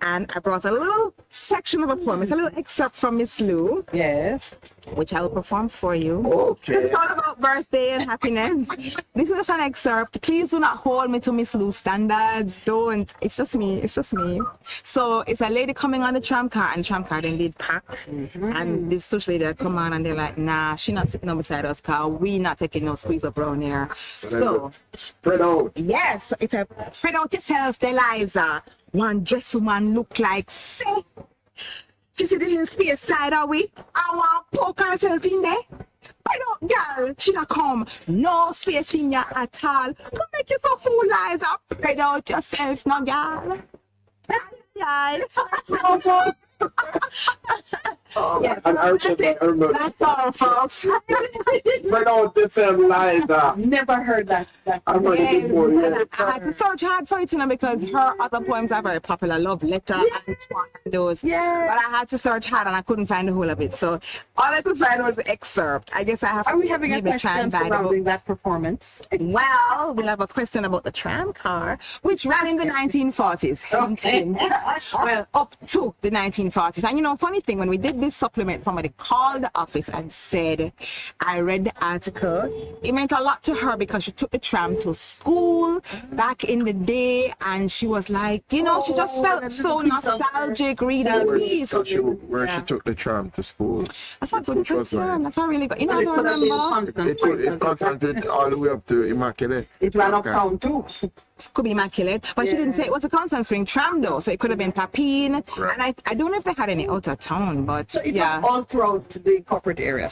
And I brought a little section of a poem. It's a little excerpt from Miss Lou. Yes. Which I will perform for you. Okay. It's all about birthday and happiness. This is just an excerpt. Please do not hold me to Miss Lou standards. Don't. It's just me. It's just me. So it's a lady coming on the tram car, and the tram car then did pack. And this social lady come on and they're like, nah, she not sitting on beside us, car. We not taking no squeeze up around here. So spread out. Yes, so it's a spread out yourself, Eliza. One dress woman look like say. She see the little space side of we. I want to poke herself in there. Spread out, girl. She not come. No space in ya at all. Don't make you so fool, Liza. Spread out yourself, no girl. Yes, that's all, folks. Spread out yourself, Liza. Never heard that. I had to search hard for it, because her other poems are very popular. Love Letter and those. Yeah. But I had to search hard and I couldn't find the whole of it. So all I could find was the excerpt. I guess I have to having a question surrounding that performance? Well, we'll have a question about the tram car, which ran in the 1940s. Well, up to the 1940s. And you know, funny thing, when we did this supplement, somebody called the office and said, I read the article. It meant a lot to her because she took the tram to school back in the day, and she was like, you know, she just felt so nostalgic reading these. Where she took the tram to school. That's not good question. That's not really good. You know, I remember. It concentrated all the way up to Immaculate. It ran uptown too. could be Immaculate, but she didn't say it was a Constant Spring tram though, so it could have been Papine, and I don't know if they had any out of town, but so it was all throughout the corporate area.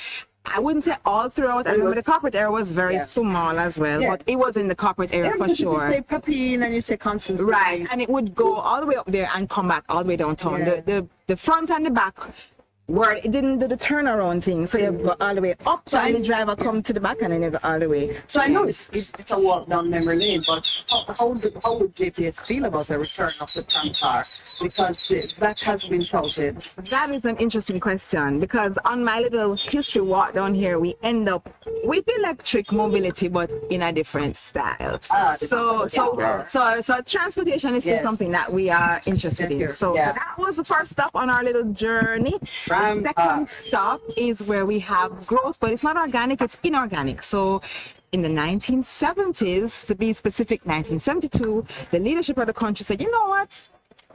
I wouldn't say all throughout. I remember the corporate area was very small as well, but it was in the corporate area for sure. You say Papine and you say Constance. Right, and it would go all the way up there and come back all the way downtown. The front and the back, where it didn't do the turnaround thing, so you go all the way up, so and the driver come to the back and then you go all the way. So I know it's a walk down memory lane, but how would JPS feel about the return of the tram car? Because that has been touted. That is an interesting question, because on my little history walk down here, we end up with electric mobility, but in a different style. So transportation is still something that we are interested in. So that was the first stop on our little journey. The second stop is where we have growth, but it's not organic, it's inorganic. So in the 1970s, to be specific, 1972, the leadership of the country said, you know what?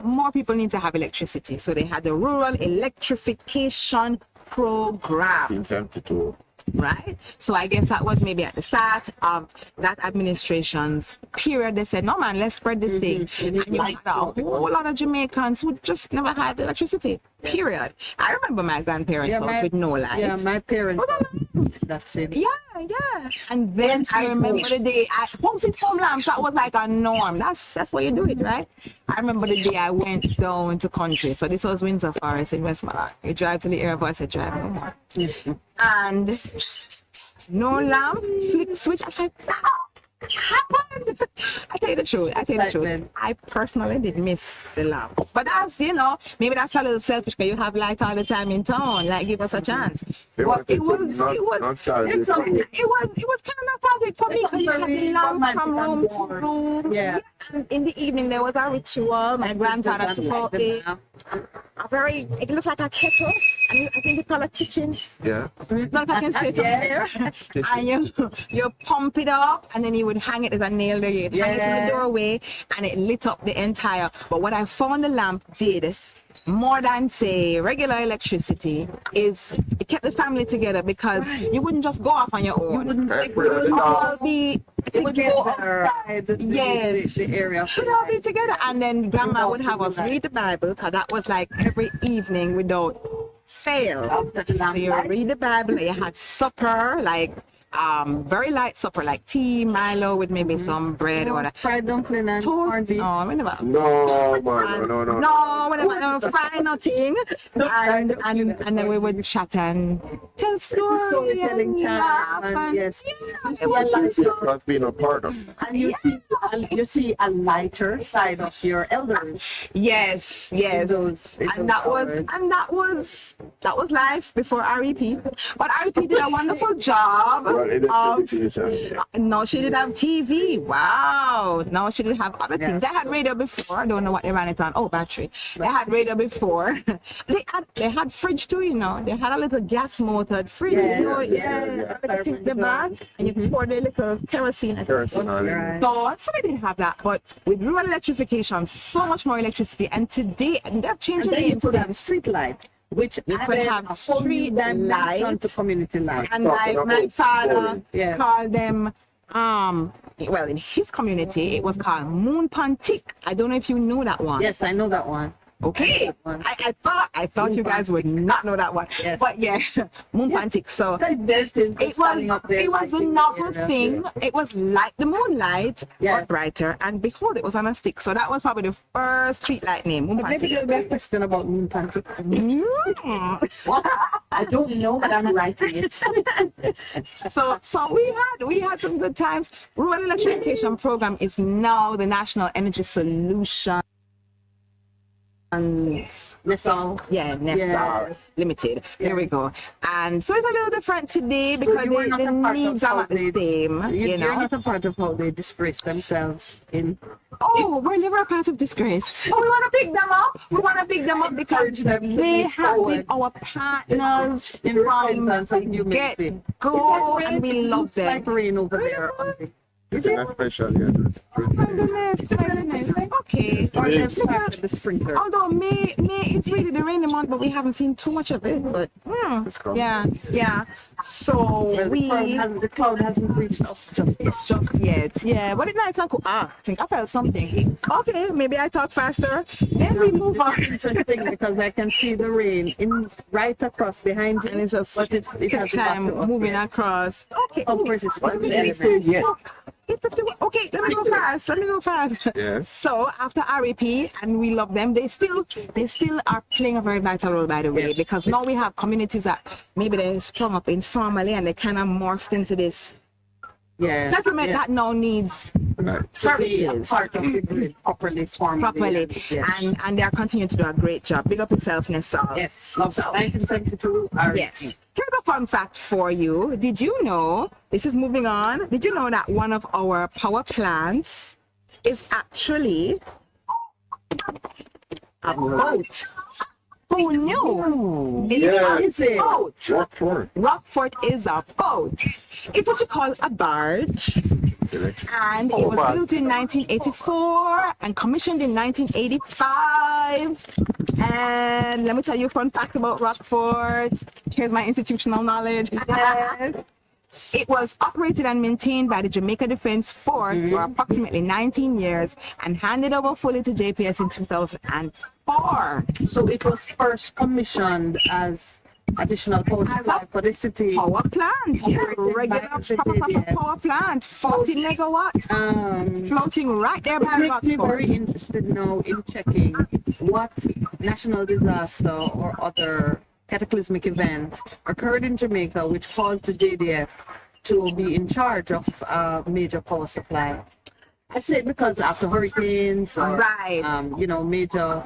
More people need to have electricity. So they had the Rural Electrification Program. 1972. Right? So I guess that was maybe at the start of that administration's period. They said, no man, let's spread this thing. And you had a whole lot of Jamaicans who just never had electricity. Period. I remember my grandparents' house with no light. Yeah, my parents. That's it. Yeah. And then I remember the day home lamps, that was like a norm. That's why you do it, right? I remember the day I went down to country. So this was Windsor Forest in Westmoreland. You drive to the area, I said, drive no more. And no lamp, flick switch. I was like, no, what happened? I tell you the truth. I personally did miss the lamp. But that's, maybe that's a little selfish because you have light all the time in town. Like, give us a chance. But it was kind of nostalgic for me because you had the lamp from room to room. Yeah. And in the evening, there was a ritual. My grandfather took out it looked like a kettle. And I think it's called a kitchen. Yeah. Not if I can say it there. And you pump it up, and then you would hang it as a nail there. You'd hang it in the doorway, and it lit up the entire. But what I found the lamp did, more than say regular electricity, is it kept the family together because you wouldn't just go off on your own. You would all be together. The area. We'd all be together, and then grandma would have us read the Bible, because that was like every evening without fail. So you read the Bible, you had supper, like very light supper, like tea, Milo with maybe some bread or fried dumpling and toast. No, we never. No, man, no, we never fry nothing. And then we would chat and tell stories and laugh. And yes, it was being a partner. And you see a lighter side of your elders. Yes. And that was life before REP. But REP did a wonderful job. No, she didn't have TV. Wow. No, she didn't have other things. They had radio before. I don't know what they ran it on. Oh, battery. They had radio before. They had fridge too, They had a little gas motored fridge. The bag, and you pour the little kerosene. So they didn't have that. But with rural electrification, so much more electricity. And today, they've changed the name. Street light, which you could have street light to community light. And my father called them, well, in his community, it was called Moon Pantic. I don't know if you knew that one. Yes, I know that one. Okay, I thought you guys would not know that one, but Moon Pantic. So it was a novel thing. It was like the moonlight, but brighter. And behold, it was on a stick. So that was probably the first street light name. Moon Pantic. Maybe there'll be a question about Moon Pantic. I don't know, but I'm writing it. So we had some good times. Rural Electrification Program is now the National Energy Solution. Nessal Limited. There we go. And so it's a little different today because the needs are not the same. You're not a part of how they disgrace themselves in. Oh, we're never a part of disgrace. Oh, we want to pick them up. We want to pick them up because they have been our partners from the get-go, and we love them. Over there. It's a special, yes. My goodness. Okay. Or they've started the sprinkler. Although May is really the rainy month, but we haven't seen too much of it. But yeah. So the cloud hasn't reached us just yet. Yeah, but it's nice and cool. I think I felt something. Okay, maybe I talked faster. Then we move on. It's interesting because I can see the rain right across behind you. And it's just it has time moving across. Okay. Of course, it's Okay, let me go fast. Yes. So after RAP, and we love them, they still are playing a very vital role, by the way, because now we have communities that maybe they sprung up informally and they kind of morphed into this settlement that now needs services part of the grid properly. Yes. And they are continuing to do a great job. Big up yourself, Nessa. Yes. So, 1972 RAP. Yes. Here's a fun fact for you. Did you know, this is moving on, did you know that one of our power plants is actually a boat? Who knew? It's a boat. Rockford is a boat. It's what you call a barge. And it was built in 1984 and commissioned in 1985. And let me tell you a fun fact about Rockford. Here's my institutional knowledge. It was operated and maintained by the Jamaica Defense Force for approximately 19 years and handed over fully to JPS in 2004. So it was first commissioned as additional power supply for the city. Power plant, regular proper power plant, 40 megawatts, floating right there by Rockford. It makes me very interested now in checking what national disaster or other cataclysmic event occurred in Jamaica which caused the JDF to be in charge of major power supply. I say it because after hurricanes or major,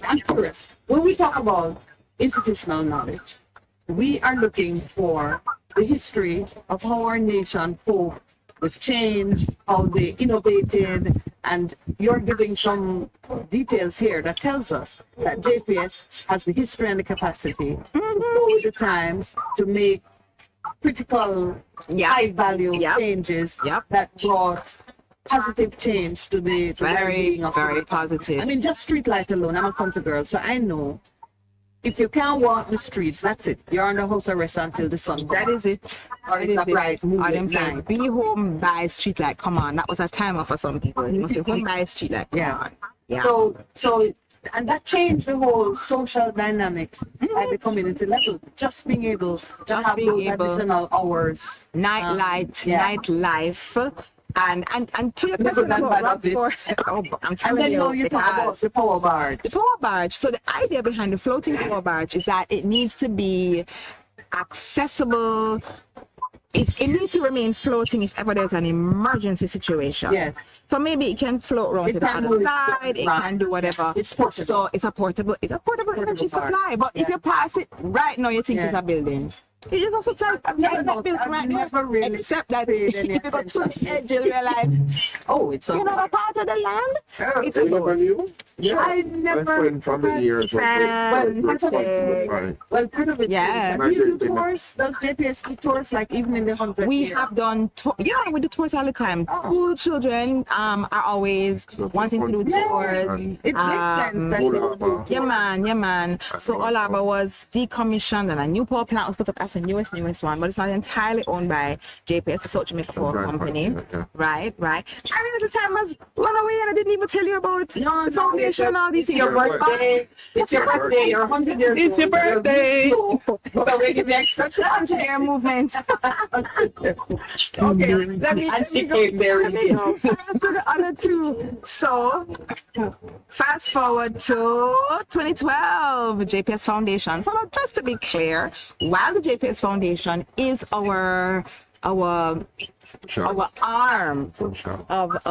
I'm curious. When we talk about institutional knowledge, we are looking for the history of how our nation coped with change, how they innovated, and you're giving some details here that tells us that JPS has the history and the capacity to forward the times, to make critical, high-value changes that brought positive change to the very positive. I mean, just street light alone. I'm a country girl, so I know if you can't walk the streets, that's it. You're under house arrest until the sun comes. That is it. Or it's a bright moving line. Be home by street light. Come on, that was a timer for some people. You must be home by street light. Come on. Yeah. So, and that changed the whole social dynamics at the community level. Just being able to have those additional hours, nightlife. And to your question about Rockford, I'm telling you talk about the power barge. The power barge. So the idea behind the floating power barge is that it needs to be accessible. It needs to remain floating if ever there's an emergency situation. Yes. So maybe it can float around to the other side. It can do whatever. It's portable. So it's a portable energy supply. But if you pass it right now, you think it's a building. It is also type of built right now, really except that if you go to the edge, you'll realize, it's you're not a part of the land. It's a boat. I never went from the years. Well, part of it. Yeah. Do you do tours? Does JPS do tours like even in the 100th We year? have done we do tours all the time. School children are always wanting to do tours. It makes sense that you would do tours. Yeah, man. So Olaba was decommissioned and a new power plant was put up as the newest one, but it's not entirely owned by JPS, the South Jamaica Power Company. Right. I mean, the time has run away and I didn't even tell you about the foundation and all these things. It's your birthday. You're 100 years old. It's your birthday. So we give you extra time. 100-year movement. Okay, let me go to the other two. So, fast forward to 2012, JPS Foundation. So just to be clear, while the JPS Foundation is our arm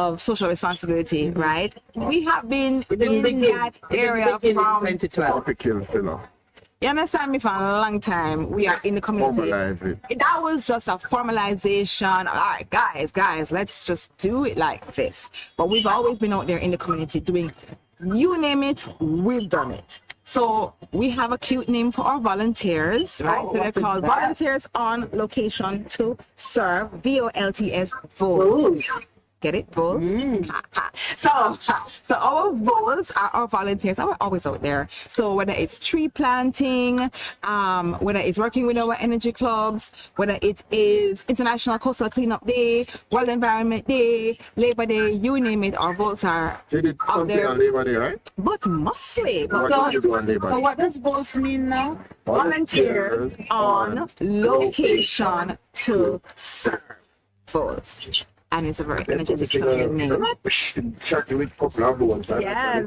of social responsibility, right? We have been in that area from 2012. You understand me? For a long time, we are in the community. That was just a formalization. All right, guys, let's just do it like this. But we've always been out there in the community doing, you name it, we've done it. So we have a cute name for our volunteers, right? So they're called Volunteers on Location to Serve, VOLTS, VOLS. Get it, voles? So our voles are our volunteers, and we're always out there. So whether it's tree planting, whether it's working with our energy clubs, whether it is International Coastal Cleanup Day, World Environment Day, Labor Day, you name it, our voles are out there. On Labor Day, right? But mostly. So what does voles mean now? Volunteers on location to serve. Voles. And it's a very energetic sounding name. Yes.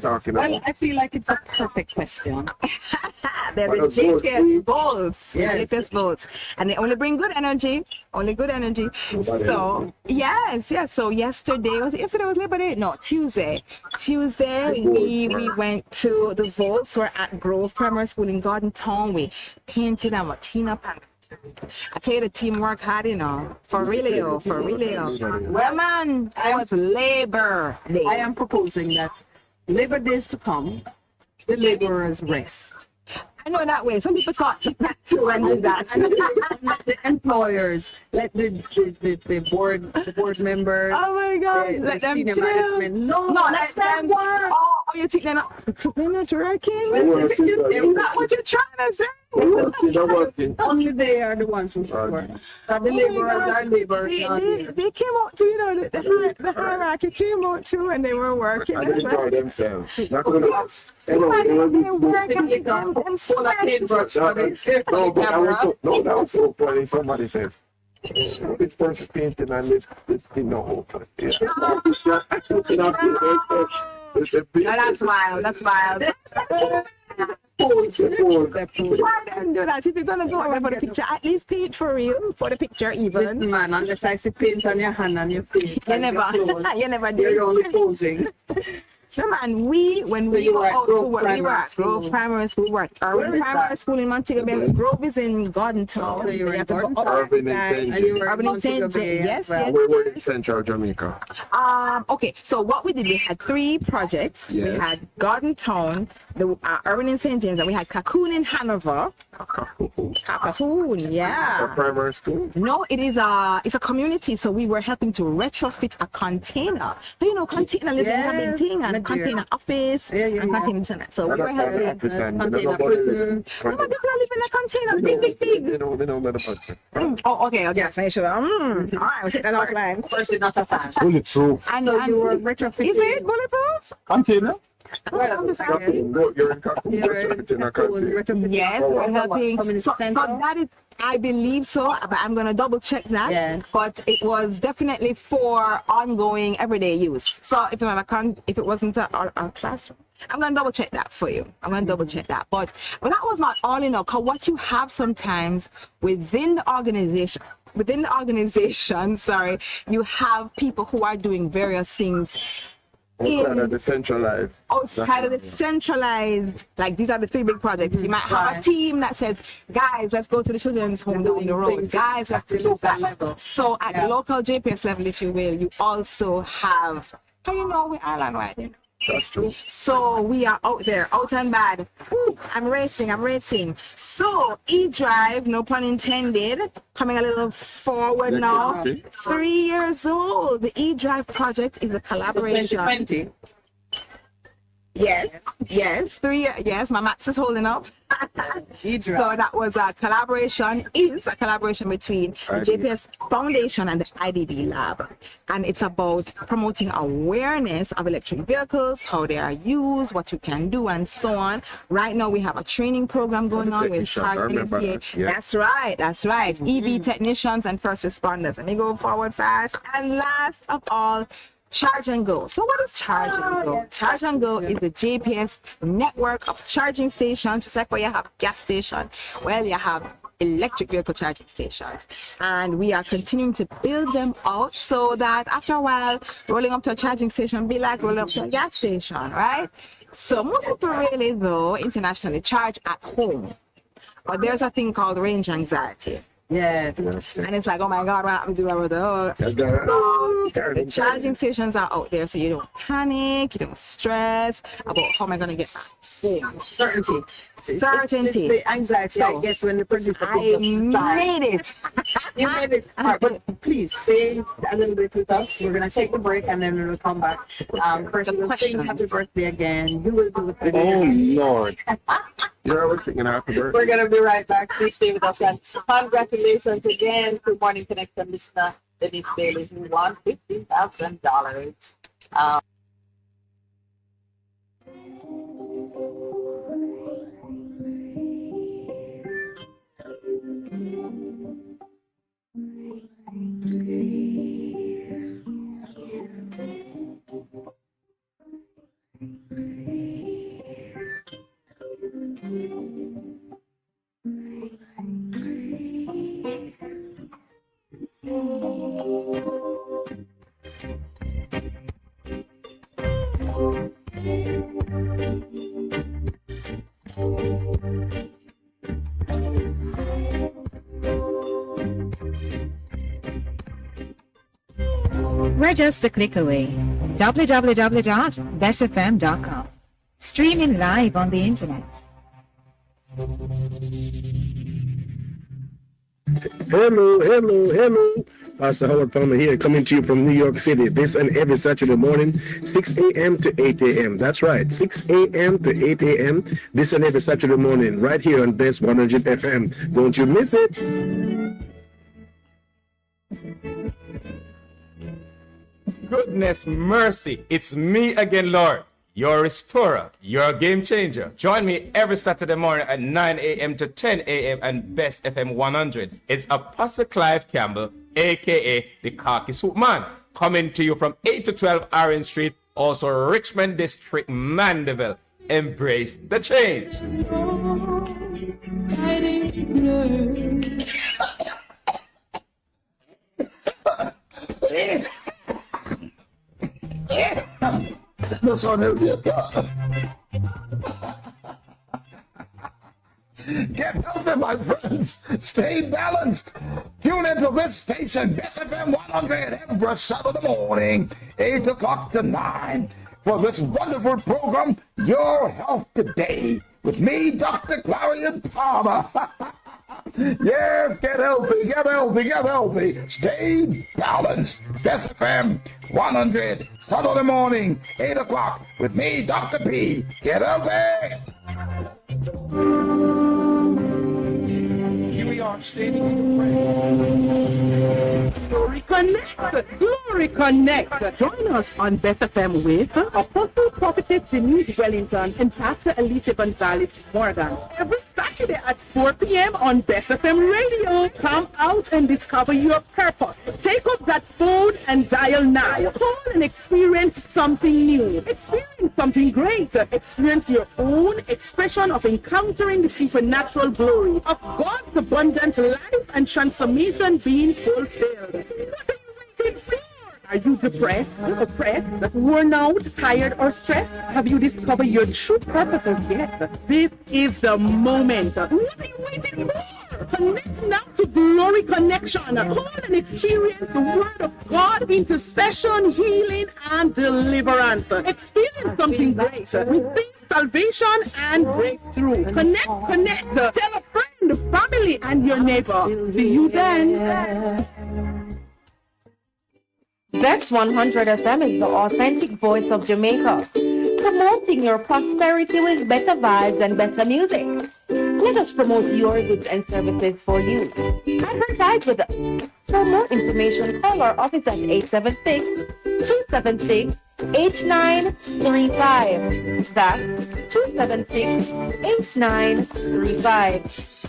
Well, I feel like it's a perfect question. They're the GPS voles. Yes. GPS voles. And they only bring good energy. Only good energy. So, yes. So yesterday was Labor Day? No, Tuesday. We went to the voles. We're at Grove Primary School in Garden Town. We painted and we cleaned up and I tell you, the team worked hard, you know. For real. Well, man, it was Labor Day. I am proposing that Labor Days to come, the laborers rest. I know that way. Some people thought that too and do that. Let the employers, let the board members. Oh my God! Let them senior chill. management. No, let them work. Oh, you think they're not working? Is that what you're trying to say? Only they are the ones who should work. But the laborers are laborers. They came out too, you know, the hierarchy came out too, and they were working. And they enjoy themselves. They're working. No, that was so funny. Somebody said, this person painting and this thing no open. That's wild. Why don't do that? If you're gonna go there for the picture, at least paint for real, for the picture even. Listen, man, unless I see paint on your hand and your face. You never do. You're only posing. Sure, man. When we were out to work, we were at Grove Primary School. We were at Irving Primary School in Montego Bay. Grove is in Garden Town. So you have to go up Irving in St. James. Yes. We were in Central Jamaica. Okay, so what we did, we had 3 projects. Yes. We had Garden Town, the Irving in St. James, and we had Cocoon in Hanover. Cocoon, yeah. A primary school? No, it's a community, so we were helping to retrofit a container. So, you know, container living is a big thing, and container office, and container internet. So we were helping. Container prison. People live in a container, big. Oh, okay, yes, I should. All right, we'll take that offline. First, it's not a fan. Bulletproof. And you were retrofitting. Is it bulletproof? Container? Well, you're in Cocoon. Yes, we're helping. So that is, I believe so, but I'm going to double check that. Yes. But it was definitely for ongoing everyday use. So if it wasn't a classroom, I'm going to double check that for you. But that was not all in all, because what you have sometimes within the organization, you have people who are doing various things outside of the centralized, like these are the 3 big projects. You might have a team that says, guys, let's go to the children's home down the road. Guys, let's do that level. So at the local JPS level, if you will, you also have, we're island-wide, you know. That's true. So we are out there, out and bad. Ooh, I'm racing. So E-Drive, no pun intended, coming a little forward now. 3 years old. The E-Drive project is a collaboration. 2020. Yes, 3 years. Yes, my maths is holding up. So that was a collaboration between the JPS Foundation and the IDD Lab. And it's about promoting awareness of electric vehicles, how they are used, what you can do, and so on. Right now, we have a training program going on with NCA. That's right. EV technicians and first responders. Let me go forward fast. And last of all, Charge and Go. So what is Charge and Go? Charge and Go is the JPS network of charging stations. Just like where you have gas station, well, you have electric vehicle charging stations. And we are continuing to build them out so that after a while, rolling up to a charging station be like rolling up to a gas station, right? So most people really, though, internationally charge at home. But there's a thing called range anxiety. Yes. And it's like, oh my God, what happened to my the charging stations are out there, so you don't panic, you don't stress about how am I going to get back home. Certainty. It's the anxiety I get when the producer made it. You made it. But please stay a little bit with us. We're going to take the break and then we'll come back. First, we'll sing happy birthday again. You will do the birthday. Oh, Lord. You're always singing happy birthday. We're going to be right back. Please stay with us. And congratulations again to Morning Connection listener Denise Bailey, who won $15,000. We're just a click away. www.bestfm.com. Streaming live on the internet. Hello. Pastor Howard Palmer here, coming to you from New York City this and every Saturday morning, 6 a.m. to 8 a.m. That's right, 6 a.m. to 8 a.m. this and every Saturday morning, right here on Bess 100 FM. Don't you miss it? Goodness mercy, it's me again, Lord, your restorer, your game changer. Join me every Saturday morning at 9 a.m. to 10 a.m. and Best FM 100. It's Apostle Clive Campbell, aka the Khaki Soup Man, coming to you from 8 to 12 Orange Street, also Richmond District, Mandeville. Embrace the change. Get healthy, my friends. Stay balanced. Tune into this station, Bess FM 100, every Saturday morning, 8 o'clock to 9, for this wonderful program, Your Health Today, with me, Dr. Clarion Palmer. Yes, get healthy. Stay balanced. Bess FM 100, Saturday morning, 8 o'clock, with me, Dr. P. Get healthy. Here we are standing in the Glory Connect. Join us on Best FM with Apostle Prophetess Denise Wellington and Pastor Alicia Gonzalez Morgan. Every Saturday at 4 p.m. on Best FM Radio. Come out and discover your purpose. Take up that phone and dial now. Call and experience something new. Experience something great. Experience your own expression of encountering the supernatural glory of God's abundant life and transformation being fulfilled. What are you waiting for? Are you depressed, oppressed, worn out, tired, or stressed? Have you discovered your true purposes yet? This is the moment. What are you waiting for? Connect now to Glory Connection. Call and experience the Word of God, intercession, healing, and deliverance. Experience something great. Receive salvation and breakthrough. Connect. Tell a friend, family, and your neighbor. See you then. Best 100 FM is the authentic voice of Jamaica, promoting your prosperity with better vibes and better music. Let us promote your goods and services for you. Advertise with us. For more information, call our office at 876-276-8935. That's 276-8935.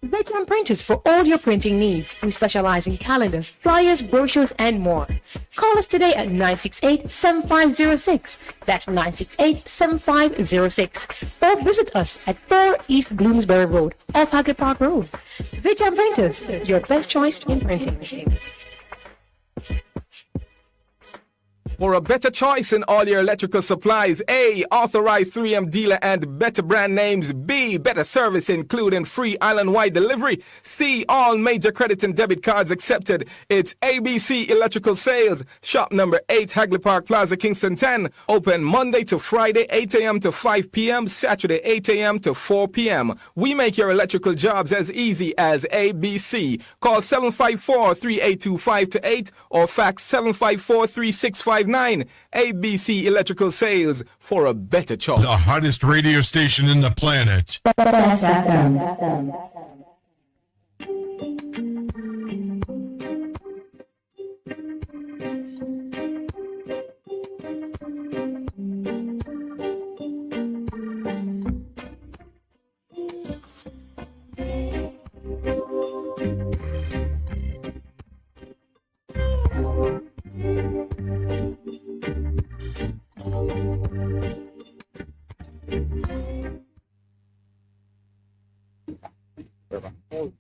Veteran Printers for all your printing needs. We specialize in calendars, flyers, brochures, and more. Call us today at 968-7506. That's 968-7506. Or visit us at 4 East Bloomsbury Road, off Haggard Park Road. Veteran Printers, your best choice in printing. For a better choice in all your electrical supplies, A, authorized 3M dealer and better brand names. B, better service including free island-wide delivery. C, all major credit and debit cards accepted. It's ABC Electrical Sales. Shop number 8, Hagley Park Plaza, Kingston 10. Open Monday to Friday, 8 a.m. to 5 p.m., Saturday, 8 a.m. to 4 p.m. We make your electrical jobs as easy as ABC. Call 754-382-528 or fax 754-3659. ABC Electrical Sales, for a better choice. The hottest radio station in the planet. Best FM.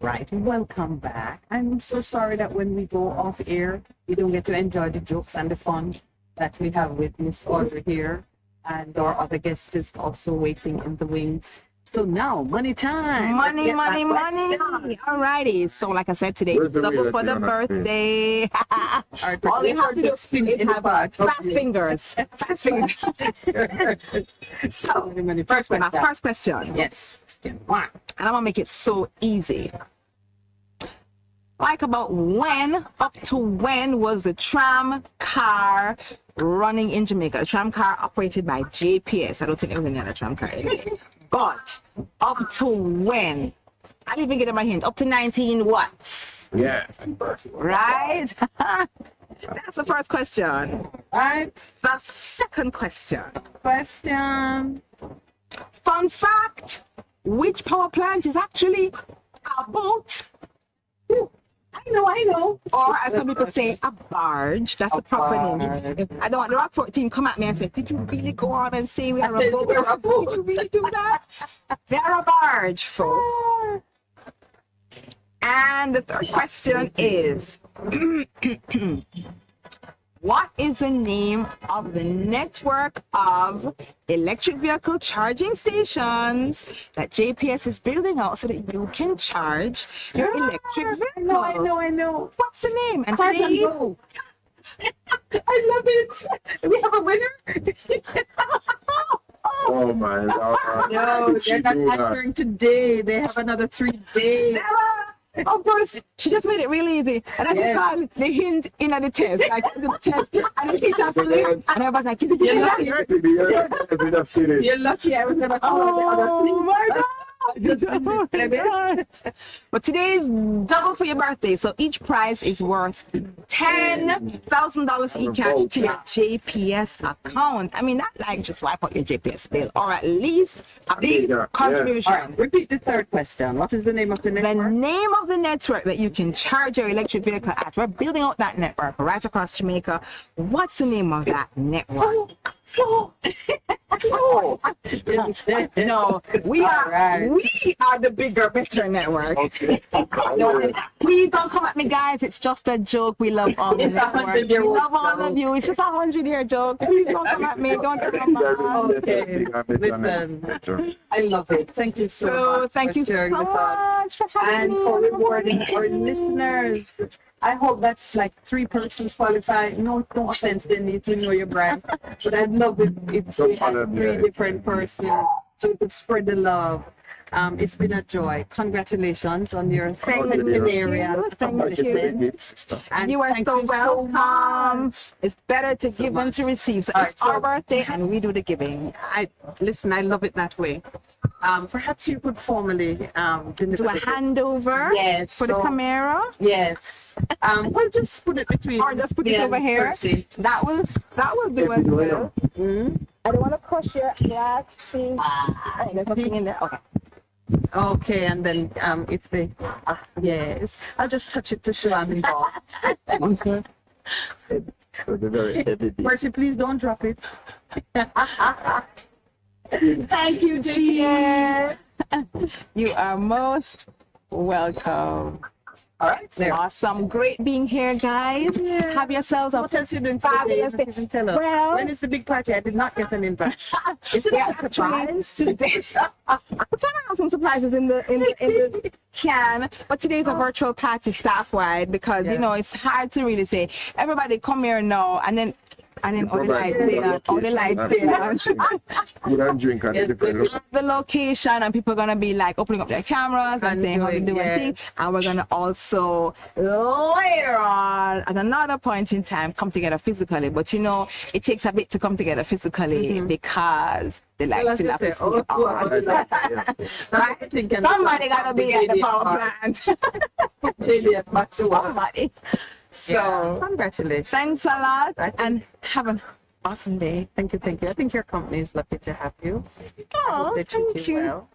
Right, welcome back. I'm so sorry that when we go off air, we don't get to enjoy the jokes and the fun that we have with Miss Audrey here, and our other guest is also waiting in the wings. So now, money time. Money. Alrighty. So like I said today, double for the birthday. All you have to do is have fast fingers. Fast fingers. So, my first question. Yes. And I'm gonna make it so easy. Like up to when was the tram car running in Jamaica? The tram car operated by JPS. I don't think everyone had a tram car anyway. But up to when? I'll even get in my hint. Up to 19 what? Yes. Right? That's the first question. Right? The second question. Fun fact. Which power plant is actually a boat? I know. Or as some people say, a barge. That's the proper name. I don't want the Rockford team come at me and say, did you really go on and say we are a boat? Did you really do that? They're a barge, folks. And the third question is, what is the name of the network of electric vehicle charging stations that JPS is building out so that you can charge your electric vehicle? I know. What's the name? And Park today, and Go. I love it. We have a winner. Oh my God. No, they're not answering today. They have another 3 days. of course, she just made it really easy. And I can call the hint in the test. Like the test, and the teacher and I was like, You're lucky I was never called the other 3. Oh my God. But today is double for your birthday, so each prize is worth $10,000 each cash to your JPS account. I mean, not like just wipe out your JPS bill, or at least a big contribution. All right, repeat the third question. What is the name of the network? The name of the network that you can charge your electric vehicle at. We're building out that network right across Jamaica. What's the name of that network? No, we are the bigger, better network. Okay. Please don't come at me, guys. It's just a joke. We love all the networks. We love all of you. It's just a 100-year joke. Please don't come at me. Don't come at me. Okay. Listen, I love it. Thank you so much. Thank you so much for having me. And for rewarding our listeners. I hope that's like 3 persons qualified. No offense, they need to know your brand. But I'd love it if we had 3 different persons so we could spread the love. It's been a joy. Congratulations on your centenarial accomplishment. And you are so welcome. It's better to give than to receive. So it's our birthday and we do the giving. I love it that way. Perhaps you could formally do a handover for the camera. Yes. Well, just put it between. Or just put it over here. That will do as well. I don't want to crush your glass. See, there's nothing in there. Okay. Okay, and then if they, yes, I'll just touch it to show I'm involved. Percy, please don't drop it. Thank you, dear. You are most welcome. All right. Awesome. Great being here, guys. Have yourselves a What else you doing fabulous day. Tell us. Well, when is the big party? I did not get an invite. Is it a surprise today? We're gonna have some surprises in the can, but today's a virtual party staff-wide because you know it's hard to really say everybody come here now and then all the lights there, all the lights there. You don't drink and The location, and people are gonna be like opening up their cameras and saying how to do things. And we're gonna also later on at another point in time come together physically. But you know, it takes a bit to come together physically because the lights still have to stay on. Right? Somebody gotta be at the power plant. Somebody. So congratulations. Thanks a lot and have an awesome day. Thank you. I think your company is lucky to have you. Oh, they treat thank you you. well.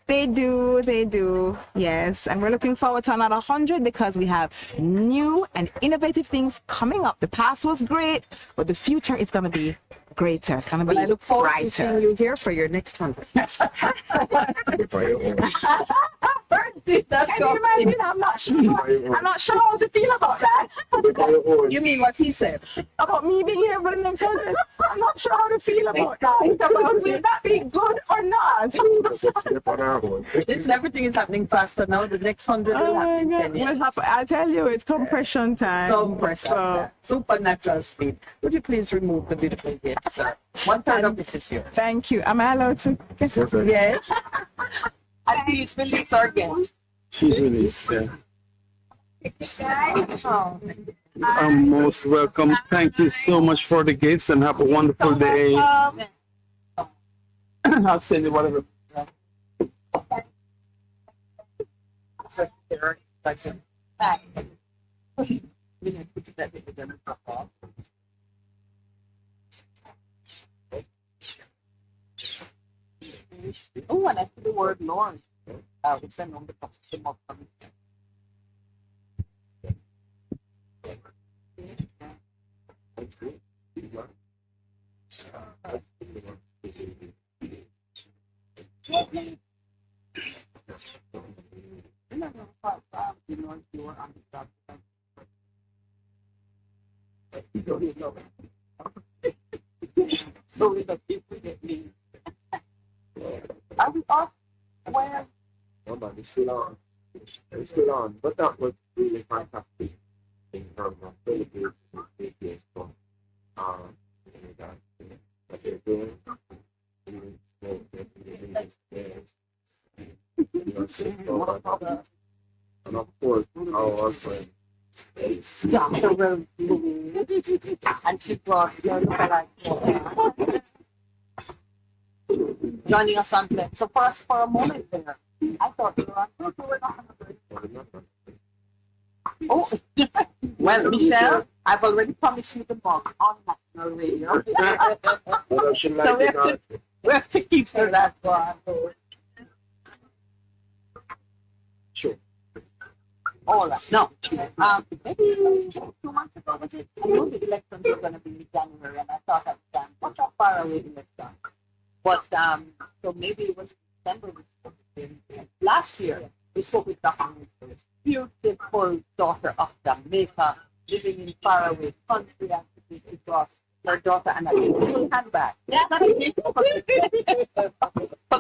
They do. Yes. And we're looking forward to another 100 because we have new and innovative things coming up. The past was great, but the future is going to be greater. It's going to be I look forward brighter. to seeing you here for your next 100. Can you imagine? I'm not sure how to feel about that. You mean what he said? About me being here for the next 100? I'm not sure how to feel about that. Will that be good or not? Listen, everything is happening faster now. The next 100 will happen. I tell you, it's compression time. Compression. Supernatural speed. Would you please remove the beautiful gift, sir? 1/3 of it is here. Thank you. Am I allowed to? Yes. And please release our guest. She's released, yeah. I'm most welcome. Thank you so much for the gifts and have a wonderful day. I'll send you whatever. Oh, and I see the word Lord. We send on the customer of Are we off? Where? Nobody, it's still on. It's still on. But that was really fantastic in terms of Philippines and BES from what they're doing. And of course, our friend and she brought your lookalike joining us on play. So for a moment there, I thought we were on. We were not on. Oh, well, Michelle, I've already promised you the box on national radio. So we have to keep her that one. Sure. All that. No. Maybe 2 months ago, was it? I know the elections were going to be in January, and I thought at the time, what a far away election. But, so maybe it was December we spoke with him. Last year, we spoke with Dr. beautiful daughter of Jamaica, living in faraway country, and it was her daughter and a little handbag. Yeah, not a gift for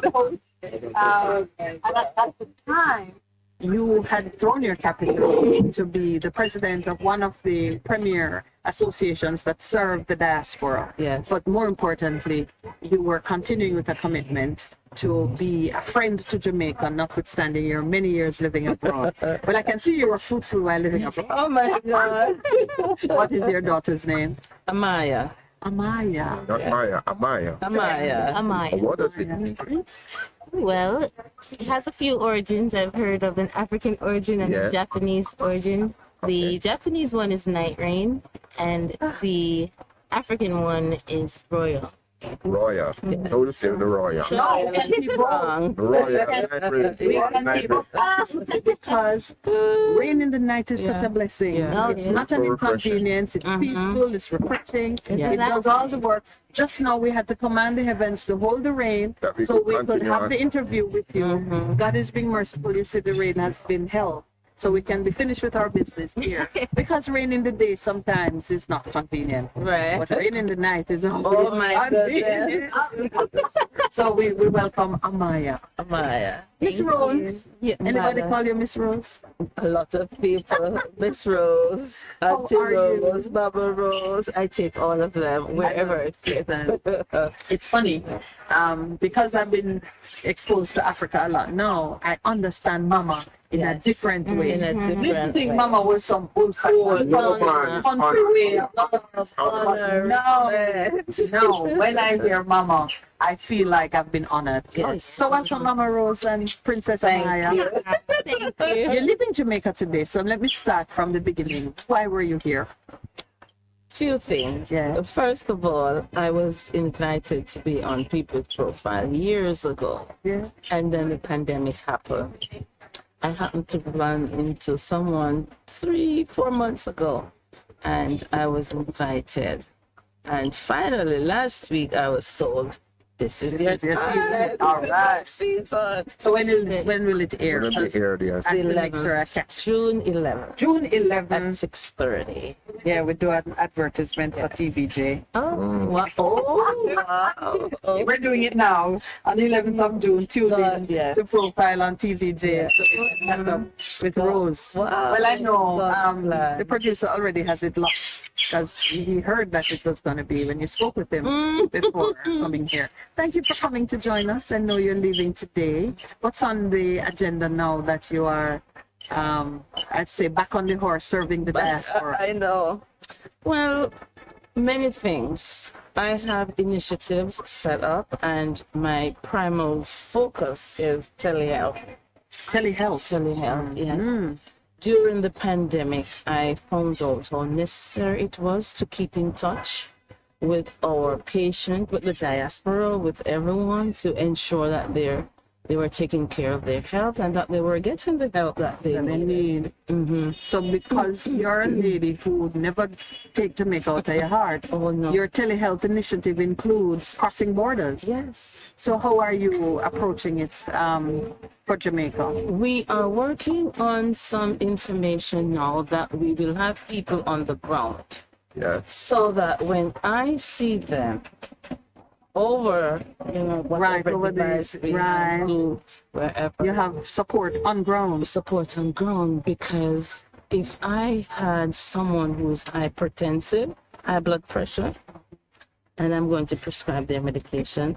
the whole. And at the time, you had thrown your capital to be the president of one of the premier associations that serve the diaspora. Yes. But more importantly, you were continuing with a commitment to be a friend to Jamaica, notwithstanding your many years living abroad. Well, I can see you were fruitful while living abroad. Oh my God. What is your daughter's name? Amaya. Amaya. Not Maya, Amaya. Amaya. What does it mean? Well, it has a few origins. I've heard of an African origin and a Japanese origin. The Japanese one is Night Rain, and the African one is Royal. Royal. So to say the Royal. No, it's wrong. Because rain in the night is such a blessing. It's not an inconvenience. It's peaceful. It's refreshing. It does all the work. Just now we had to command the heavens to hold the rain so we could have the interview with you. God is being merciful. You said the rain has been held. so we can be finished with our business here. Because rain in the day sometimes is not convenient. Right. But rain in the night is Oh my convenient. So we welcome Amaya. Amaya. Miss Rose. Yeah, Anybody Mother. call you Miss Rose? A lot of people. Miss Rose, Auntie are you? Rose, Baba Rose. I take all of them wherever it fits. It's funny, because I've been exposed to Africa a lot. Now I understand Mama in a different way. In a different Used to think way. Mama was some old-fashioned country way. No, when I hear Mama, I feel like I've been honored. Yes. So welcome, Mama Rose and Princess Amaya. Thank you. You live in Jamaica today, so let me start from the beginning. Why were you here? Few things. Yeah. First of all, I was invited to be on People's Profile years ago. Yeah. And then the pandemic happened. I happened to run into someone 3-4 months ago, and I was invited. And finally, last week, I was told, this is your Season. time. All right. Season. So when will it air? When it aired, yes. At the lecture I catch. June 11th. June At 11th. 6:30. Yeah, we do an advertisement for TVJ. Oh, wow. Oh, wow. We're doing it now on the 11th of June. Tune in yes. to Profile on TVJ. So we can catch up with Rose. Wow. Well, I know God's the producer already has it locked because he heard that it was going to be when you spoke with him before coming here. Thank you for coming to join us. I know you're leaving today. What's on the agenda now that you are, I'd say, back on the horse serving the diaspora? I know. Well, many things. I have initiatives set up, and my primal focus is telehealth. Telehealth? Telehealth, yes. During the pandemic, I found out how necessary it was to keep in touch with our patient, with the diaspora, with everyone, to ensure that they were taking care of their health and that they were getting the help that they need. So because you're a lady who would never take Jamaica out of your heart, your telehealth initiative includes crossing borders. Yes. So how are you approaching it for Jamaica? We are working on some information now that we will have people on the ground. Yes. So that when I see them over, whatever device we do, wherever. You have support on ground. Support on ground, because if I had someone who is hypertensive, high blood pressure, and I'm going to prescribe their medication,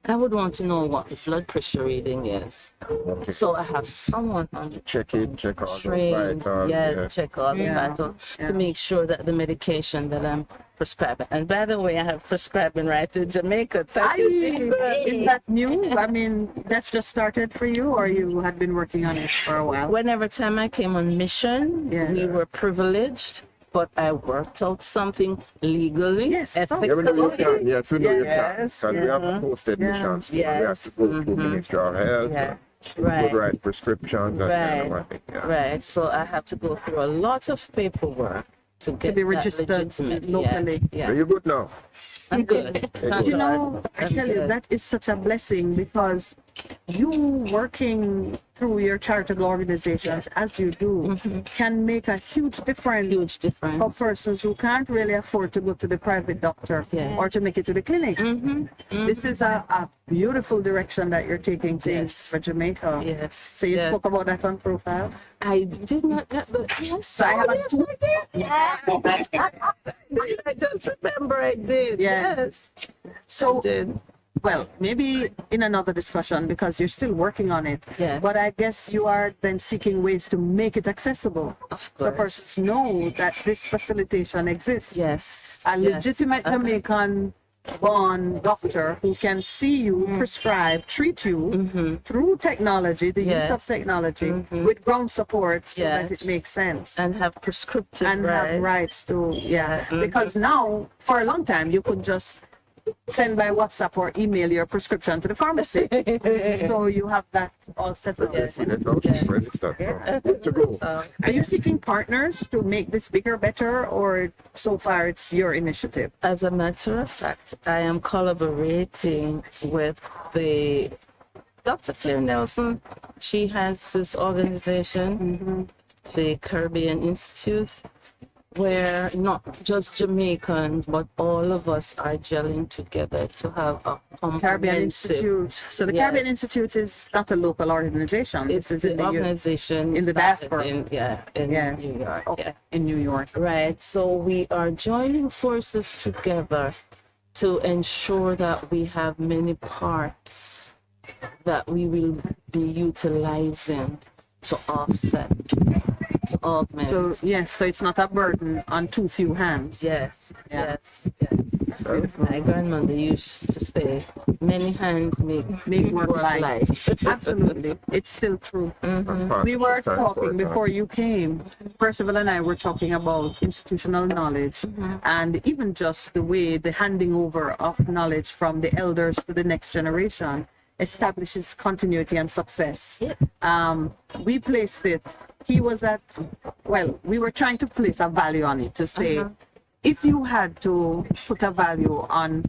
I would want to know what the blood pressure reading is. Okay. So I have someone on the check all trained, the vitals. yes, check all the vitals to make sure that the medication that I'm prescribing. And by the way, I have prescribing right to Jamaica. Thank you, Jesus. Is that new? I mean, that's just started for you, or you had been working on it for a while? Whenever time I came on mission, we were privileged, but I worked out something legally, ethically. Yeah, we know you can. Yes, we know you can. Yes, Because we have posted missions. We have to go through Ministry of Health. Yeah. Good right prescriptions. And kind of thing, Right. So I have to go through a lot of paperwork to get be that registered legitimate. locally. Yeah. Are you good now? I'm good. Thank You God. know, I I'm tell you, good. that is such a blessing, because you working through your charitable organizations as you do can make a huge difference for persons who can't really afford to go to the private doctor or to make it to the clinic. This is a beautiful direction that you're taking things for Jamaica. Yes. So you spoke about that on Profile? I did not get the yes. So I have a yes, I did. I just remember I did. Yes. So I did. Well, maybe in another discussion, because you're still working on it. Yes. But I guess you are then seeking ways to make it accessible. Of So course. persons know that this facilitation exists. Yes. A legitimate Jamaican born doctor who can see you, prescribe, treat you through technology, the use of technology, with ground support, so that it makes sense. And have prescriptive and have rights to, because now, for a long time, you could just send by WhatsApp or email your prescription to the pharmacy. So you have that all set up. Yes. That's all registered. Good to go. Are you seeking partners to make this bigger, better, or so far it's your initiative? As a matter of fact, I am collaborating with the Dr. Claire Nelson, she has this organization, the Caribbean Institute, where not just Jamaicans, but all of us are gelling together to have a Caribbean comprehensive. Institute. So the Yes. Caribbean Institute is not a local organization. It's This is the in the organization in the started diaspora. in New York. Okay. In New York. Right. So we are joining forces together to ensure that we have many parts that we will be utilizing to offset, to augment. So yes, so it's not a burden on too few hands. Yes, Yeah. yes. My grandmother used to say, many hands make work light. Absolutely. It's still true. We were talking before you came. Percival and I were talking about institutional knowledge and even just the way the handing over of knowledge from the elders to the next generation establishes continuity and success. We placed it. He was at, well, we were trying to place a value on it to say, if you had to put a value on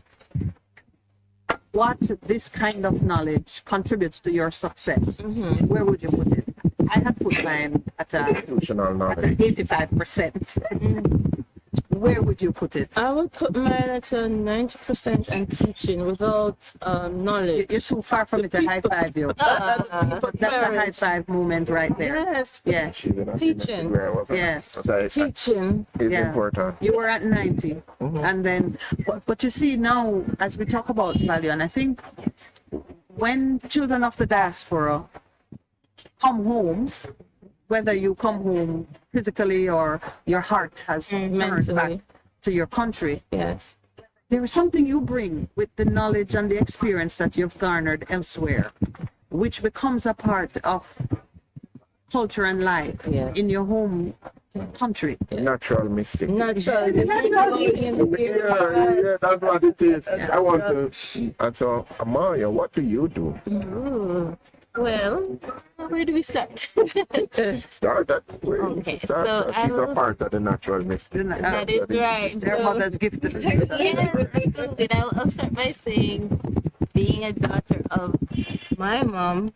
what this kind of knowledge contributes to your success, where would you put it? I had put mine at a Institutional knowledge. at 85%. Where would you put it? I would put mine at a 90% and teaching without knowledge. You're too far from it. A high five, you. That's a high five moment right there. Yes. Yes. Teaching. Yes. Teaching. Is important. You were at 90. And then, but you see now, as we talk about value, and I think when children of the diaspora come home, whether you come home physically or your heart has turned back to your country, yes, there is something you bring with the knowledge and the experience that you've garnered elsewhere, which becomes a part of culture and life in your home country. Natural mystic. Natural. Yeah, that's what it is. I want to. And so, Amalia, what do you do? Ooh. Well, where do we start? Start that way. Okay, Start so that. I She's a will- part of the natural mystic. That is right. Their So- mother's gifted. Yes, absolutely. And I'll start by saying, being a daughter of my mom,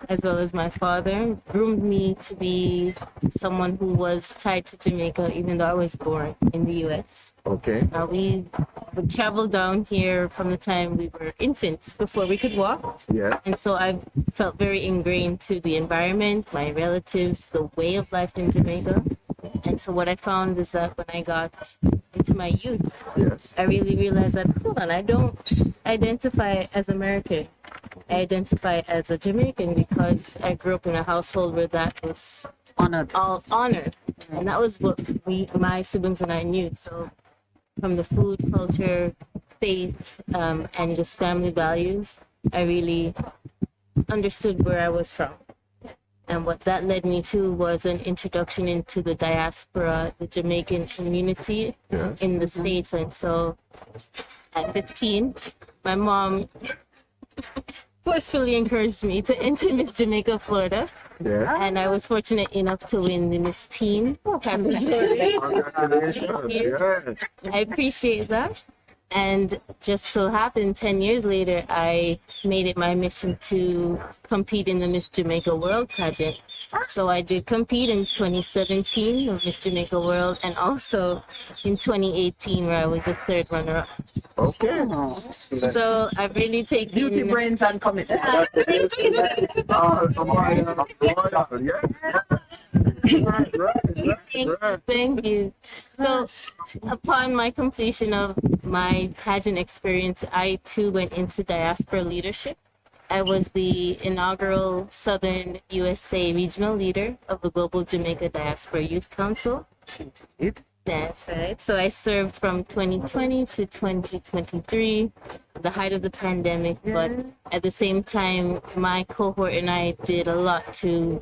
as well as my father, groomed me to be someone who was tied to Jamaica, even though I was born in the U.S. Okay. We would travel down here from the time we were infants before we could walk. Yeah. And so I felt very ingrained to the environment, my relatives, the way of life in Jamaica. And so what I found is that when I got into my youth, I really realized that, hold on, I don't identify as American. I identify as a Jamaican because I grew up in a household where that was honored. All honored. And that was what my siblings and I knew. So from the food, culture, faith, and just family values, I really understood where I was from. And what that led me to was an introduction into the diaspora, the Jamaican community in the States. And so at 15, my mom forcefully encouraged me to enter Miss Jamaica, Florida. Yeah. And I was fortunate enough to win the Miss Teen category. Congratulations. I appreciate that. And just so happened 10 years later, I made it my mission to compete in the Miss Jamaica World pageant. So I did compete in 2017 of Miss Jamaica World and also in 2018 where I was a third runner-up. Okay. So I've really taken... Beauty, brains, and commitment. Thank you. So, upon my completion of my pageant experience, I too went into diaspora leadership. I was the inaugural Southern USA regional leader of the Global Jamaica Diaspora Youth Council. That's right. So I served from 2020 to 2023, the height of the pandemic, but at the same time, my cohort and I did a lot to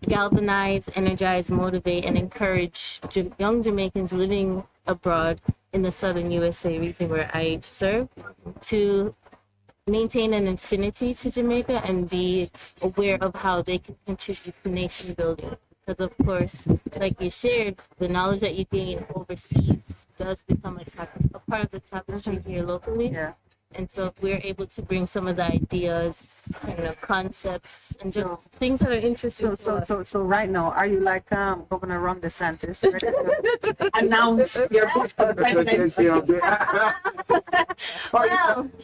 galvanize, energize, motivate, and encourage young Jamaicans living abroad in the Southern USA region where I serve to maintain an affinity to Jamaica and be aware of how they can contribute to nation building. Because of course, like you shared, the knowledge that you gain overseas does become a part of the tapestry here locally. And so we're able to bring some of the ideas, concepts, and just things that are interesting to us. So right now, are you like Governor Ron DeSantis, ready to announce your presidency?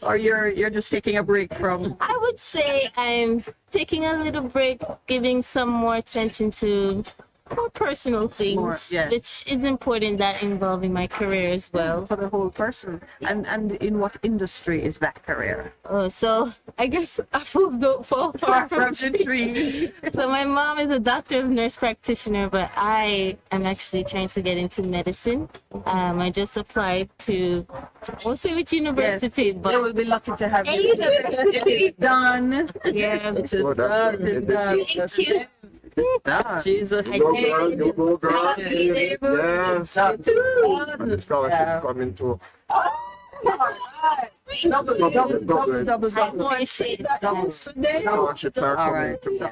Or you're just taking a break from? I would say I'm taking a little break, giving some more attention to more personal things, which is important, that involving my career as well. For the whole person. And in what industry is that career? Oh, so I guess apples don't fall far from the tree. So my mom is a doctor of nurse practitioner, but I am actually trying to get into medicine. I just applied to, I won't say which university, but they will be lucky to have you. University. Done. Yeah, it is done. It is done. Thank you. Jesus. You go, girl. Yes. And the scholarship coming too. Scholarships are coming too.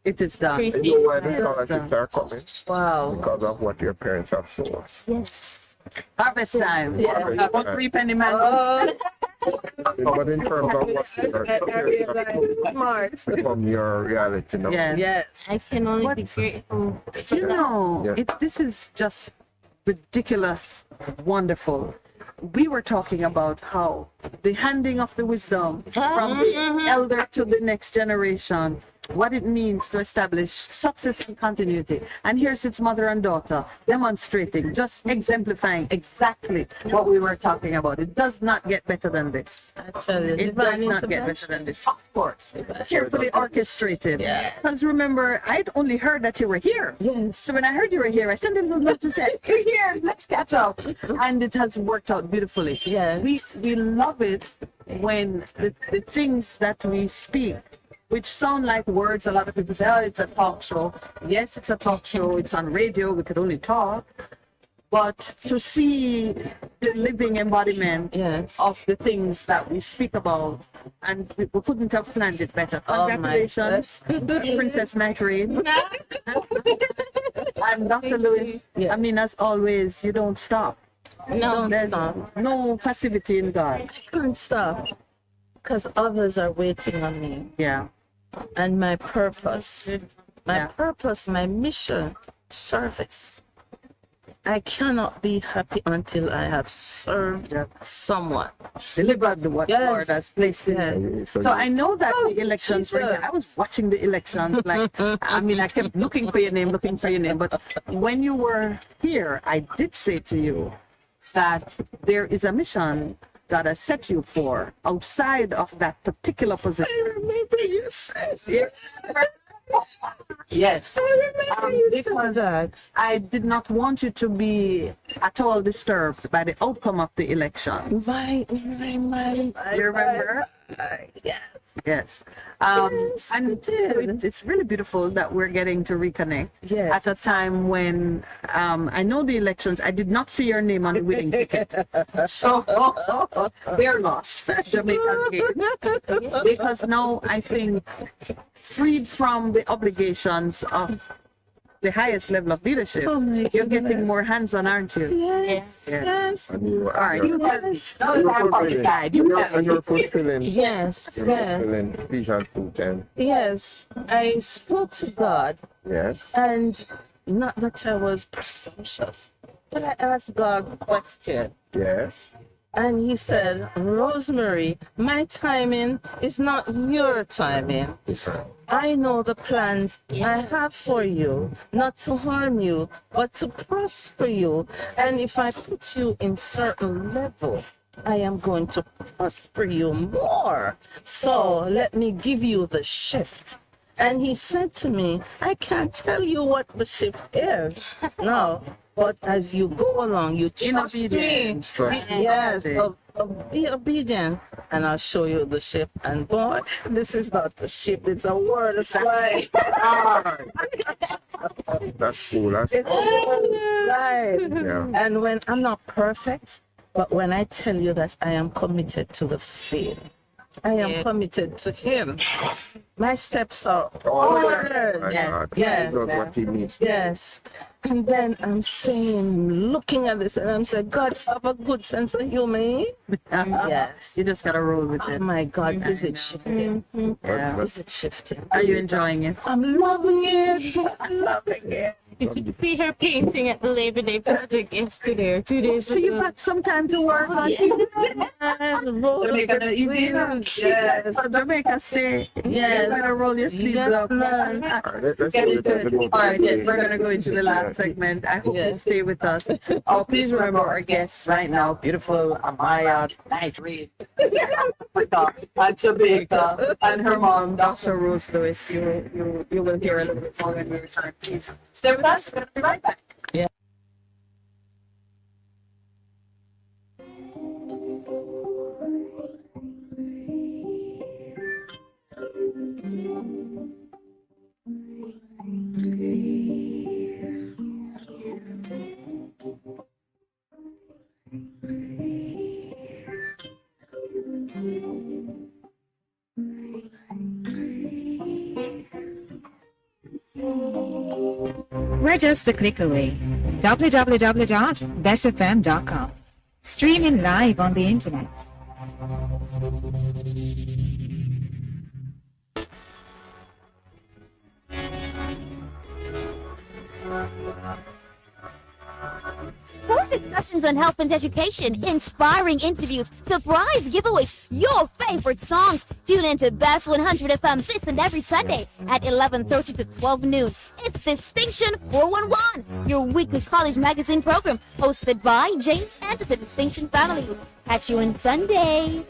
It is done. You know why the scholarships are coming? Wow. Because of what your parents have sown. Yes. Harvest time. Harvest About time. 3 penny mangoes. But in terms of what become your reality now. Yes. I can only be grateful. Do you know, Yes. this is just ridiculous, wonderful. We were talking about how the handing of the wisdom from the elder to the next generation, what it means to establish success and continuity. And here sits mother and daughter demonstrating, just exemplifying exactly what we were talking about. It does not get better than this. I tell you, It does not get better than this. Of course. Carefully orchestrated. Because remember, I'd only heard that you were here. Yes. So when I heard you were here, I sent a little note to say, you're here, let's catch up. And it has worked out beautifully. Yeah. We love it when the things that we speak, which sound like words, a lot of people say, oh, it's a talk show. Yes, it's a talk show. It's on radio. We could only talk. But to see the living embodiment of the things that we speak about, and we couldn't have planned it better. Congratulations, Princess Night Rain. And Dr. Lewis, I mean, as always, you don't stop. No, There's no passivity in God. I can't stop because others are waiting on me. Yeah. And my purpose, my mission, service. I cannot be happy until I have served someone. Delivered what God has placed in you. So I know that the elections were here. I was watching the elections, like, I mean, I kept looking for your name, but when you were here, I did say to you that there is a mission God has set you for outside of that particular position. I remember you said Yes. I remember you Because said that. I did not want you to be at all disturbed by the outcome of the election. My, you remember? Yes. Yes. Yes, And so it's really beautiful that we're getting to reconnect at a time when I know the elections, I did not see your name on the winning ticket. So they're lost, Jamaica's game. Because now I think freed from the obligations of the highest level of leadership, you're getting more hands-on, aren't you? Yes. All right, you tell me. You're fulfilling. Yes. Fulfilling Vision 210. Yes. I spoke to God. Yes. And not that I was presumptuous, but I asked God a question. Yes. And he said, Rosemary, my timing is not your timing. I know the plans I have for you, not to harm you, but to prosper you. And if I put you in certain level, I am going to prosper you more. So let me give you the shift. And he said to me, I can't tell you what the shift is. No. But as you go along, you trust me. Yes, be obedient, and I'll show you the shift. And boy, this is not the shift; it's a word of life. That's cool. That's It's a word of life. Yeah. And when I'm not perfect, but when I tell you that I am committed to the faith, I am committed to Him. My steps are ordered. Yes. He does what he needs to. Yes. And then I'm saying, looking at this, and I'm saying, God, have a good sense of humor. Yes. You just gotta roll with Oh it. my God, is it shifting? Yeah. Is it shifting? Are you enjoying it? I'm loving it. I'm loving it. You should see her painting at the Labor Day project yesterday or 2 days So ago. you got some time to work on Jamaica, easy. Yes. So Jamaica stay. Yes. You gotta roll your sleeves Yes, up. ma'am. Get it good. All right, yes, we're gonna go into the last segment. I hope you stay with us. Oh, please remember our guests right now. Beautiful Amaya Night Reed, and Jamaica, and her mom, Dr. Rose Lewis. You will hear a little bit more when we return. Please stay with us. We're gonna be right back. We're just a click away. www.bestfm.com. Streaming live on the internet. More discussions on health and education, inspiring interviews, surprise giveaways, your favorite songs. Tune in to Bess 100 FM this and every Sunday at 11:30 to 12 noon. It's Distinction 411, your weekly college magazine program hosted by James and the Distinction family. Catch you on Sunday.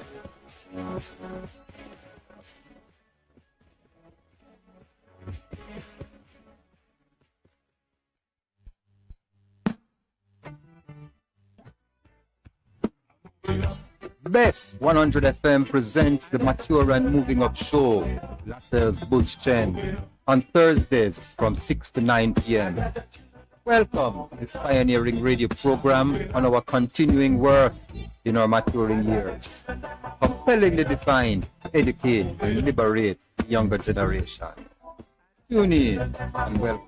Bess 100 FM presents the Mature and Moving Up Show, Lascelles Butch Chen, on Thursdays from 6 to 9 p.m. Welcome to this pioneering radio program on our continuing work in our maturing years. Compellingly defined to educate and liberate the younger generation. Tune in and welcome.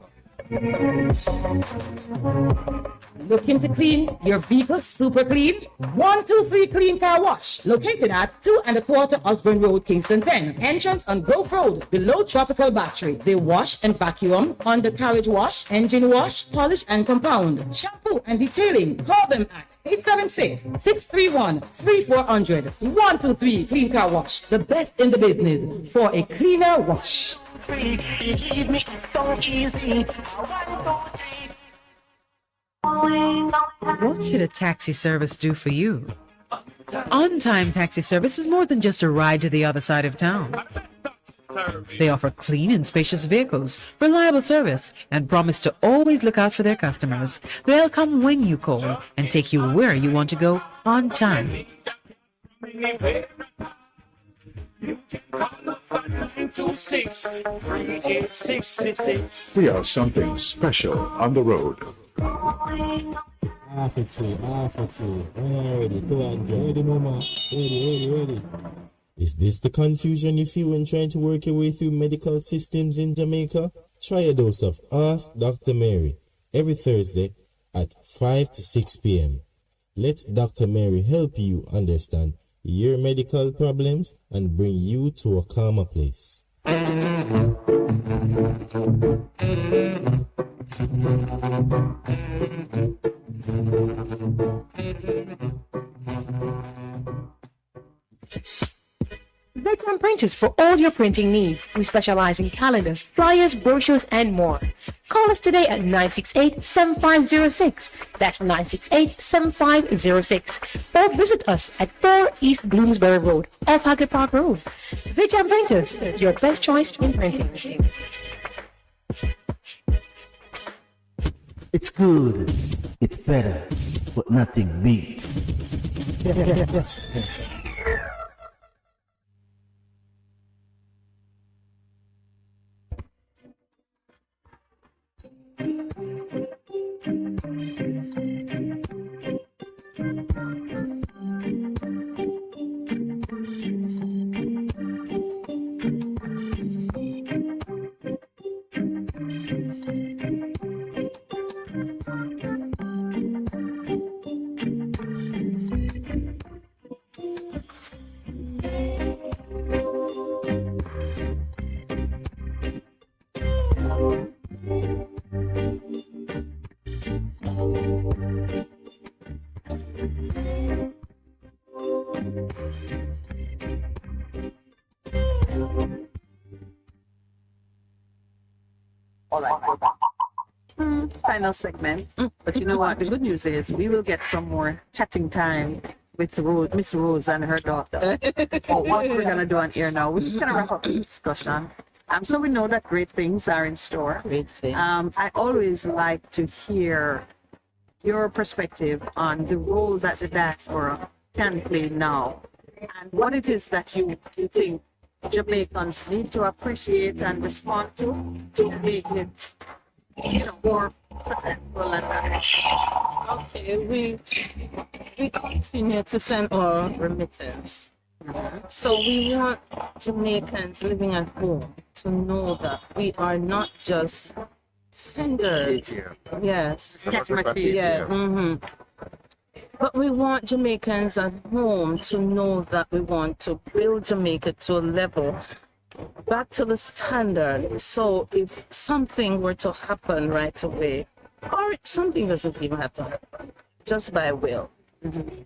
Looking to clean your vehicle super clean? 123 Clean Car Wash, located at 2 1/4 Osborne Road, Kingston 10. Entrance on Grove Road, below Tropical Battery. They wash and vacuum, undercarriage wash, engine wash, polish and compound, shampoo and detailing. Call them at 876-631-3400. 123 Clean Car Wash, the best in the business for a cleaner wash. Believe me, it's so easy. 1, 2, 3. What should a taxi service do for you? On-Time Taxi Service is more than just a ride to the other side of town. They offer clean and spacious vehicles, reliable service, and promise to always look out for their customers. They'll come when you call and take you where you want to go on time. You can call us on 926-3866. We are something special on the road. Half a two. Ready, 200. Ready, mama. Ready. Is this the confusion you feel when trying to work your way through medical systems in Jamaica? Try a dose of Ask Dr. Mary every Thursday at 5 to 6 p.m. Let Dr. Mary help you understand your medical problems and bring you to a calmer place. Veteran Printers for all your printing needs. We specialize in calendars, flyers, brochures, and more. Call us today at 968-7506. That's 968-7506. Or visit us at 4 East Bloomsbury Road, off Haggard Park Road. Veteran Printers, your best choice in printing. It's good, it's better, but nothing beats. All right. Final segment. But you know what? The good news is we will get some more chatting time with Miss Rose and her daughter. What we're gonna do on air now. We're just gonna wrap up the discussion. So we know that great things are in store. Great things. I always like to hear your perspective on the role that the diaspora can play now, and what it is that you think Jamaicans need to appreciate and respond to make it, more successful and Okay, we continue to send our remittance. So we want Jamaicans living at home to know that we are not just senders. Yes. Yeah. But we want Jamaicans at home to know that we want to build Jamaica to a level back to the standard. So if something were to happen right away, or if something doesn't even happen, just by will,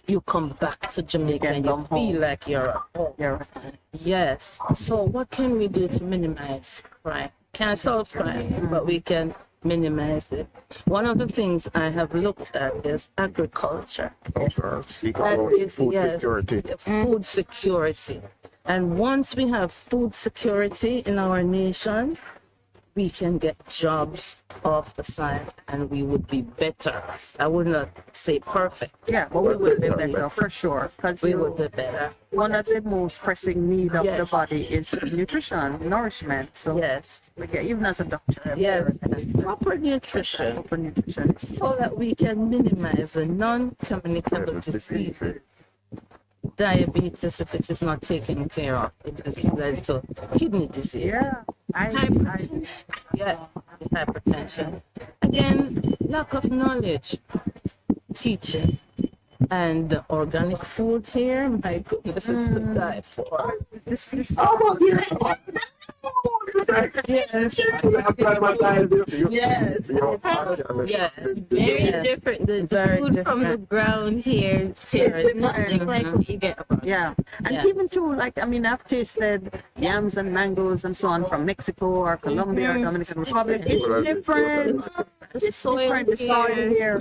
you come back to Jamaica and you feel like you're at home. Yes. So what can we do to minimize crime? Can't solve crime, but we can minimize it. One of the things I have looked at is agriculture. That is, food security. And once we have food security in our nation, we can get jobs off the side and we would be better. I would not say perfect. Yeah, but we will be better for sure. Because we would be better. One of the most pressing needs of the body is nutrition, nourishment. So even as a doctor, proper nutrition. So that we can minimize the non-communicable diseases. Diabetes, if it is not taken care of, it has led to kidney disease. Hypertension. Again, lack of knowledge, teaching, and the organic food here. My goodness, it's to die for. Yes. Very different. The food from the ground here tastes nothing like what you get abroad. And even too, I've tasted yams and mangoes and so on from Mexico or Colombia or Dominican Republic. It's different. The soil here.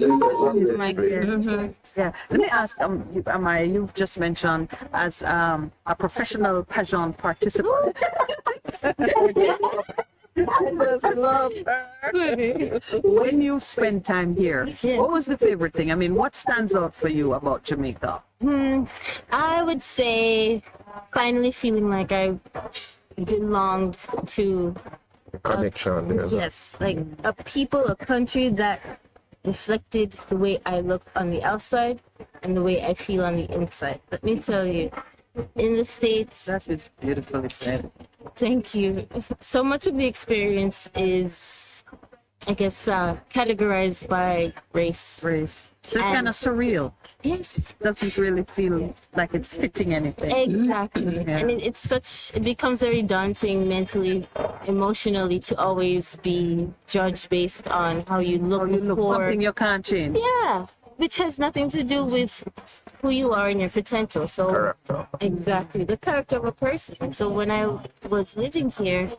Yeah. Let me ask, you've just mentioned as a professional pageant participant. I just love her. When you spend time here, what was the favorite thing? What stands out for you about Jamaica? I would say finally feeling like I belonged to connection. Yes, like a people, a country that reflected the way I look on the outside and the way I feel on the inside. Let me tell you, in the States... That is beautifully said. Thank you. So much of the experience is, I guess, categorized by race. So it's kind of surreal. Yes. Doesn't really feel like it's fitting anything. Exactly. And it becomes very daunting mentally, emotionally to always be judged based on how you look before. Something you can't change. Yeah. Which has nothing to do with who you are and your potential. So exactly, the character of a person. So when I was living here,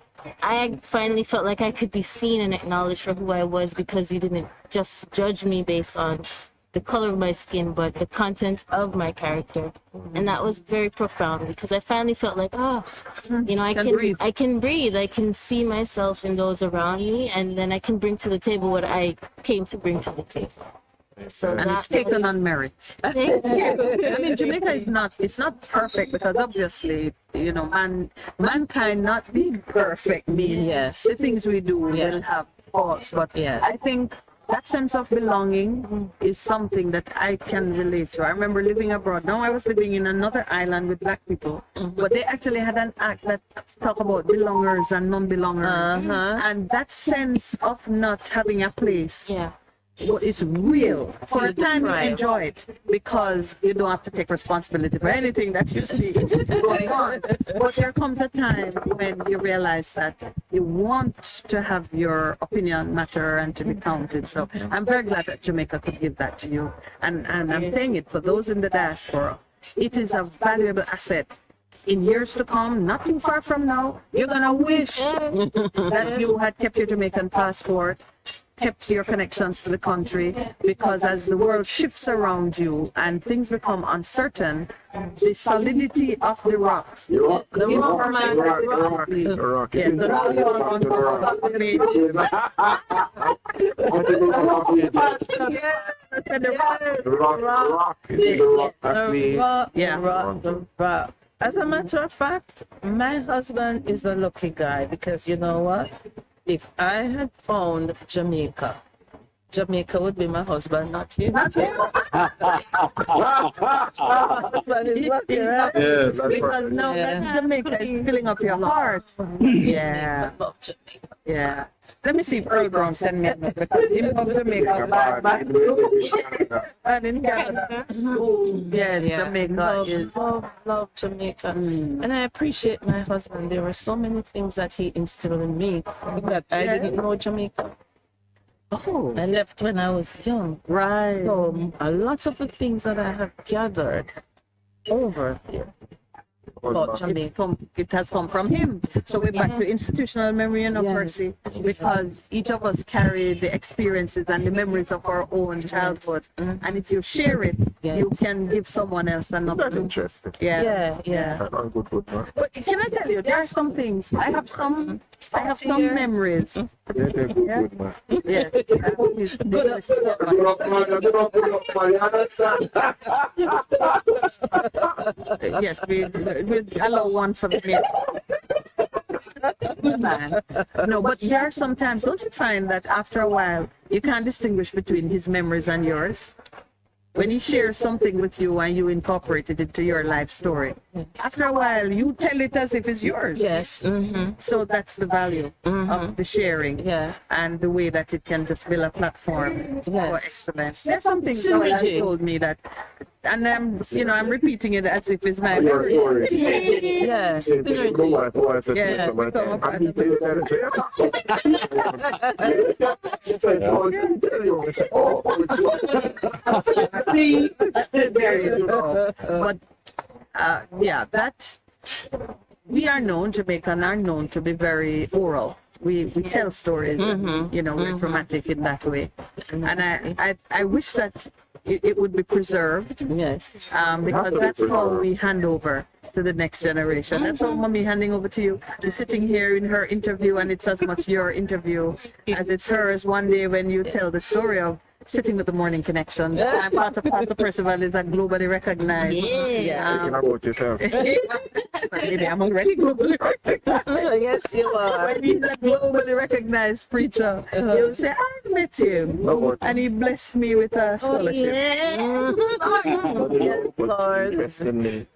I finally felt like I could be seen and acknowledged for who I was, because you didn't just judge me based on the color of my skin, but the content of my character. And that was very profound, because I finally felt like, I can breathe. I can see myself in those around me, and then I can bring to the table what I came to bring to the table. So and it's taken on merit. Thank you. Jamaica is not perfect, because obviously, mankind not being perfect means the things we do will have faults. But I think that sense of belonging is something that I can relate to. I remember living abroad. Now I was living in another island with black people, but they actually had an act that talked about belongers and non-belongers. And that sense of not having a place it's real. For a time, you Right. enjoy it because you don't have to take responsibility for anything that you see going on. But there comes a time when you realize that you want to have your opinion matter and to be counted. So I'm very glad that Jamaica could give that to you. And I'm saying it for those in the diaspora. It is a valuable asset. In years to come, not too far from now, you're going to wish that you had kept your Jamaican passport, kept your connections to the country, because as the world shifts around you and things become uncertain, the solidity of the rock, The rock, the rock, man, the rock. yes, the rock. As a matter of fact, my husband is a lucky guy because you know what? If I had found Jamaica, Jamaica would be my husband, not him. Not him. husband is lucky, right? Yes. Because now that Jamaica is filling up your heart. Yeah. Yeah. Let me see if Earl Brown send me a note because he loves Jamaica back. And in Canada. Yes, Jamaica is. Love Jamaica. And I appreciate my husband. There were so many things that he instilled in me that I didn't know Jamaica. Oh. I left when I was young. Right. So a lot of the things that I have gathered over there about Jamaica. It has come from him. So we're back to institutional memory and Percy, because each of us carry the experiences and the memories of our own childhood. And if you share it, you can give someone else another. That's interesting. Yeah. But can I tell you, there are some things. I have some memories. They're good, man. Yes. I hope he's yes, we allow one for the name. Good man. No, but there are sometimes, don't you find that after a while, you can't distinguish between his memories and yours? When he shares something with you and you incorporate it into your life story, after a while, you tell it as if it's yours. Yes. So that's the value of the sharing and the way that it can just build a platform for excellence. There's something someone told me that, and I'm repeating it as if it's my memory. Yes. There you go. But that we are known, Jamaican are known to be very oral. We tell stories, we're dramatic in that way. And I wish that it would be preserved. Yes. Because that's how we hand over to the next generation. That's how Mommy handing over to you. You're sitting here in her interview, and it's as much your interview as it's hers one day when you tell the story of sitting with the Morning Connection. I'm part of Pastor Percival is a globally recognized. About yourself. Maybe I'm already globally recognized. Yes, you are. When he's a globally recognized preacher, he'll say, I met him. And he blessed me with a scholarship. Interestingly,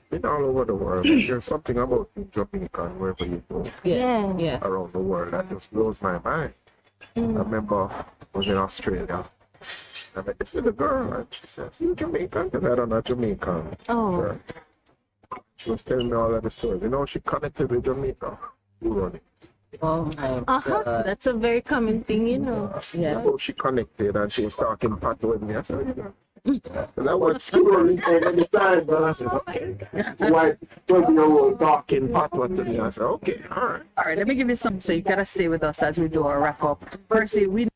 been all over the world. There's something about Jamaica wherever you go around the world that just blows my mind. I remember I was in Australia. I met this little girl and she said, "You Jamaican?" Because I don't know Jamaican. Oh. She was telling me all of the stories. She connected with Jamaica. Who run it? Oh my God. That's a very common thing, Yeah. So she connected and she was talking part with me. I said, and I watched scrolling so many times, and I said, okay. Why 12-year-old talking patois to me? I said, okay, all right. All right, let me give you something so you gotta stay with us as we do our wrap up. Percy, we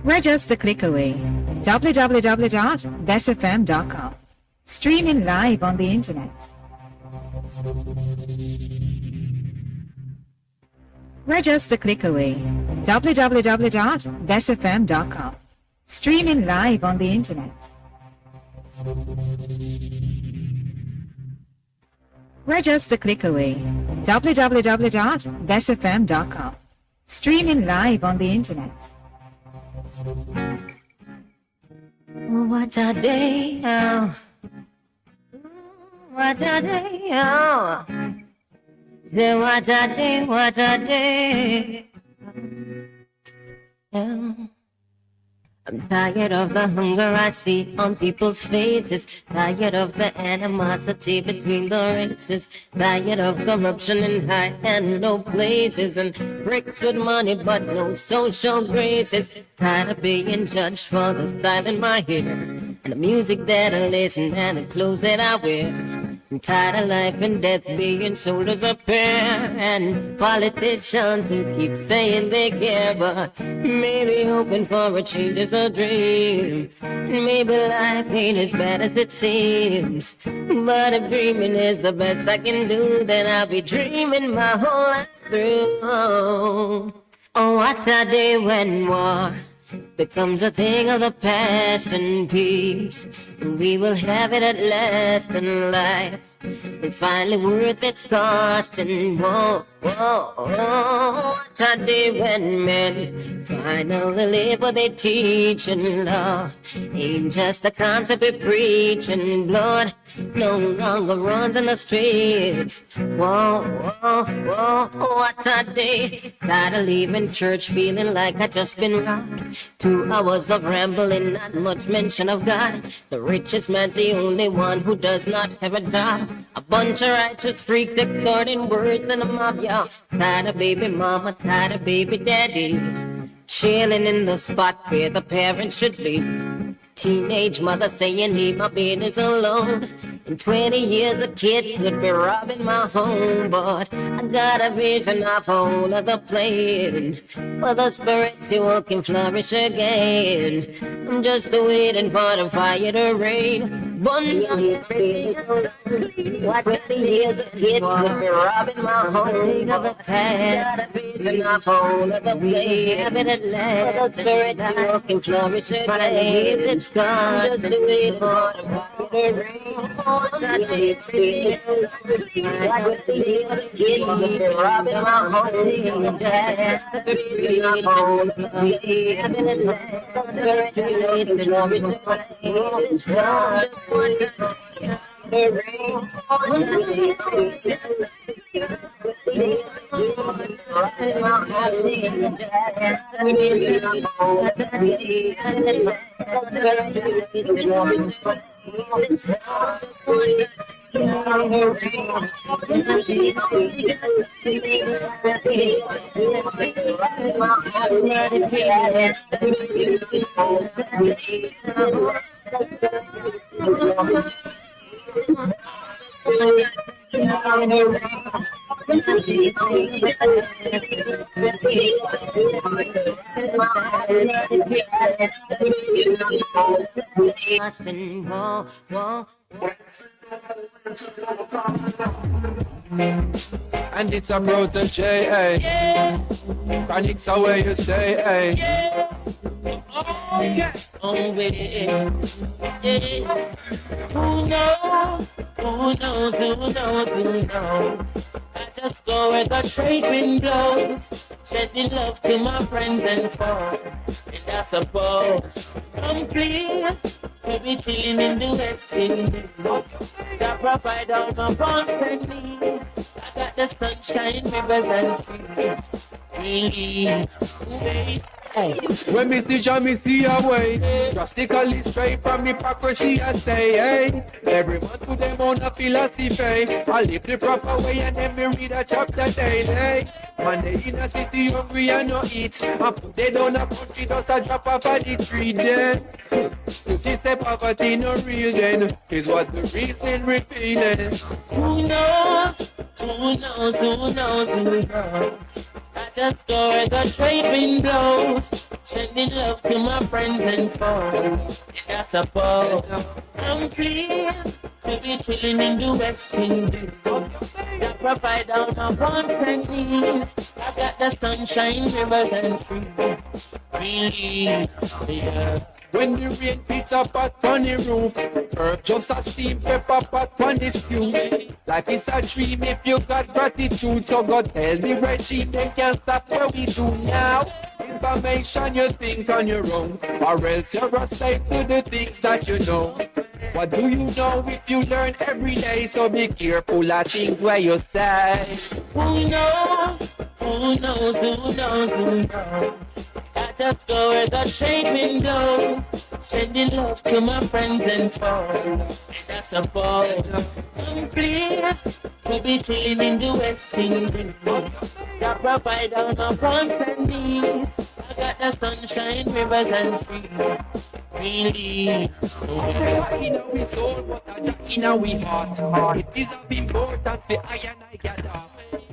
We're just a click away. www.bestfm.com. Streaming live on the internet. We're just a click away. www.bestfm.com. Streaming live on the internet. We're just a click away. www.bestfm.com. Streaming live on the internet. What a day, oh. What a day, oh. Say what a day, what a day. Oh. I'm tired of the hunger I see on people's faces. Tired of the animosity between the races. Tired of corruption in high and low places. And bricks with money but no social graces. Tired of being judged for the style in my hair. And the music that I listen and the clothes that I wear. I'm tired of life and death being shoulders a pair. And politicians who keep saying they care, but maybe hoping for a change is a dream. Maybe life ain't as bad as it seems. But if dreaming is the best I can do, then I'll be dreaming my whole life through. Oh, what a day when war becomes a thing of the past, and peace we will have it at last, and life it's finally worth its cost. And whoa, whoa, whoa, what a day when men finally live what they teach, and love ain't just a concept we preach, and blood no longer runs in the streets. Whoa, whoa, whoa, what a day. Tired of leaving church feeling like I just been robbed. 2 hours of rambling, not much mention of God. The richest man's the only one who does not have a job. A bunch of righteous freaks extorting words in a mob, y'all. Tired of baby mama, tired of baby daddy, chilling in the spot where the parents should be. Teenage mother saying leave my business alone. In 20 years a kid could be robbing my home, but I got a vision of a whole other plan where the spiritual can flourish again. I'm just waiting for the fire to rain. One young what 20 years a kid could be robbing my home, of the past. Got a vision of a whole other plan where the spiritual can flourish again. It's gone, just wait for the fire to rain. What a day, what a kid could be robbing my home, got a vision of a whole other plan. It's gone. And it's a protege, eh? Chronic's are where you stay, eh? Okay. Who knows? Who knows? Who knows? Who knows? I just go where the trade wind blows, sending love to my friends and foes. And I suppose I'm pleased to be chilling in the West Indies. To provide all my wants and needs. I got the sunshine, rivers and trees. Please, Hey. When me see Jah, me see a way. Drastically straight from hypocrisy and say, hey, everyone to them own a philosophy. I live the proper way and then me read a chapter daily. Man, they in a city hungry and no eat. And put they down a country just a drop off of the tree then. You see, say poverty no real then. Is what the reason revealing. who knows? Who knows? Who knows? Who knows? I just go where the trade wind blows, Sending love to my friends and foes. And I suppose I'm pleased to be chilling in the West Indies. That provide all my wants and needs. I got the sunshine, rivers and trees. Really, yeah. When the rain beats up on the roof, herb just a steam pepper pot on the stew. Life is a dream if you got gratitude. So God tell me regime, them can't stop what we do now. Information you think on your own, or else you're a slave to the things that you know. What do you know if you learn every day? So be careful of things where you say. Who knows? Who knows? Who knows? Who knows? I just go where the train wind goes, sending love to my friends and foes. And I suppose I'm pleased to be chilling in the West Indies. That provide all my wants and needs. I got the sunshine, rivers and trees. Really, in our soul, but I just in our heart. It is of importance for I and I gather.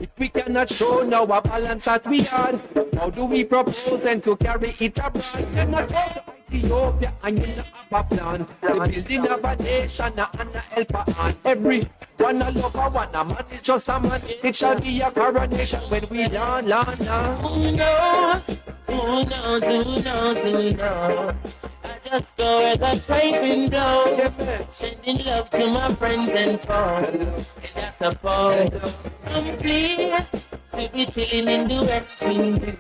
If we cannot show now a balance that we had, how do we propose then to carry it abroad? You're not go to Ethiopia and you not have a plan. The building of a nation and a helper on. Every one a lover, one a man is just a man. It shall be a coronation when we land. Who knows? Who knows? Who knows? Who knows? I just go where the train wind goes, sending love to my friends and foes. And I suppose I'm pleased to be chilling in the West Indies.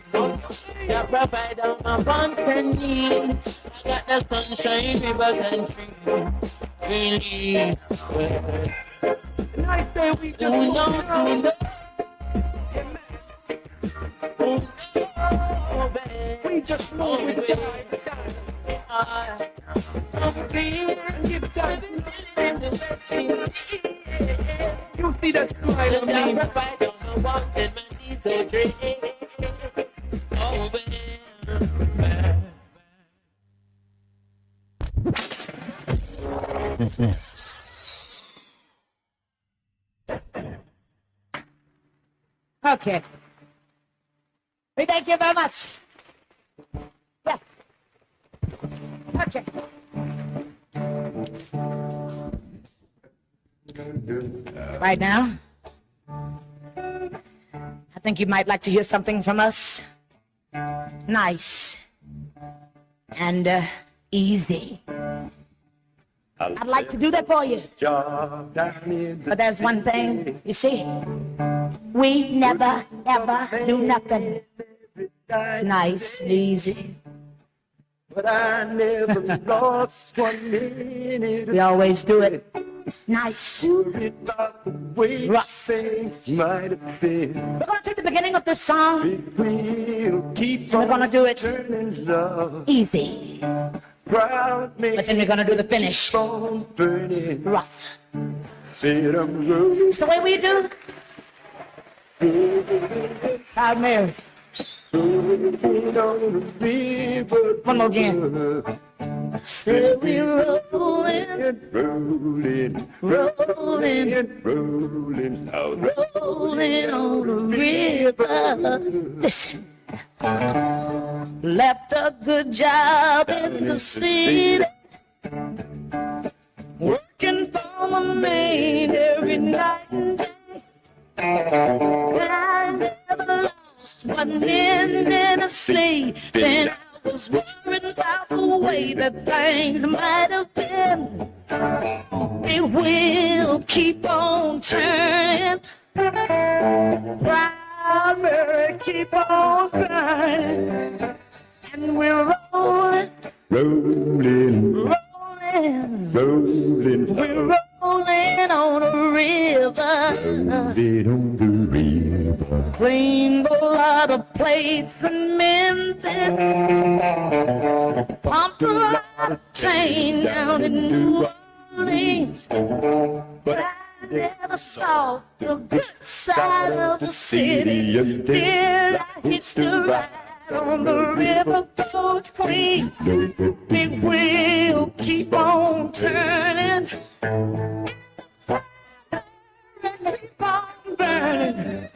That provide all my wants and needs. I got the sunshine, rivers and trees. Really, well. And I say we just who knows? Who knows? We just move with time. I'm clear and give time. In the West Indies. You see that smile on me. I provide all my wants and my needs to drink. Oh, Okay. We thank you very much. Yeah. Okay. Right now, I think you might like to hear something from us. Nice. And easy. I'd like to do that for you. But there's one thing, you see. We never, ever do nothing nice and easy. But I never lost 1 minute. We always do it nice. Rough things might have been. We're going to take the beginning of this song. We'll keep and we're going to do it easy. Proud me. But then we're going to do the finish. Rough. It's the way we do. Proud Mary. One more again. Say we rolling, rolling, rolling, rolling out, rolling on the river. Listen. Left a good job in the city, working for the main every night and day. But I never lost 1 minute of sleep. Then I was worried about the way that things might have been. It will keep on turning. Primary keep on burning. And we're rolling, rolling, rolling, rolling. We're rolling on a river. Rolling on the river. Cleaned a lot of plates in Memphis. Pumped a lot of train down in New Orleans. But I never saw the good side of the city until I hitched a ride on the riverboat queen. Big wheel keep on turning. Keep on burning.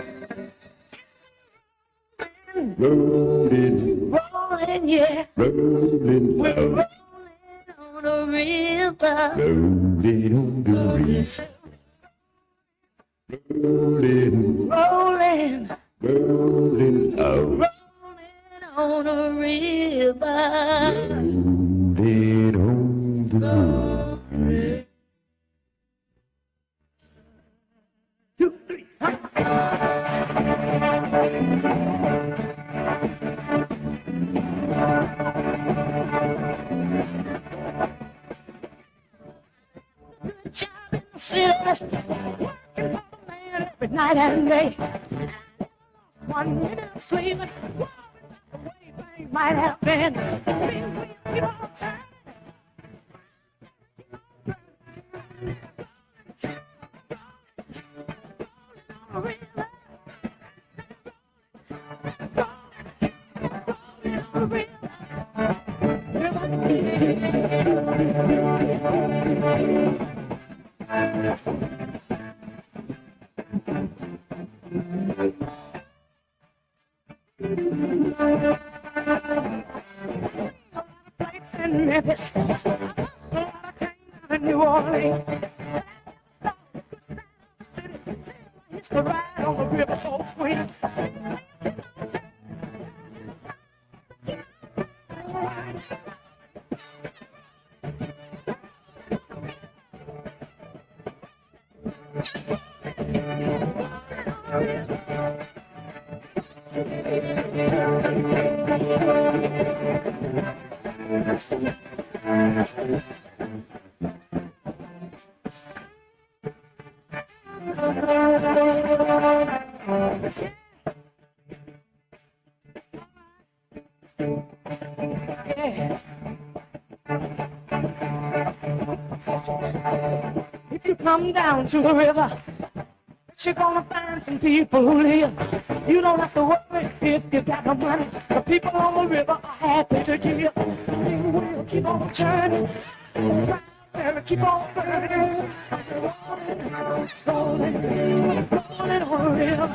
Rolling, Rolling, yeah. Rolling We're loud. rolling on a river. Rolling on the river. Rolling, Rolling, rolling loud. rolling on a river. Rolling on the river. Job in the city, working for the man every night and day. 1 minute of sleeping, walking the way things might have been. We keep on turning. In Memphis, a lot of time in New Orleans. It's the ride on the river for Queen. If you come down to the river, you're gonna find some people who live. You don't have to worry if you got no money. The people on the river are happy to give. They will keep on turning, and keep on burning. Rolling, rolling, rolling on the river.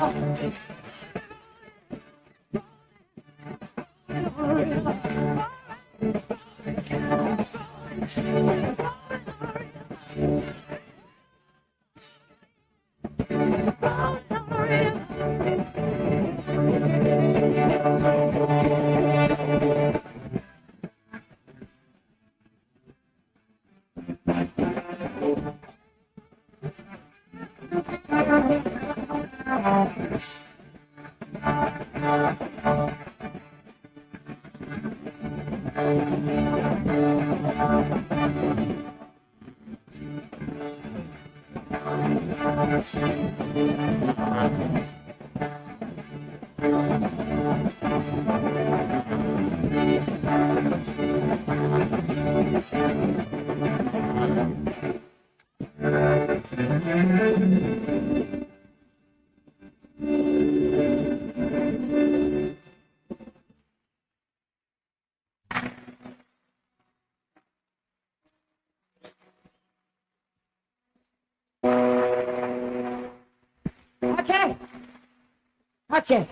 Okay.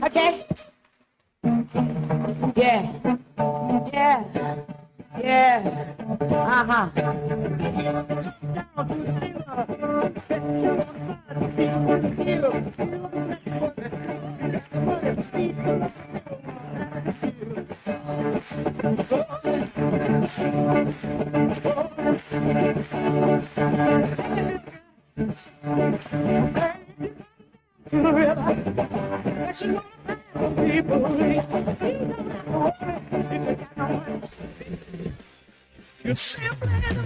Okay. Yeah. Yeah. Yeah. Uh-huh. To the river, that's your people. You don't have to worry if you got no money. You're simply the